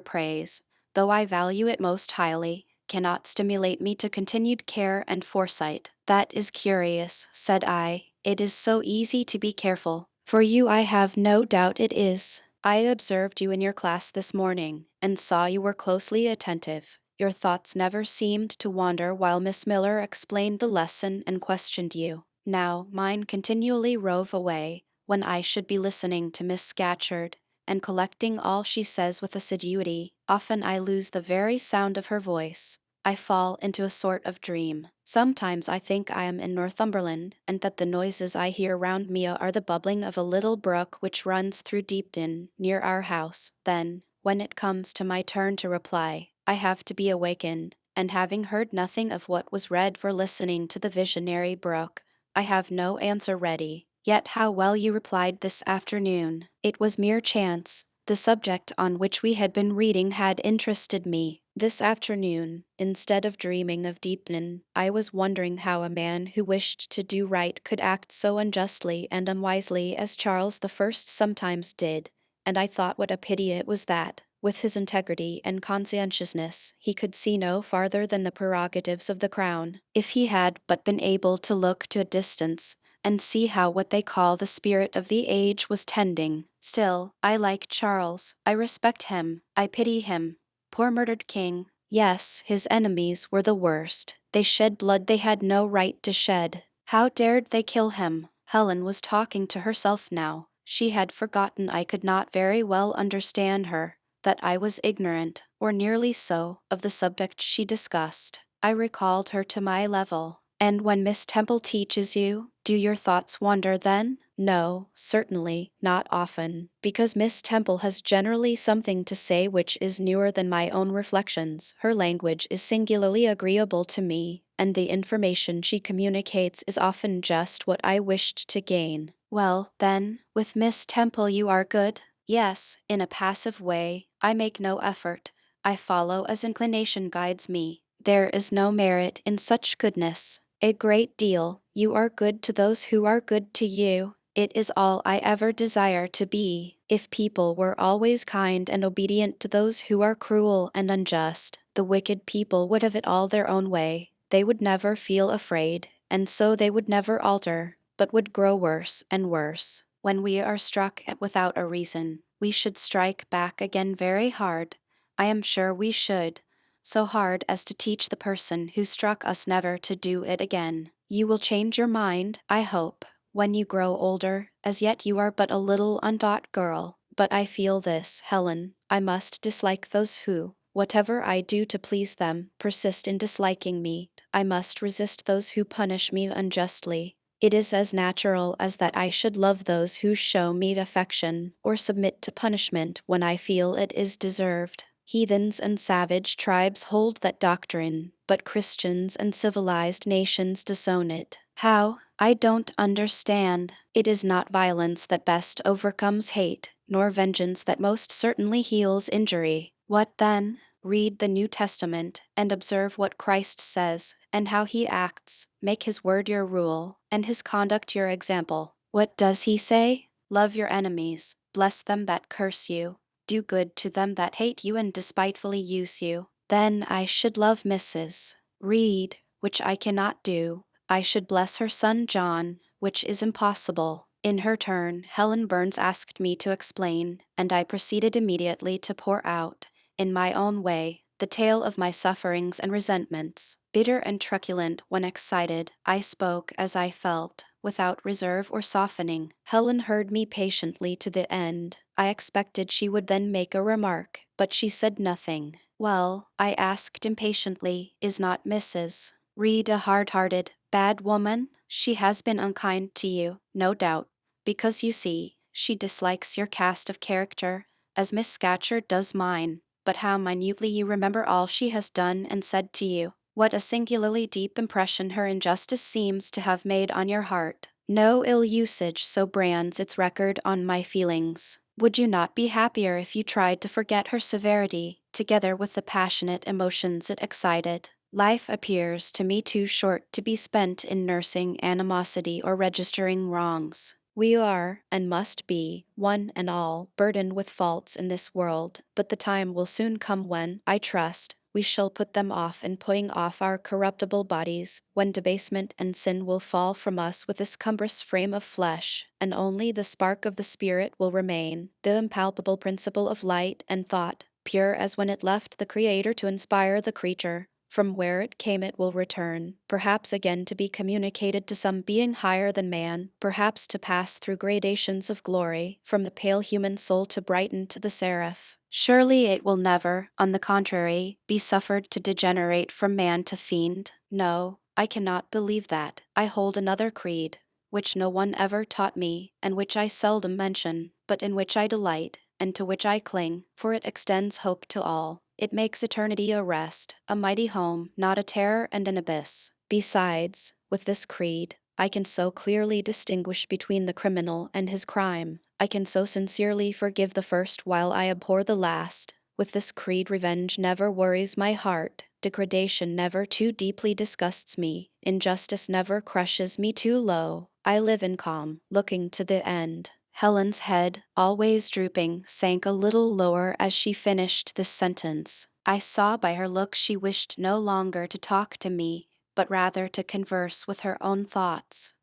praise, though I value it most highly, cannot stimulate me to continued care and foresight. That is curious, said I. It is so easy to be careful. For you I have no doubt it is. I observed you in your class this morning, and saw you were closely attentive. Your thoughts never seemed to wander while Miss Miller explained the lesson and questioned you. Now mine continually rove away, when I should be listening to Miss Scatcherd, and collecting all she says with assiduity. Often I lose the very sound of her voice. I fall into a sort of dream. Sometimes I think I am in Northumberland, and that the noises I hear round me are the bubbling of a little brook which runs through Deepden, near our house. Then, when it comes to my turn to reply, I have to be awakened, and having heard nothing of what was read for listening to the visionary brook, I have no answer ready. Yet how well you replied this afternoon. It was mere chance. The subject on which we had been reading had interested me. This afternoon, instead of dreaming of Deepden, I was wondering how a man who wished to do right could act so unjustly and unwisely as Charles I sometimes did, and I thought what a pity it was that, with his integrity and conscientiousness, he could see no farther than the prerogatives of the crown. If he had but been able to look to a distance, and see how what they call the spirit of the age was tending. Still, I like Charles. I respect him. I pity him. Poor murdered king. Yes, his enemies were the worst. They shed blood they had no right to shed. How dared they kill him? Helen was talking to herself now. She had forgotten I could not very well understand her, that I was ignorant, or nearly so, of the subject she discussed. I recalled her to my level. And when Miss Temple teaches you, do your thoughts wander then? No, certainly, not often, because Miss Temple has generally something to say which is newer than my own reflections. Her language is singularly agreeable to me, and the information she communicates is often just what I wished to gain. Well, then, with Miss Temple you are good? Yes, in a passive way. I make no effort. I follow as inclination guides me. There is no merit in such goodness. A great deal. You are good to those who are good to you. It is all I ever desire to be. If people were always kind and obedient to those who are cruel and unjust, the wicked people would have it all their own way. They would never feel afraid, and so they would never alter, but would grow worse and worse. When we are struck at without a reason, we should strike back again very hard. I am sure we should. So hard as to teach the person who struck us never to do it again. You will change your mind, I hope, when you grow older. As yet you are but a little untaught girl. But I feel this, Helen, I must dislike those who, whatever I do to please them, persist in disliking me. I must resist those who punish me unjustly. It is as natural as that I should love those who show me affection, or submit to punishment when I feel it is deserved. Heathens and savage tribes hold that doctrine, but Christians and civilized nations disown it. How? I don't understand. It is not violence that best overcomes hate, nor vengeance that most certainly heals injury. What then? Read the New Testament and observe what Christ says and how he acts. Make his word your rule and his conduct your example. What does he say? Love your enemies, bless them that curse you, do good to them that hate you and despitefully use you. Then I should love Mrs. Reed, which I cannot do. I should bless her son John, which is impossible. In her turn, Helen Burns asked me to explain, and I proceeded immediately to pour out, in my own way, the tale of my sufferings and resentments. Bitter and truculent when excited, I spoke as I felt, without reserve or softening. Helen heard me patiently to the end. I expected she would then make a remark, but she said nothing. Well, I asked impatiently, is not Mrs. Reed a hard-hearted, bad woman? She has been unkind to you, no doubt, because you see, she dislikes your cast of character, as Miss Scatcherd does mine. But how minutely you remember all she has done and said to you. What a singularly deep impression her injustice seems to have made on your heart. No ill usage so brands its record on my feelings. Would you not be happier if you tried to forget her severity, together with the passionate emotions it excited? Life appears to me too short to be spent in nursing animosity or registering wrongs. We are, and must be, one and all, burdened with faults in this world, but the time will soon come when, I trust, we shall put them off in putting off our corruptible bodies, when debasement and sin will fall from us with this cumbrous frame of flesh, and only the spark of the Spirit will remain, the impalpable principle of light and thought, pure as when it left the Creator to inspire the creature. From where it came it will return, perhaps again to be communicated to some being higher than man, perhaps to pass through gradations of glory, from the pale human soul to brighten to the seraph. Surely it will never, on the contrary, be suffered to degenerate from man to fiend. No, I cannot believe that. I hold another creed, which no one ever taught me, and which I seldom mention, but in which I delight, and to which I cling, for it extends hope to all. It makes eternity a rest, a mighty home, not a terror and an abyss. Besides, with this creed, I can so clearly distinguish between the criminal and his crime. I can so sincerely forgive the first while I abhor the last. With this creed, revenge never worries my heart. Degradation never too deeply disgusts me. Injustice never crushes me too low. I live in calm, looking to the end. Helen's head, always drooping, sank a little lower as she finished this sentence. I saw by her look she wished no longer to talk to me, but rather to converse with her own thoughts.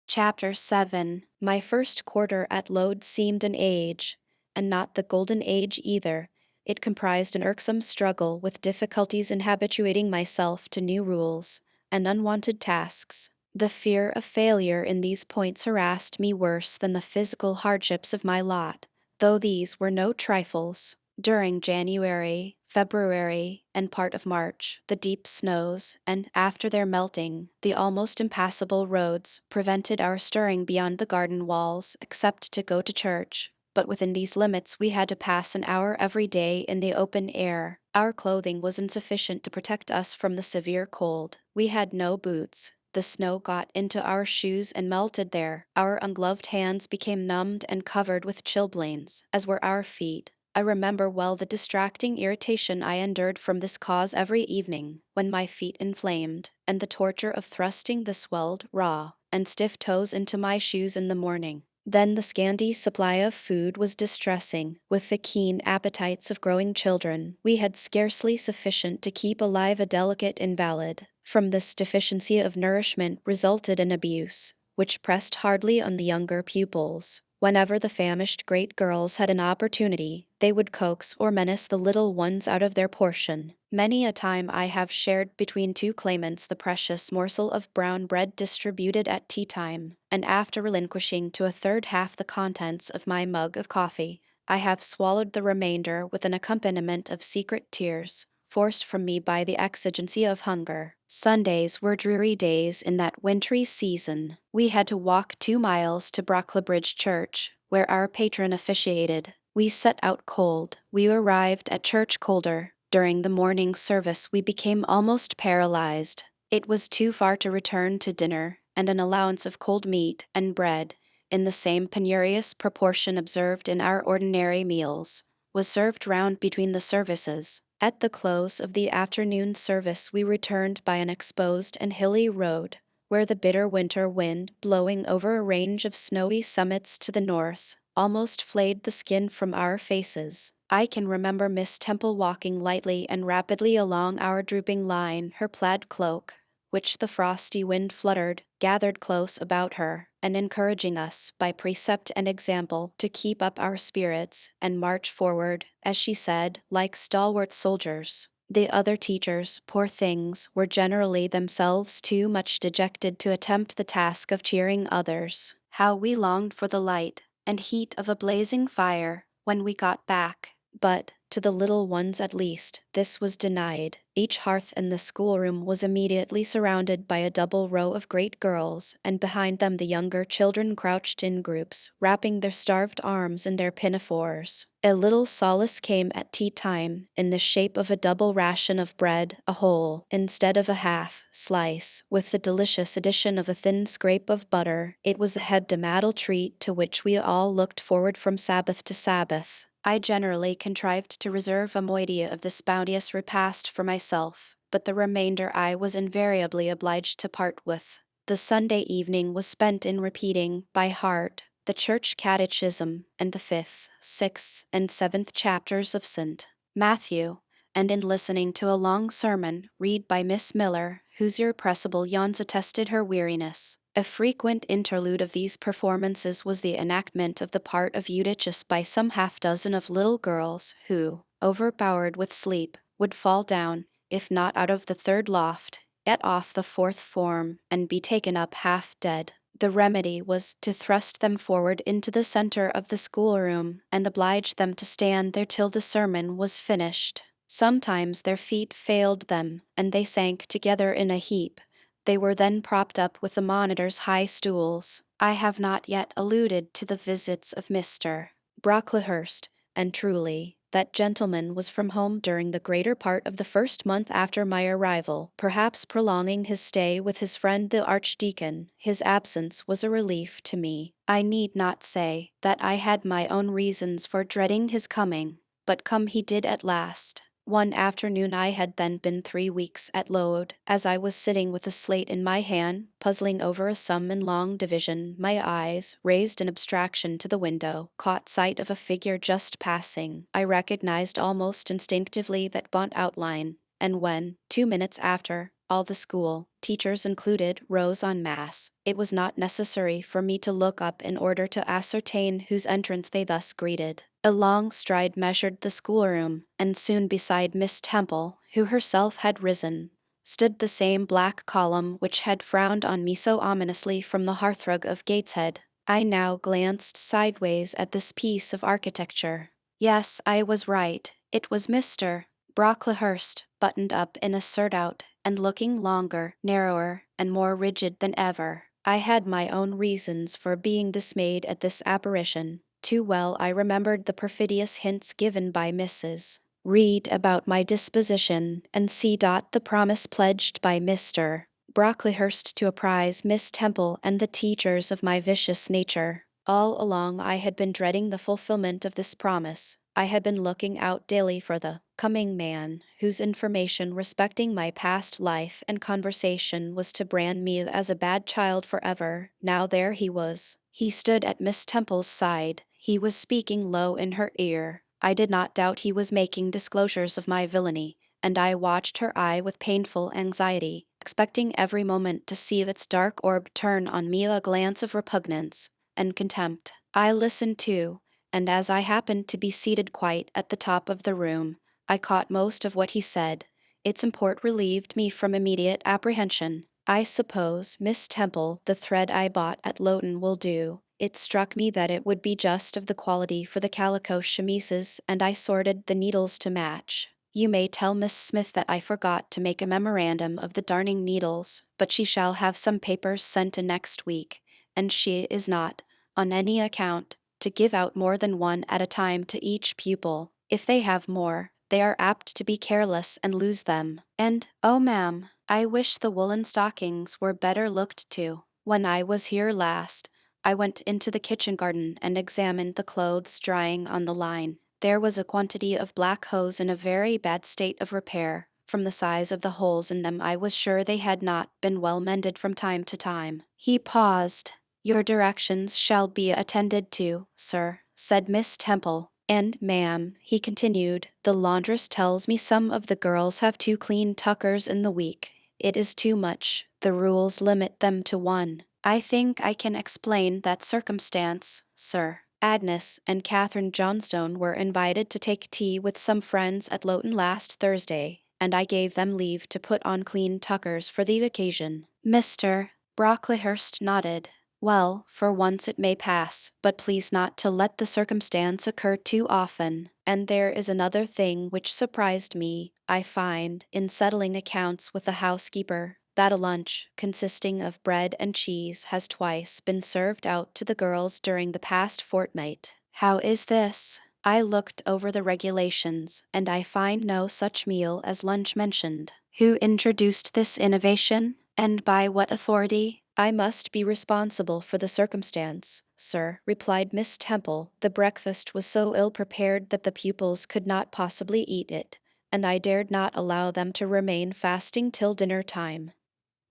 Chapter 7. My first quarter at Lode seemed an age, and not the golden age either. It comprised an irksome struggle with difficulties in habituating myself to new rules and unwanted tasks. The fear of failure in these points harassed me worse than the physical hardships of my lot, though these were no trifles. During January, February, and part of March, the deep snows, and, after their melting, the almost impassable roads, prevented our stirring beyond the garden walls, except to go to church. But within these limits we had to pass an hour every day in the open air. Our clothing was insufficient to protect us from the severe cold. We had no boots. The snow got into our shoes and melted there. Our ungloved hands became numbed and covered with chilblains, as were our feet. I remember well the distracting irritation I endured from this cause every evening, when my feet inflamed, and the torture of thrusting the swelled, raw, and stiff toes into my shoes in the morning. Then the scanty supply of food was distressing. With the keen appetites of growing children, we had scarcely sufficient to keep alive a delicate invalid. From this deficiency of nourishment resulted an abuse, which pressed hardly on the younger pupils. Whenever the famished great girls had an opportunity, they would coax or menace the little ones out of their portion. Many a time I have shared between two claimants the precious morsel of brown bread distributed at tea time, and after relinquishing to a third half the contents of my mug of coffee, I have swallowed the remainder with an accompaniment of secret tears, forced from me by the exigency of hunger. Sundays were dreary days in that wintry season. We had to walk 2 miles to Brocklebridge Church, where our patron officiated. We set out cold. We arrived at church colder. During the morning service we became almost paralyzed. It was too far to return to dinner, and an allowance of cold meat and bread, in the same penurious proportion observed in our ordinary meals, was served round between the services. At the close of the afternoon service, we returned by an exposed and hilly road, where the bitter winter wind, blowing over a range of snowy summits to the north, almost flayed the skin from our faces. I can remember Miss Temple walking lightly and rapidly along our drooping line, her plaid cloak, which the frosty wind fluttered, gathered close about her, and encouraging us, by precept and example, to keep up our spirits and march forward, as she said, like stalwart soldiers. The other teachers, poor things, were generally themselves too much dejected to attempt the task of cheering others. How we longed for the light and heat of a blazing fire when we got back! But, to the little ones at least, this was denied. Each hearth in the schoolroom was immediately surrounded by a double row of great girls, and behind them the younger children crouched in groups, wrapping their starved arms in their pinafores. A little solace came at tea time, in the shape of a double ration of bread, a whole, instead of a half, slice, with the delicious addition of a thin scrape of butter. It was the hebdomadal treat to which we all looked forward from Sabbath to Sabbath. I generally contrived to reserve a moiety of this bounteous repast for myself, but the remainder I was invariably obliged to part with. The Sunday evening was spent in repeating, by heart, the Church Catechism and the 5th, 6th, and 7th chapters of St. Matthew, and in listening to a long sermon read by Miss Miller, whose irrepressible yawns attested her weariness. A frequent interlude of these performances was the enactment of the part of Eutychus by some half-dozen of little girls who, overpowered with sleep, would fall down, if not out of the third loft, yet off the fourth form, and be taken up half dead. The remedy was to thrust them forward into the center of the schoolroom, and oblige them to stand there till the sermon was finished. Sometimes their feet failed them, and they sank together in a heap. They were then propped up with the monitor's high stools. I have not yet alluded to the visits of Mr. Brocklehurst, and truly, that gentleman was from home during the greater part of the first month after my arrival, perhaps prolonging his stay with his friend the Archdeacon. His absence was a relief to me. I need not say that I had my own reasons for dreading his coming, but come he did at last. One afternoon I had then been 3 weeks at Lode. As I was sitting with a slate in my hand, puzzling over a sum in long division, my eyes, raised in abstraction to the window, caught sight of a figure just passing. I recognized almost instinctively that gaunt outline, and when, 2 minutes after, all the school, teachers included, rose en masse, it was not necessary for me to look up in order to ascertain whose entrance they thus greeted. A long stride measured the schoolroom, and soon beside Miss Temple, who herself had risen, stood the same black column which had frowned on me so ominously from the hearthrug of Gateshead. I now glanced sideways at this piece of architecture. Yes, I was right. It was Mr. Brocklehurst, buttoned up in a surtout, and looking longer, narrower, and more rigid than ever. I had my own reasons for being dismayed at this apparition. Too well I remembered the perfidious hints given by Mrs. Reed about my disposition, and see. The promise pledged by Mr. Brocklehurst to apprise Miss Temple and the teachers of my vicious nature. All along I had been dreading the fulfillment of this promise. I had been looking out daily for the coming man, whose information respecting my past life and conversation was to brand me as a bad child forever. Now there he was. He stood at Miss Temple's side. He was speaking low in her ear. I did not doubt he was making disclosures of my villainy, and I watched her eye with painful anxiety, expecting every moment to see its dark orb turn on me a glance of repugnance and contempt. I listened too, and as I happened to be seated quite at the top of the room, I caught most of what he said. Its import relieved me from immediate apprehension. I suppose, Miss Temple, the thread I bought at Loughton will do. It struck me that it would be just of the quality for the calico chemises, and I sorted the needles to match. You may tell Miss Smith that I forgot to make a memorandum of the darning needles, but she shall have some papers sent in next week, and she is not, on any account, to give out more than one at a time to each pupil. If they have more, they are apt to be careless and lose them. And, oh ma'am, I wish the woolen stockings were better looked to. When I was here last, I went into the kitchen garden and examined the clothes drying on the line. There was a quantity of black hose in a very bad state of repair. From the size of the holes in them, I was sure they had not been well mended from time to time. He paused. Your directions shall be attended to, sir, said Miss Temple. And, ma'am, he continued, the laundress tells me some of the girls have 2 clean tuckers in the week. It is too much. The rules limit them to 1. I think I can explain that circumstance, sir. Agnes and Catherine Johnstone were invited to take tea with some friends at Loughton last Thursday, and I gave them leave to put on clean tuckers for the occasion. Mr. Brocklehurst nodded. Well, for once it may pass, but please not to let the circumstance occur too often. And there is another thing which surprised me, I find, in settling accounts with the housekeeper, that a lunch, consisting of bread and cheese, has twice been served out to the girls during the past fortnight. How is this? I looked over the regulations, and I find no such meal as lunch mentioned. Who introduced this innovation, and by what authority? I must be responsible for the circumstance, sir, replied Miss Temple. The breakfast was so ill prepared that the pupils could not possibly eat it, and I dared not allow them to remain fasting till dinner time.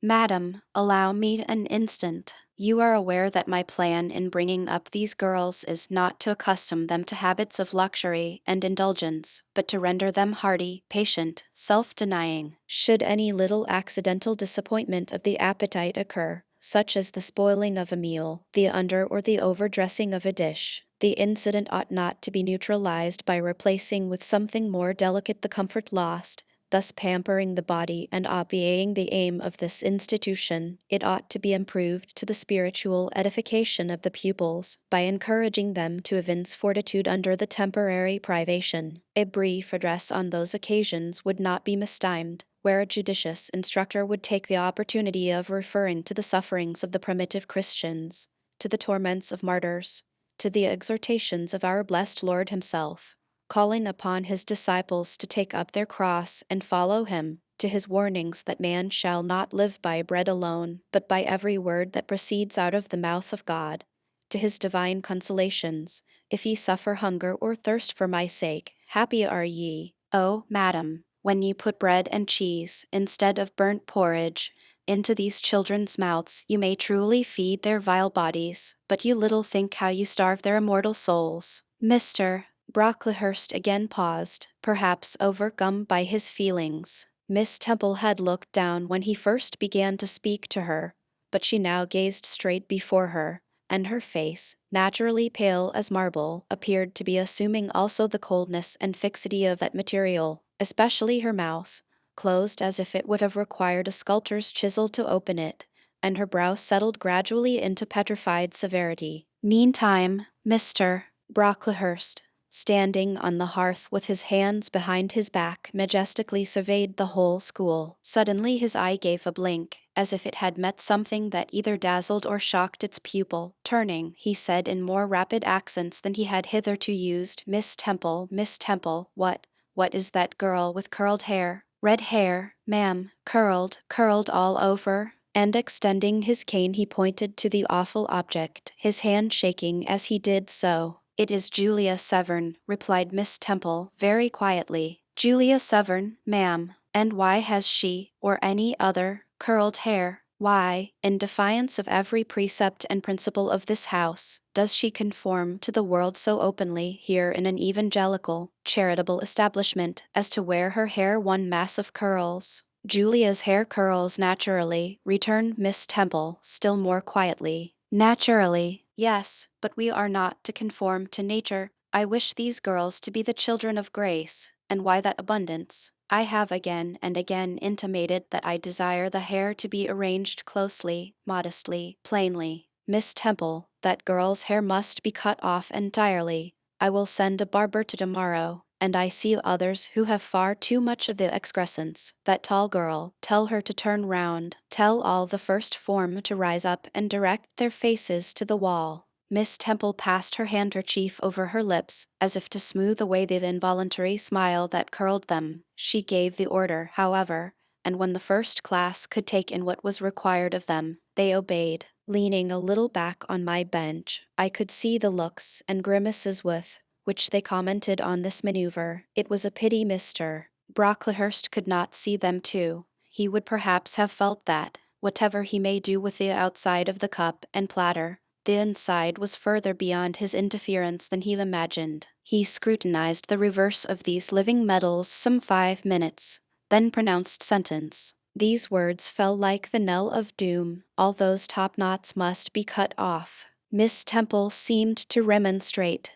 Madam, allow me an instant. You are aware that my plan in bringing up these girls is not to accustom them to habits of luxury and indulgence, but to render them hardy, patient, self-denying. Should any little accidental disappointment of the appetite occur, such as the spoiling of a meal, the under or the overdressing of a dish, the incident ought not to be neutralized by replacing with something more delicate the comfort lost, thus pampering the body and obviating the aim of this institution. It ought to be improved to the spiritual edification of the pupils by encouraging them to evince fortitude under the temporary privation. A brief address on those occasions would not be mistimed, where a judicious instructor would take the opportunity of referring to the sufferings of the primitive Christians, to the torments of martyrs, to the exhortations of our blessed Lord himself, calling upon his disciples to take up their cross and follow him, to his warnings that man shall not live by bread alone, but by every word that proceeds out of the mouth of God, to his divine consolations, if ye suffer hunger or thirst for my sake, happy are ye, O madam, when ye put bread and cheese, instead of burnt porridge, into these children's mouths. You may truly feed their vile bodies, but you little think how you starve their immortal souls. Mr. Brocklehurst again paused, perhaps overcome by his feelings. Miss Temple had looked down when he first began to speak to her, but she now gazed straight before her, and her face, naturally pale as marble, appeared to be assuming also the coldness and fixity of that material, especially her mouth, closed as if it would have required a sculptor's chisel to open it, and her brow settled gradually into petrified severity. Meantime, Mr. Brocklehurst, standing on the hearth with his hands behind his back, majestically surveyed the whole school. Suddenly his eye gave a blink, as if it had met something that either dazzled or shocked its pupil. Turning, he said in more rapid accents than he had hitherto used, Miss Temple, what is that girl with curled hair? Red hair, ma'am, curled all over. And extending his cane he pointed to the awful object, his hand shaking as he did so. It is Julia Severn, replied Miss Temple very quietly. Julia Severn, ma'am. And why has she, or any other, curled hair? Why, in defiance of every precept and principle of this house, does she conform to the world so openly here in an evangelical, charitable establishment as to wear her hair one mass of curls? Julia's hair curls naturally, returned Miss Temple, still more quietly. Naturally, yes, but we are not to conform to nature. I wish these girls to be the children of grace. And why that abundance? I have again and again intimated that I desire the hair to be arranged closely, modestly, plainly. Miss Temple, that girl's hair must be cut off entirely. I will send a barber tomorrow, and I see others who have far too much of the excrescence. That tall girl, tell her to turn round. Tell all the first form to rise up and direct their faces to the wall. Miss Temple passed her handkerchief over her lips, as if to smooth away the involuntary smile that curled them. She gave the order, however, and when the first class could take in what was required of them, they obeyed. Leaning a little back on my bench, I could see the looks and grimaces with which they commented on this maneuver. It was a pity Mr. Brocklehurst could not see them too. He would perhaps have felt that, whatever he may do with the outside of the cup and platter, the inside was further beyond his interference than he imagined. He scrutinized the reverse of these living metals some 5 minutes, then pronounced sentence. These words fell like the knell of doom. All those top knots must be cut off. Miss Temple seemed to remonstrate.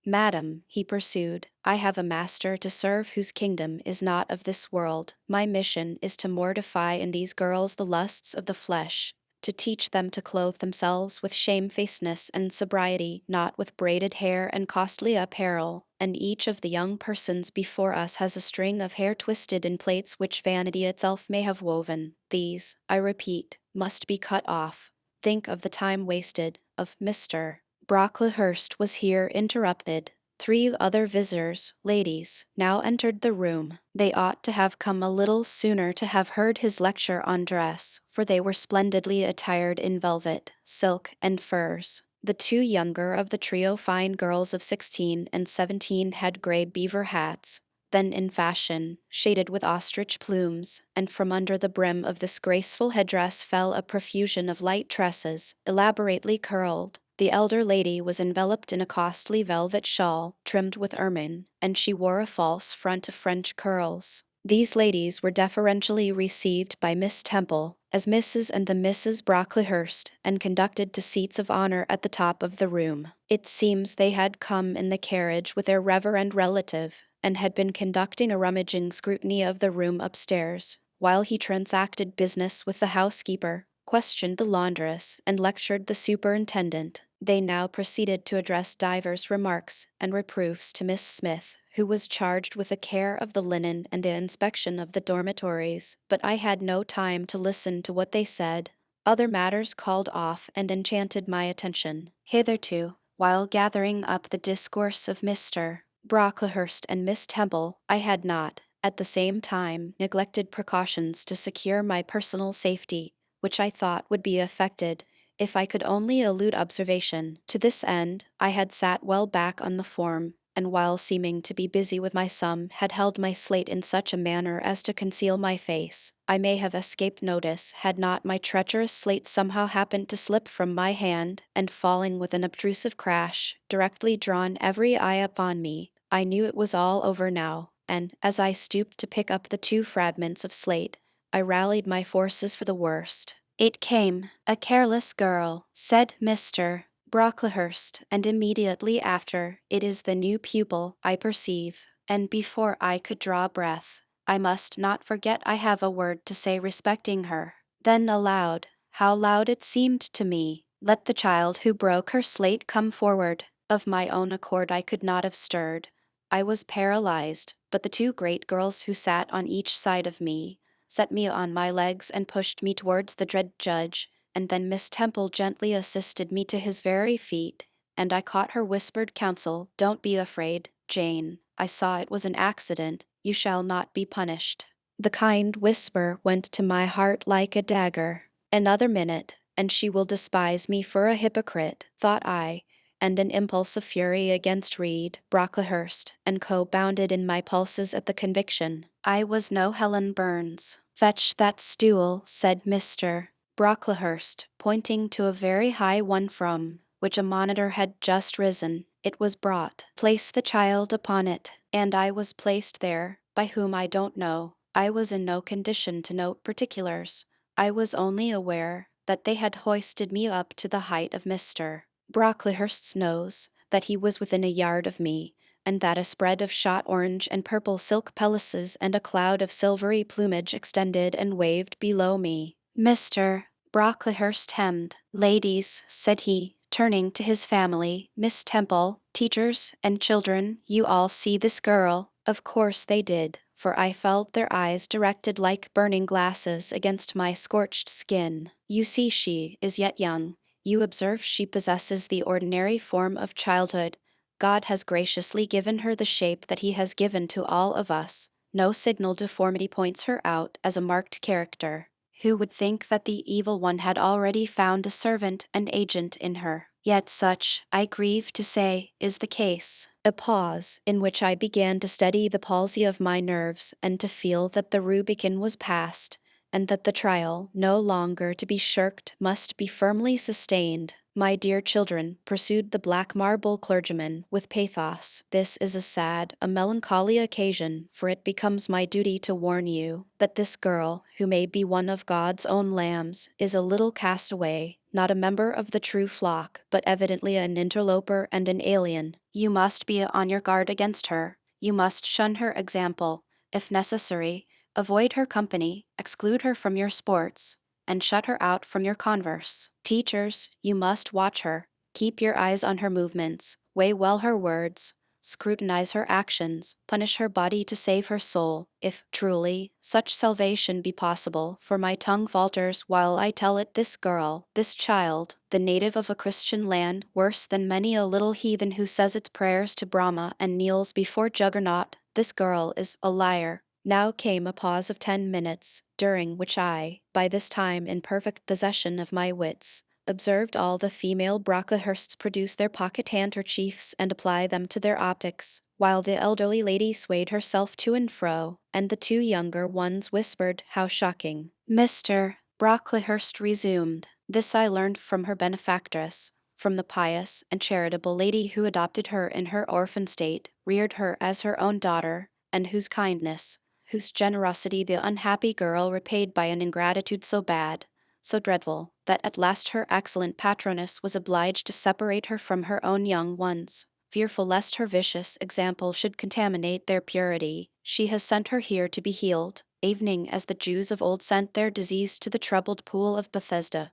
"Madam," he pursued, "I have a master to serve whose kingdom is not of this world. My mission is to mortify in these girls the lusts of the flesh, to teach them to clothe themselves with shamefacedness and sobriety, not with braided hair and costly apparel, and each of the young persons before us has a string of hair twisted in plaits which vanity itself may have woven. These, I repeat, must be cut off. Think of the time wasted, of Mr. Brocklehurst was here interrupted. 3 other visitors, ladies, now entered the room. They ought to have come a little sooner to have heard his lecture on dress, for they were splendidly attired in velvet, silk, and furs. The 2 younger of the trio, fine girls of 16 and 17, had gray beaver hats, then in fashion, shaded with ostrich plumes, and from under the brim of this graceful headdress fell a profusion of light tresses, elaborately curled. The elder lady was enveloped in a costly velvet shawl, trimmed with ermine, and she wore a false front of French curls. These ladies were deferentially received by Miss Temple as Mrs. and the Misses Brocklehurst, and conducted to seats of honor at the top of the room. It seems they had come in the carriage with their reverend relative, and had been conducting a rummaging scrutiny of the room upstairs, while he transacted business with the housekeeper, questioned the laundress, and lectured the superintendent. They now proceeded to address divers remarks and reproofs to Miss Smith, who was charged with the care of the linen and the inspection of the dormitories, but I had no time to listen to what they said. Other matters called off and enchanted my attention. Hitherto, while gathering up the discourse of Mr. Brocklehurst and Miss Temple, I had not, at the same time, neglected precautions to secure my personal safety, which I thought would be effected if I could only elude observation. To this end, I had sat well back on the form, and while seeming to be busy with my sum, had held my slate in such a manner as to conceal my face. I may have escaped notice had not my treacherous slate somehow happened to slip from my hand, and falling with an obtrusive crash, directly drawn every eye upon me. I knew it was all over now, and, as I stooped to pick up the 2 fragments of slate, I rallied my forces for the worst. "It came, a careless girl," said Mr. Brocklehurst, and immediately after, "It is the new pupil, I perceive." And before I could draw breath, "I must not forget I have a word to say respecting her." Then aloud, how loud it seemed to me, "Let the child who broke her slate come forward." Of my own accord I could not have stirred. I was paralyzed, but the 2 great girls who sat on each side of me set me on my legs and pushed me towards the dread judge, and then Miss Temple gently assisted me to his very feet, and I caught her whispered counsel, "Don't be afraid, Jane. I saw it was an accident. You shall not be punished." The kind whisper went to my heart like a dagger. Another minute, and she will despise me for a hypocrite, thought I, and an impulse of fury against Reed, Brocklehurst, and Co. bounded in my pulses at the conviction. I was no Helen Burns. "Fetch that stool," said Mr. Brocklehurst, pointing to a very high one from which a monitor had just risen. It was brought. "Place the child upon it," and I was placed there, by whom I don't know. I was in no condition to note particulars. I was only aware that they had hoisted me up to the height of Mr. Brocklehurst's nose, that he was within a yard of me, and that a spread of shot orange and purple silk pelisses and a cloud of silvery plumage extended and waved below me. Mr. Brocklehurst hemmed. "Ladies," said he, turning to his family, "Miss Temple, teachers, and children, you all see this girl." Of course they did, for I felt their eyes directed like burning glasses against my scorched skin. "You see she is yet young. You observe she possesses the ordinary form of childhood. God has graciously given her the shape that He has given to all of us. No signal deformity points her out as a marked character. Who would think that the evil one had already found a servant and agent in her? Yet such, I grieve to say, is the case. A pause, in which I began to steady the palsy of my nerves and to feel that the Rubicon was passed, and that the trial, no longer to be shirked, must be firmly sustained. My dear children, pursued the black marble clergyman with pathos, this is a sad, a melancholy occasion, for it becomes my duty to warn you that this girl, who may be one of God's own lambs, is a little castaway, not a member of the true flock, but evidently an interloper and an alien. You must be on your guard against her. You must shun her example. If necessary, avoid her company, exclude her from your sports, and shut her out from your converse. Teachers, you must watch her. Keep your eyes on her movements, weigh well her words, scrutinize her actions, punish her body to save her soul, if, truly, such salvation be possible, for my tongue falters while I tell it. This girl, this child, the native of a Christian land, worse than many a little heathen who says its prayers to Brahma and kneels before Juggernaut, this girl is a liar. Now came a pause of 10 minutes, during which I, by this time in perfect possession of my wits, observed all the female Brocklehursts produce their pocket handkerchiefs and apply them to their optics, while the elderly lady swayed herself to and fro, and the two younger ones whispered, "How shocking!" Mr. Brocklehurst resumed. This I learned from her benefactress, from the pious and charitable lady who adopted her in her orphan state, reared her as her own daughter, and whose kindness, whose generosity the unhappy girl repaid by an ingratitude so bad, so dreadful, that at last her excellent patroness was obliged to separate her from her own young ones. Fearful lest her vicious example should contaminate their purity, she has sent her here to be healed, evening as the Jews of old sent their disease to the troubled pool of Bethesda.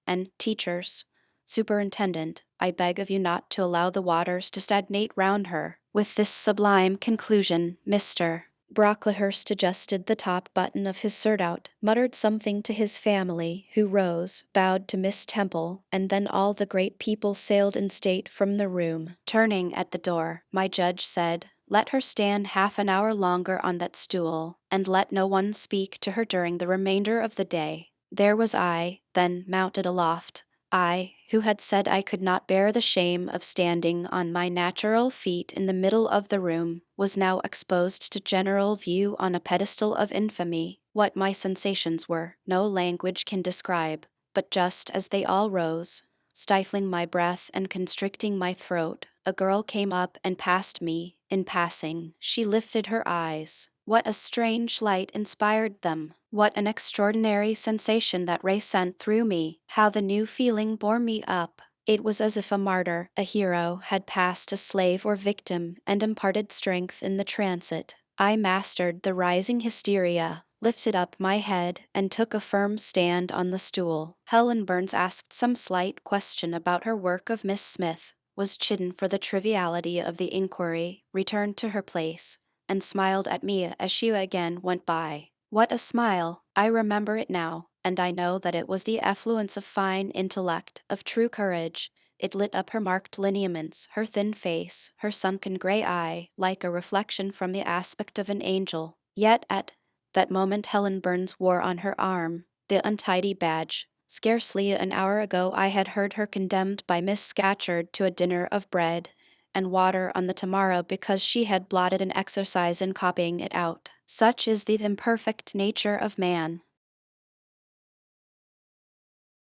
And, teachers, superintendent, I beg of you not to allow the waters to stagnate round her. With this sublime conclusion, Mr. Brocklehurst adjusted the top button of his surtout, muttered something to his family, who rose, bowed to Miss Temple, and then all the great people sailed in state from the room. Turning at the door, my judge said, "Let her stand half an hour longer on that stool, and let no one speak to her during the remainder of the day." There was I, then, mounted aloft. I, who had said I could not bear the shame of standing on my natural feet in the middle of the room, was now exposed to general view on a pedestal of infamy. What my sensations were, no language can describe, but just as they all rose, stifling my breath and constricting my throat, a girl came up and passed me. In passing, she lifted her eyes. What a strange light inspired them! What an extraordinary sensation that ray sent through me! How the new feeling bore me up! It was as if a martyr, a hero, had passed a slave or victim and imparted strength in the transit. I mastered the rising hysteria, lifted up my head, and took a firm stand on the stool. Helen Burns asked some slight question about her work of Miss Smith, was chidden for the triviality of the inquiry, returned to her place, and smiled at me as she again went by. What a smile! I remember it now, and I know that it was the effluence of fine intellect, of true courage. It lit up her marked lineaments, her thin face, her sunken gray eye, like a reflection from the aspect of an angel. Yet at that moment Helen Burns wore on her arm the untidy badge. Scarcely an hour ago I had heard her condemned by Miss Scatcherd to a dinner of bread and water on the tomorrow because she had blotted an exercise in copying it out. Such is the imperfect nature of man.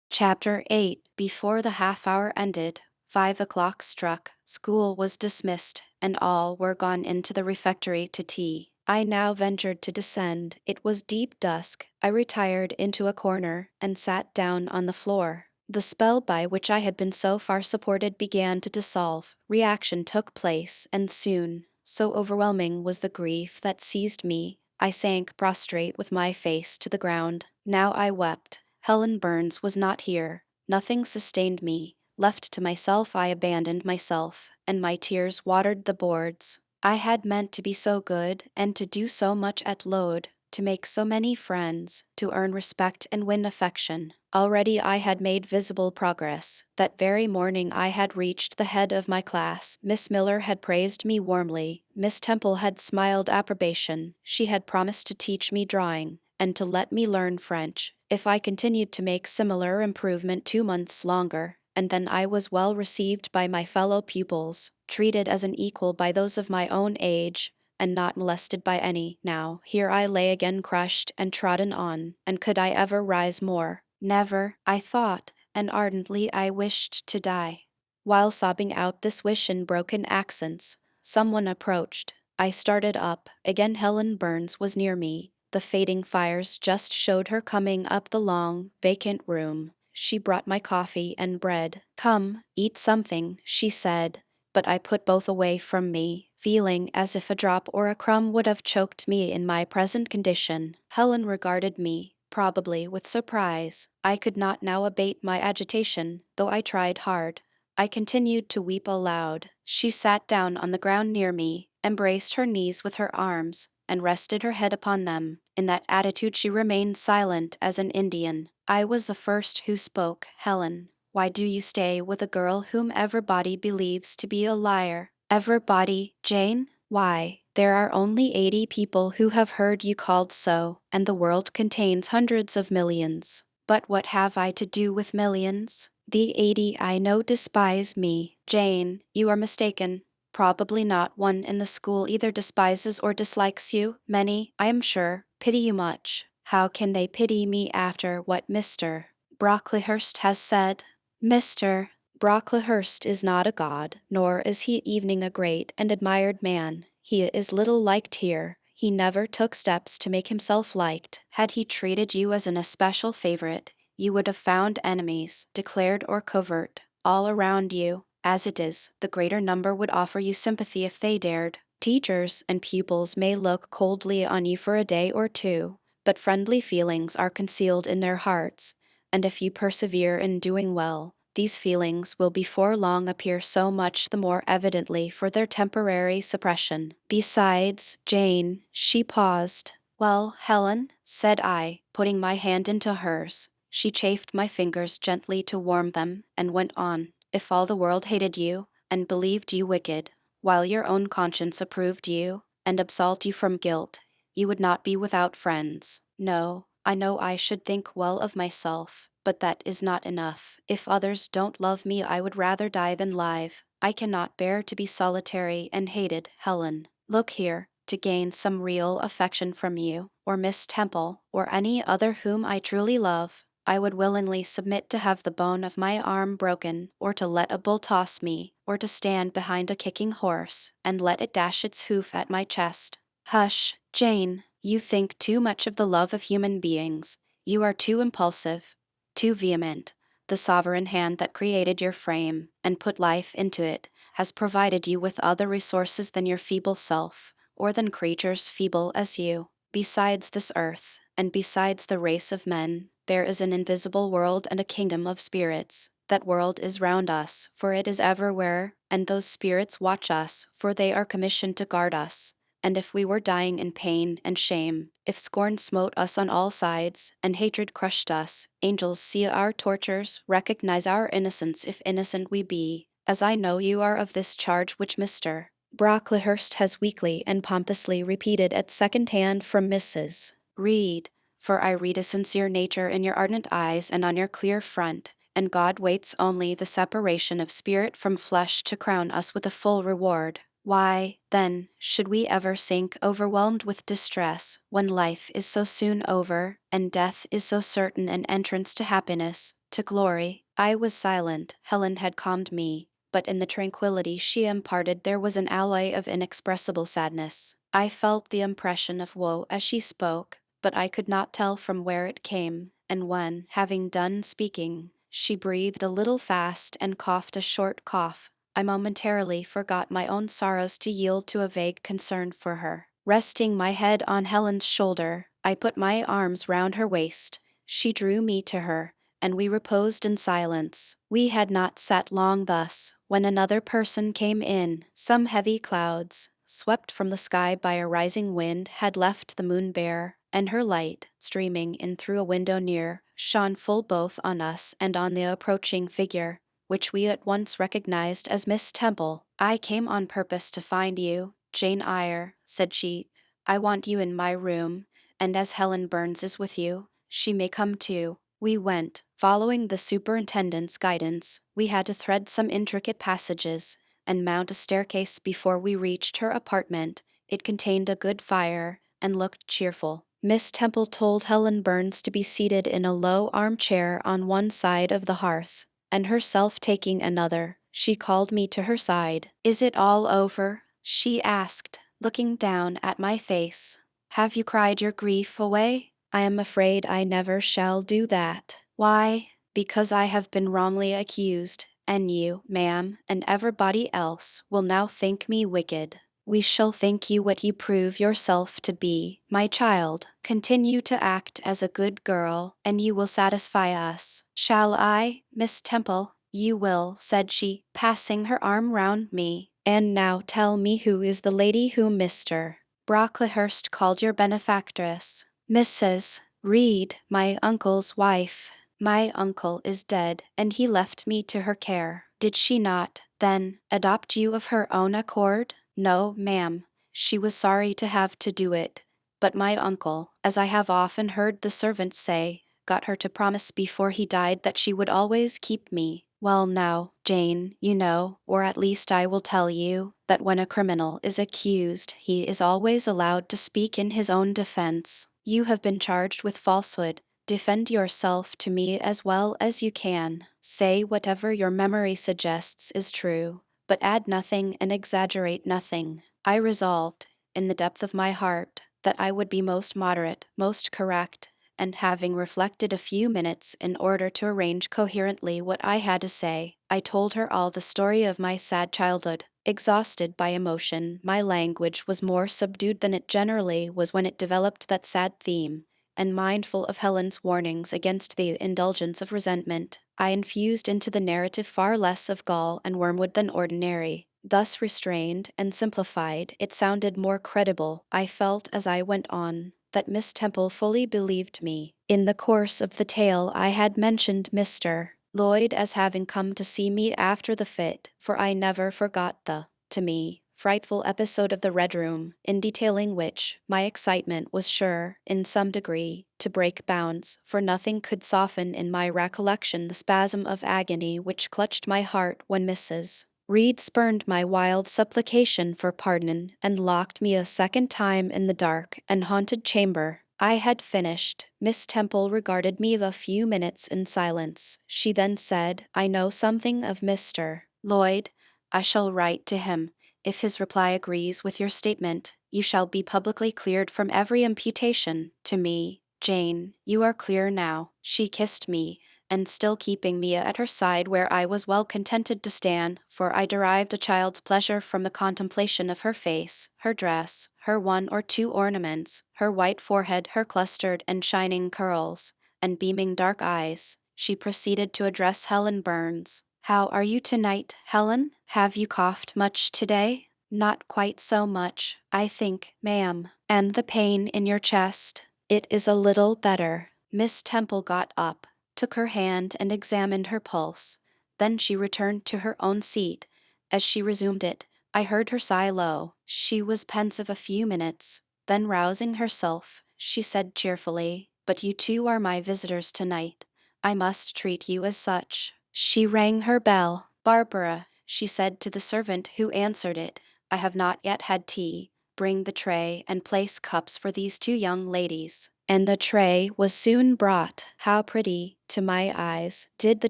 Chapter 8. Before the half-hour ended, 5 o'clock struck, school was dismissed, and all were gone into the refectory to tea. I now ventured to descend. It was deep dusk. I retired into a corner, and sat down on the floor. The spell by which I had been so far supported began to dissolve. Reaction took place, and soon, so overwhelming was the grief that seized me, I sank prostrate with my face to the ground. Now I wept. Helen Burns was not here. Nothing sustained me. Left to myself, I abandoned myself, and my tears watered the boards. I had meant to be so good, and to do so much at Lode, to make so many friends, to earn respect and win affection. Already I had made visible progress. That very morning I had reached the head of my class. Miss Miller had praised me warmly. Miss Temple had smiled approbation. She had promised to teach me drawing, and to let me learn French, if I continued to make similar improvement 2 months longer. and then I was well received by my fellow pupils, treated as an equal by those of my own age, and not molested by any. Now, here I lay again crushed and trodden on, and could I ever rise more? Never, I thought, and ardently I wished to die. While sobbing out this wish in broken accents, someone approached. I started up. Again Helen Burns was near me. The fading fires just showed her coming up the long, vacant room. She brought my coffee and bread. "Come, eat something," she said, but I put both away from me, feeling as if a drop or a crumb would have choked me in my present condition. Helen regarded me, probably with surprise. I could not now abate my agitation, though I tried hard. I continued to weep aloud. She sat down on the ground near me, embraced her knees with her arms, and rested her head upon them. In that attitude she remained silent as an Indian. I was the first who spoke. "Helen, why do you stay with a girl whom everybody believes to be a liar?" "Everybody, Jane? Why, there are only 80 people who have heard you called so, and the world contains hundreds of millions." "But what have I to do with millions? The 80 I know despise me." "Jane, you are mistaken. Probably not one in the school either despises or dislikes you. Many, I am sure, pity you much." "How can they pity me after what Mr. Brocklehurst has said?" "Mr. Brocklehurst is not a god, nor is he even a great and admired man. He is little liked here. He never took steps to make himself liked. Had he treated you as an especial favorite, you would have found enemies, declared or covert, all around you. As it is, the greater number would offer you sympathy if they dared. Teachers and pupils may look coldly on you for a day or two, but friendly feelings are concealed in their hearts, and if you persevere in doing well, these feelings will before long appear so much the more evidently for their temporary suppression. Besides, Jane," she paused. "Well, Helen," said I, putting my hand into hers. She chafed my fingers gently to warm them, and went on. "If all the world hated you, and believed you wicked, while your own conscience approved you, and absolved you from guilt, you would not be without friends. No, I know I should think well of myself, but that is not enough. If others don't love me, I would rather die than live. I cannot bear to be solitary and hated, Helen. Look here, to gain some real affection from you, or Miss Temple, or any other whom I truly love, I would willingly submit to have the bone of my arm broken, or to let a bull toss me, or to stand behind a kicking horse, and let it dash its hoof at my chest." "Hush, Jane, you think too much of the love of human beings. You are too impulsive, too vehement. The sovereign hand that created your frame, and put life into it, has provided you with other resources than your feeble self, or than creatures feeble as you. Besides this earth, and besides the race of men, there is an invisible world and a kingdom of spirits. That world is round us, for it is everywhere, and those spirits watch us, for they are commissioned to guard us. And if we were dying in pain and shame, if scorn smote us on all sides, and hatred crushed us, angels see our tortures, recognize our innocence if innocent we be, as I know you are of this charge which Mr. Brocklehurst has weakly and pompously repeated at second hand from Mrs. Reed. For I read a sincere nature in your ardent eyes and on your clear front, and God waits only the separation of spirit from flesh to crown us with a full reward. Why, then, should we ever sink overwhelmed with distress, when life is so soon over, and death is so certain an entrance to happiness, to glory?" I was silent. Helen had calmed me, but in the tranquility she imparted there was an alloy of inexpressible sadness. I felt the impression of woe as she spoke, but I could not tell from where it came, and when, having done speaking, she breathed a little fast and coughed a short cough, I momentarily forgot my own sorrows to yield to a vague concern for her. Resting my head on Helen's shoulder, I put my arms round her waist. She drew me to her, and we reposed in silence. We had not sat long thus, when another person came in. Some heavy clouds, swept from the sky by a rising wind, had left the moon bare, and her light, streaming in through a window near, shone full both on us and on the approaching figure, which we at once recognized as Miss Temple. "I came on purpose to find you, Jane Eyre," said she. "I want you in my room, and as Helen Burns is with you, she may come too." We went, following the superintendent's guidance. We had to thread some intricate passages and mount a staircase before we reached her apartment. It contained a good fire and looked cheerful. Miss Temple told Helen Burns to be seated in a low armchair on one side of the hearth, and herself taking another. She called me to her side. "Is it all over?" she asked, looking down at my face. "Have you cried your grief away?" "I am afraid I never shall do that." "Why?" "Because I have been wrongly accused, and you, ma'am, and everybody else, will now think me wicked." "We shall think you what you prove yourself to be, my child. Continue to act as a good girl, and you will satisfy us." "Shall I, Miss Temple?" "You will," said she, passing her arm round me. "And now tell me, who is the lady whom Mr. Brocklehurst called your benefactress?" "Mrs. Reed, my uncle's wife." "My uncle is dead, and he left me to her care." "Did she not, then, adopt you of her own accord?" "No, ma'am. She was sorry to have to do it, but my uncle, as I have often heard the servants say, got her to promise before he died that she would always keep me." "Well now, Jane, you know, or at least I will tell you, that when a criminal is accused, he is always allowed to speak in his own defense. You have been charged with falsehood. Defend yourself to me as well as you can. Say whatever your memory suggests is true, but add nothing and exaggerate nothing." I resolved, in the depth of my heart, that I would be most moderate, most correct, and having reflected a few minutes in order to arrange coherently what I had to say, I told her all the story of my sad childhood. Exhausted by emotion, my language was more subdued than it generally was when it developed that sad theme, and mindful of Helen's warnings against the indulgence of resentment, I infused into the narrative far less of gall and wormwood than ordinary. Thus restrained and simplified, it sounded more credible. I felt as I went on that Miss Temple fully believed me. In the course of the tale I had mentioned Mr. Lloyd as having come to see me after the fit, for I never forgot the, to me, frightful episode of the Red Room, in detailing which, my excitement was sure, in some degree, to break bounds, for nothing could soften in my recollection the spasm of agony which clutched my heart when Mrs. Reed spurned my wild supplication for pardon and locked me a second time in the dark and haunted chamber. I had finished. Miss Temple regarded me a few minutes in silence. She then said, "I know something of Mr. Lloyd. I shall write to him. If his reply agrees with your statement, you shall be publicly cleared from every imputation. To me, Jane, you are clear now." She kissed me, and still keeping me at her side where I was well contented to stand, for I derived a child's pleasure from the contemplation of her face, her dress, her one or two ornaments, her white forehead, her clustered and shining curls, and beaming dark eyes, she proceeded to address Helen Burns. "How are you tonight, Helen? Have you coughed much today?" "Not quite so much, I think, ma'am." "And the pain in your chest?" "It is a little better." Miss Temple got up, took her hand and examined her pulse. Then she returned to her own seat. As she resumed it, I heard her sigh low. She was pensive a few minutes. Then rousing herself, she said cheerfully, "But you two are my visitors tonight. I must treat you as such." She rang her bell. "Barbara," she said to the servant who answered it, "I have not yet had tea. Bring the tray and place cups for these two young ladies." And the tray was soon brought. How pretty, to my eyes, did the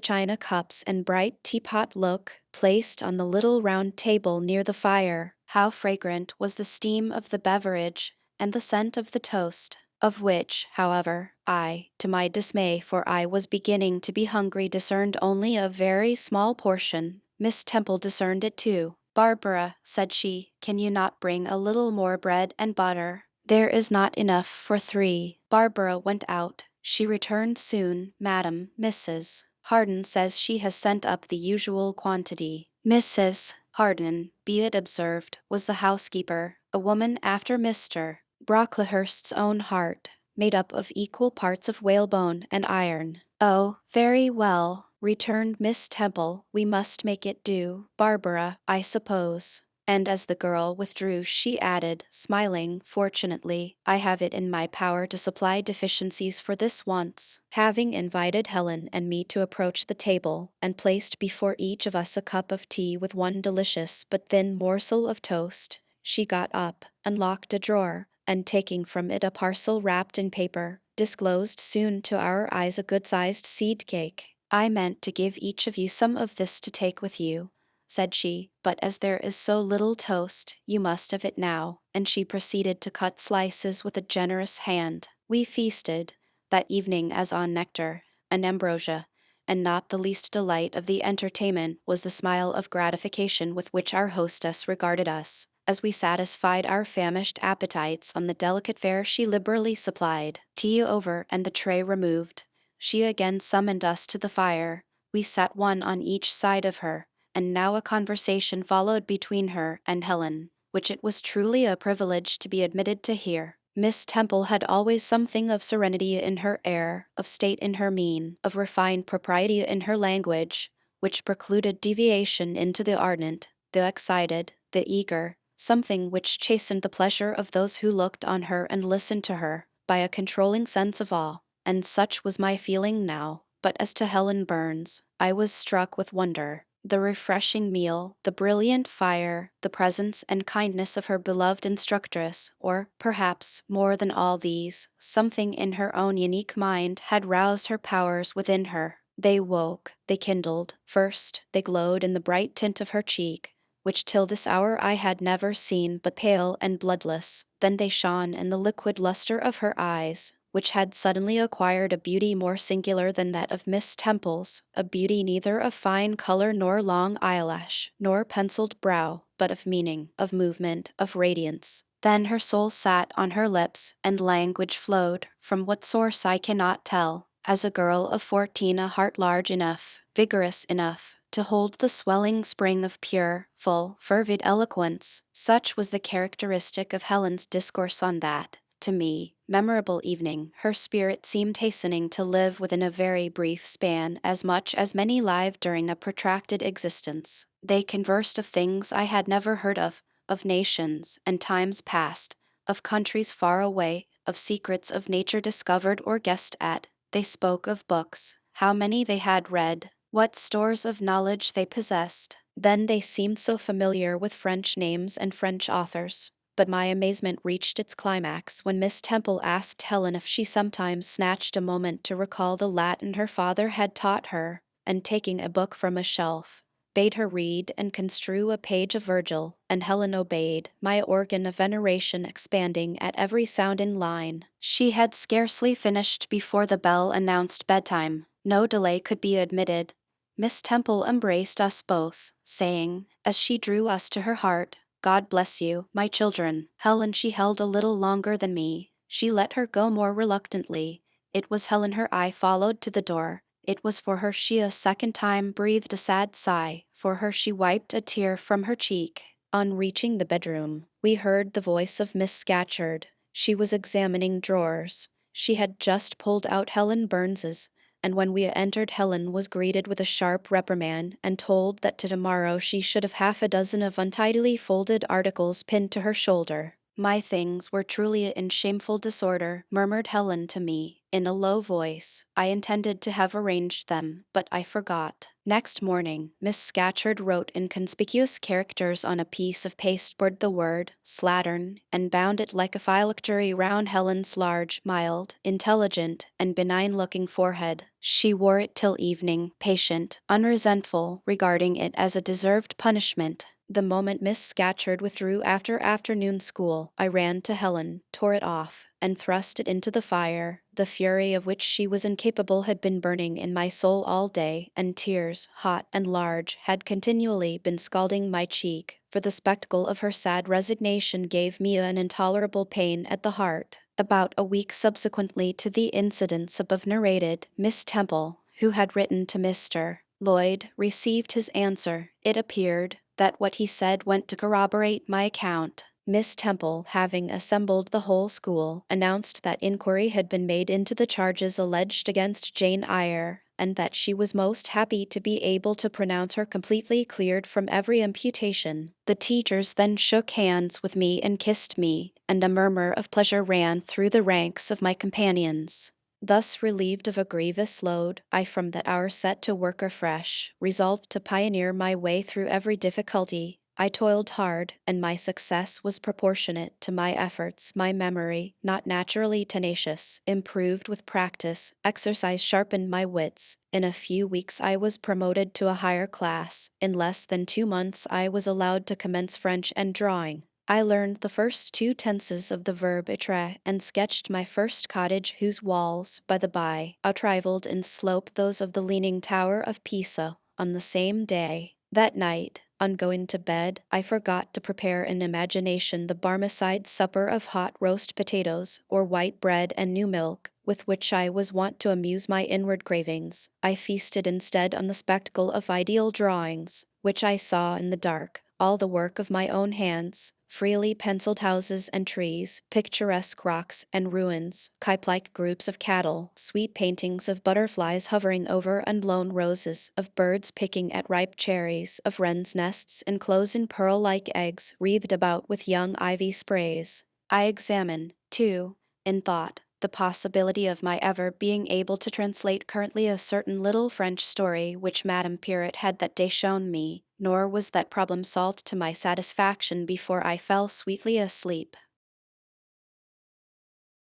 china cups and bright teapot look, placed on the little round table near the fire. How fragrant was the steam of the beverage, and the scent of the toast, of which, however, I, to my dismay, for I was beginning to be hungry, discerned only a very small portion. Miss Temple discerned it too. "Barbara," said she, "can you not bring a little more bread and butter? There is not enough for 3. Barbara went out. She returned soon. "Madam, Mrs. Harden says she has sent up the usual quantity." Mrs. Harden, be it observed, was the housekeeper, a woman after Mr. Brocklehurst's own heart, made up of equal parts of whalebone and iron. "Oh, very well," returned Miss Temple, "we must make it do, Barbara, I suppose." And as the girl withdrew, she added, smiling, "Fortunately, I have it in my power to supply deficiencies for this once." Having invited Helen and me to approach the table, and placed before each of us a cup of tea with one delicious but thin morsel of toast, she got up, unlocked a drawer, and taking from it a parcel wrapped in paper, disclosed soon to our eyes a good-sized seed cake. "I meant to give each of you some of this to take with you," said she, "but as there is so little toast, you must have it now," and she proceeded to cut slices with a generous hand. We feasted that evening as on nectar and ambrosia, and not the least delight of the entertainment was the smile of gratification with which our hostess regarded us, as we satisfied our famished appetites on the delicate fare she liberally supplied. Tea over and the tray removed, she again summoned us to the fire. We sat one on each side of her, and now a conversation followed between her and Helen, which it was truly a privilege to be admitted to hear. Miss Temple had always something of serenity in her air, of state in her mien, of refined propriety in her language, which precluded deviation into the ardent, the excited, the eager, something which chastened the pleasure of those who looked on her and listened to her, by a controlling sense of awe, and such was my feeling now. But as to Helen Burns, I was struck with wonder. The refreshing meal, the brilliant fire, the presence and kindness of her beloved instructress, or, perhaps, more than all these, something in her own unique mind had roused her powers within her. They woke, they kindled. First, they glowed in the bright tint of her cheek, which till this hour I had never seen but pale and bloodless. Then they shone in the liquid luster of her eyes, which had suddenly acquired a beauty more singular than that of Miss Temple's, a beauty neither of fine color nor long eyelash, nor penciled brow, but of meaning, of movement, of radiance. Then her soul sat on her lips, and language flowed, from what source I cannot tell, as a girl of 14, a heart large enough, vigorous enough, to hold the swelling spring of pure, full, fervid eloquence. Such was the characteristic of Helen's discourse on that, to me, memorable evening. Her spirit seemed hastening to live within a very brief span as much as many live during a protracted existence. They conversed of things I had never heard of nations and times past, of countries far away, of secrets of nature discovered or guessed at. They spoke of books, how many they had read, what stores of knowledge they possessed. Then they seemed so familiar with French names and French authors. But my amazement reached its climax when Miss Temple asked Helen if she sometimes snatched a moment to recall the Latin her father had taught her, and taking a book from a shelf, bade her read and construe a page of Virgil, and Helen obeyed, my organ of veneration expanding at every sound in line. She had scarcely finished before the bell announced bedtime. No delay could be admitted. Miss Temple embraced us both, saying, as she drew us to her heart, "God bless you, my children." Helen she held a little longer than me. She let her go more reluctantly. It was Helen her eye followed to the door. It was for her she a second time breathed a sad sigh. For her she wiped a tear from her cheek. On reaching the bedroom, we heard the voice of Miss Scatcherd. She was examining drawers. She had just pulled out Helen Burns's, and when we entered Helen was greeted with a sharp reprimand and told that tomorrow she should have half a dozen of untidily folded articles pinned to her shoulder. "My things were truly in shameful disorder," murmured Helen to me, in a low voice. "I intended to have arranged them, but I forgot." Next morning, Miss Scatcherd wrote in conspicuous characters on a piece of pasteboard the word "slattern," and bound it like a phylactery round Helen's large, mild, intelligent, and benign-looking forehead. She wore it till evening, patient, unresentful, regarding it as a deserved punishment. The moment Miss Scatcherd withdrew after afternoon school, I ran to Helen, tore it off, and thrust it into the fire. The fury of which she was incapable had been burning in my soul all day, and tears, hot and large, had continually been scalding my cheek, for the spectacle of her sad resignation gave me an intolerable pain at the heart. About a week subsequently to the incidents above narrated, Miss Temple, who had written to Mr. Lloyd, received his answer. It appeared that what he said went to corroborate my account. Miss Temple, having assembled the whole school, announced that inquiry had been made into the charges alleged against Jane Eyre, and that she was most happy to be able to pronounce her completely cleared from every imputation. The teachers then shook hands with me and kissed me, and a murmur of pleasure ran through the ranks of my companions. Thus relieved of a grievous load, I from that hour set to work afresh, resolved to pioneer my way through every difficulty. I toiled hard, and my success was proportionate to my efforts. My memory, not naturally tenacious, improved with practice, exercise sharpened my wits. In a few weeks I was promoted to a higher class. In less than 2 months I was allowed to commence French and drawing. I learned the first two tenses of the verb être and sketched my first cottage, whose walls, by the by, outrivaled in slope those of the Leaning Tower of Pisa. On the same day, that night, on going to bed, I forgot to prepare in imagination the Barmecide supper of hot roast potatoes, or white bread and new milk, with which I was wont to amuse my inward cravings. I feasted instead on the spectacle of ideal drawings, which I saw in the dark, all the work of my own hands, freely penciled houses and trees, picturesque rocks and ruins, cape-like groups of cattle, sweet paintings of butterflies hovering over unblown roses, of birds picking at ripe cherries, of wrens' nests enclosed in pearl-like eggs wreathed about with young ivy sprays. I examine, too, in thought, the possibility of my ever being able to translate currently a certain little French story which Madame Pirot had that day shown me, nor was that problem solved to my satisfaction before I fell sweetly asleep.